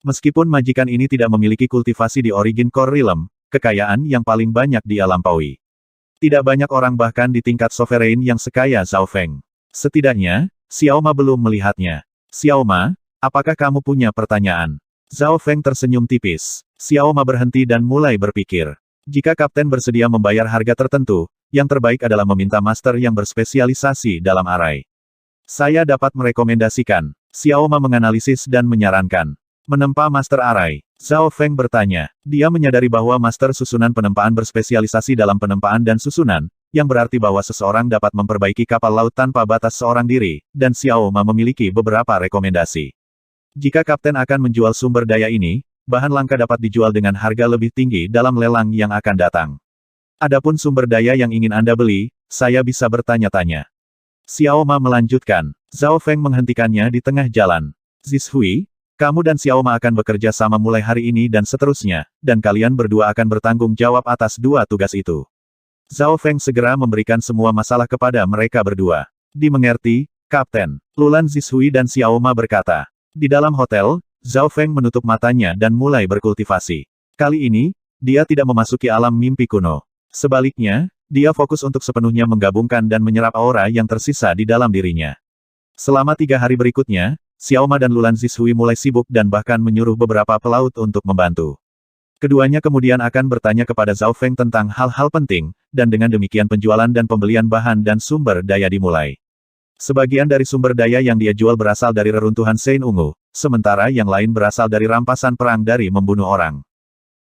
Meskipun majikan ini tidak memiliki kultivasi di Origin Core Realm, kekayaan yang paling banyak dia lampaui. Tidak banyak orang bahkan di tingkat sovereign yang sekaya Zhao Feng. Setidaknya, Xiao Ma belum melihatnya. Xiao Ma, apakah kamu punya pertanyaan? Zhao Feng tersenyum tipis. Xiao Ma berhenti dan mulai berpikir. Jika kapten bersedia membayar harga tertentu, yang terbaik adalah meminta master yang berspesialisasi dalam arai. Saya dapat merekomendasikan. Xiao Ma menganalisis dan menyarankan. Menempa master arai. Zhao Feng bertanya. Dia menyadari bahwa master susunan penempaan berspesialisasi dalam penempaan dan susunan, yang berarti bahwa seseorang dapat memperbaiki kapal laut tanpa batas seorang diri, dan Xiao Ma memiliki beberapa rekomendasi. Jika kapten akan menjual sumber daya ini, bahan langka dapat dijual dengan harga lebih tinggi dalam lelang yang akan datang. Adapun sumber daya yang ingin Anda beli, saya bisa bertanya-tanya. Xiao Ma melanjutkan. Zhao Feng menghentikannya di tengah jalan. Zishui, kamu dan Xiao Ma akan bekerja sama mulai hari ini dan seterusnya, dan kalian berdua akan bertanggung jawab atas dua tugas itu. Zhao Feng segera memberikan semua masalah kepada mereka berdua. Dimengerti, Kapten. Lulan Zishui dan Xiao Ma berkata. Di dalam hotel, Zhao Feng menutup matanya dan mulai berkultivasi. Kali ini, dia tidak memasuki alam mimpi kuno. Sebaliknya, dia fokus untuk sepenuhnya menggabungkan dan menyerap aura yang tersisa di dalam dirinya. Selama 3 hari berikutnya, Xiao Ma dan Lulan Zishui mulai sibuk dan bahkan menyuruh beberapa pelaut untuk membantu. Keduanya kemudian akan bertanya kepada Zhao Feng tentang hal-hal penting, dan dengan demikian penjualan dan pembelian bahan dan sumber daya dimulai. Sebagian dari sumber daya yang dia jual berasal dari reruntuhan Sein Ungu, sementara yang lain berasal dari rampasan perang dari membunuh orang.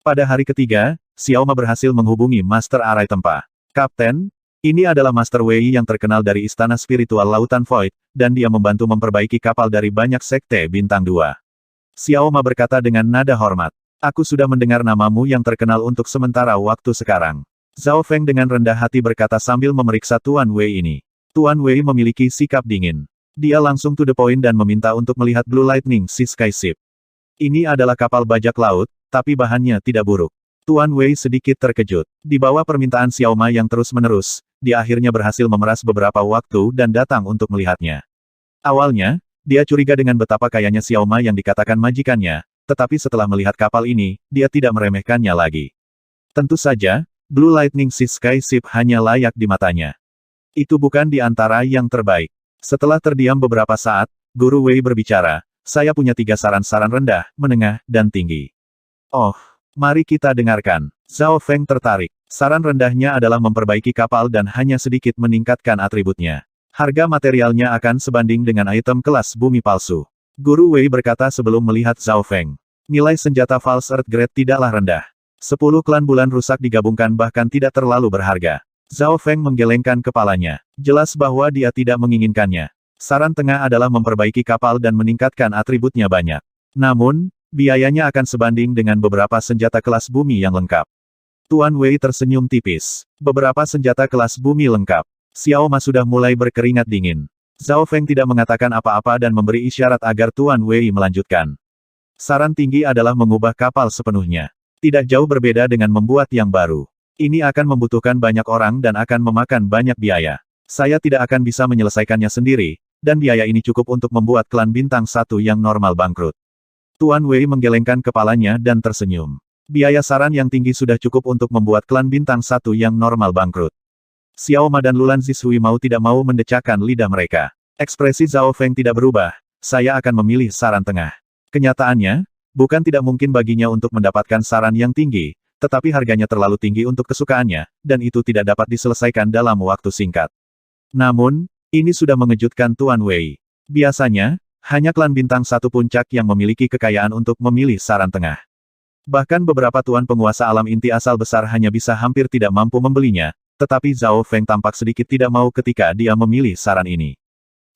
Pada hari ketiga, Xiao Ma berhasil menghubungi Master Arai Tempa. Kapten, ini adalah Master Wei yang terkenal dari Istana Spiritual Lautan Void, dan dia membantu memperbaiki kapal dari banyak sekte bintang 2. Xiao Ma berkata dengan nada hormat. Aku sudah mendengar namamu yang terkenal untuk sementara waktu sekarang. Zhao Feng dengan rendah hati berkata sambil memeriksa Tuan Wei ini. Tuan Wei memiliki sikap dingin. Dia langsung to the point dan meminta untuk melihat Blue Lightning Sea Sky Ship. Ini adalah kapal bajak laut, tapi bahannya tidak buruk. Tuan Wei sedikit terkejut. Di bawah permintaan Xiao Ma yang terus-menerus, dia akhirnya berhasil memeras beberapa waktu dan datang untuk melihatnya. Awalnya, dia curiga dengan betapa kayanya Xiao Ma yang dikatakan majikannya, tetapi setelah melihat kapal ini, dia tidak meremehkannya lagi. Tentu saja, Blue Lightning Sea Sky Ship hanya layak di matanya. Itu bukan di antara yang terbaik. Setelah terdiam beberapa saat, Guru Wei berbicara, saya punya 3 saran-saran rendah, menengah, dan tinggi. Oh, mari kita dengarkan. Zhao Feng tertarik. Saran rendahnya adalah memperbaiki kapal dan hanya sedikit meningkatkan atributnya. Harga materialnya akan sebanding dengan item kelas bumi palsu. Guru Wei berkata sebelum melihat Zhao Feng. Nilai senjata False Earth Grade tidaklah rendah. 10 klan bulan rusak digabungkan bahkan tidak terlalu berharga. Zhao Feng menggelengkan kepalanya. Jelas bahwa dia tidak menginginkannya. Saran tengah adalah memperbaiki kapal dan meningkatkan atributnya banyak. Namun, biayanya akan sebanding dengan beberapa senjata kelas bumi yang lengkap. Tuan Wei tersenyum tipis. Beberapa senjata kelas bumi lengkap. Xiao Ma sudah mulai berkeringat dingin. Zhao Feng tidak mengatakan apa-apa dan memberi isyarat agar Tuan Wei melanjutkan. Saran tinggi adalah mengubah kapal sepenuhnya. Tidak jauh berbeda dengan membuat yang baru. Ini akan membutuhkan banyak orang dan akan memakan banyak biaya. Saya tidak akan bisa menyelesaikannya sendiri, dan biaya ini cukup untuk membuat klan bintang 1 yang normal bangkrut. Tuan Wei menggelengkan kepalanya dan tersenyum. Biaya saran yang tinggi sudah cukup untuk membuat klan bintang 1 yang normal bangkrut. Xiao Ma dan Lulan Zishui mau tidak mau mendecakkan lidah mereka. Ekspresi Zhao Feng tidak berubah, saya akan memilih saran tengah. Kenyataannya, bukan tidak mungkin baginya untuk mendapatkan saran yang tinggi, tetapi harganya terlalu tinggi untuk kesukaannya, dan itu tidak dapat diselesaikan dalam waktu singkat. Namun, ini sudah mengejutkan Tuan Wei. Biasanya, hanya klan bintang 1 puncak yang memiliki kekayaan untuk memilih saran tengah. Bahkan beberapa tuan penguasa alam inti asal besar hanya bisa hampir tidak mampu membelinya, tetapi Zhao Feng tampak sedikit tidak mau ketika dia memilih saran ini.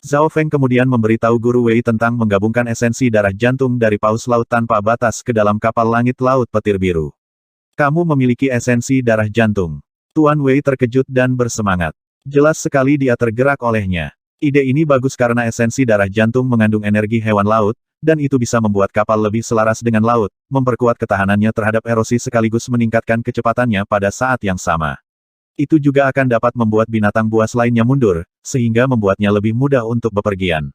Zhao Feng kemudian memberitahu Guru Wei tentang menggabungkan esensi darah jantung dari paus laut tanpa batas ke dalam kapal langit laut petir biru. Kamu memiliki esensi darah jantung. Tuan Wei terkejut dan bersemangat. Jelas sekali dia tergerak olehnya. Ide ini bagus karena esensi darah jantung mengandung energi hewan laut, dan itu bisa membuat kapal lebih selaras dengan laut, memperkuat ketahanannya terhadap erosi sekaligus meningkatkan kecepatannya pada saat yang sama. Itu juga akan dapat membuat binatang buas lainnya mundur, sehingga membuatnya lebih mudah untuk bepergian.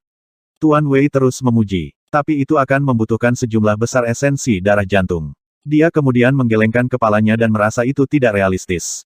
Tuan Wei terus memuji. Tapi itu akan membutuhkan sejumlah besar esensi darah jantung. Dia kemudian menggelengkan kepalanya dan merasa itu tidak realistis.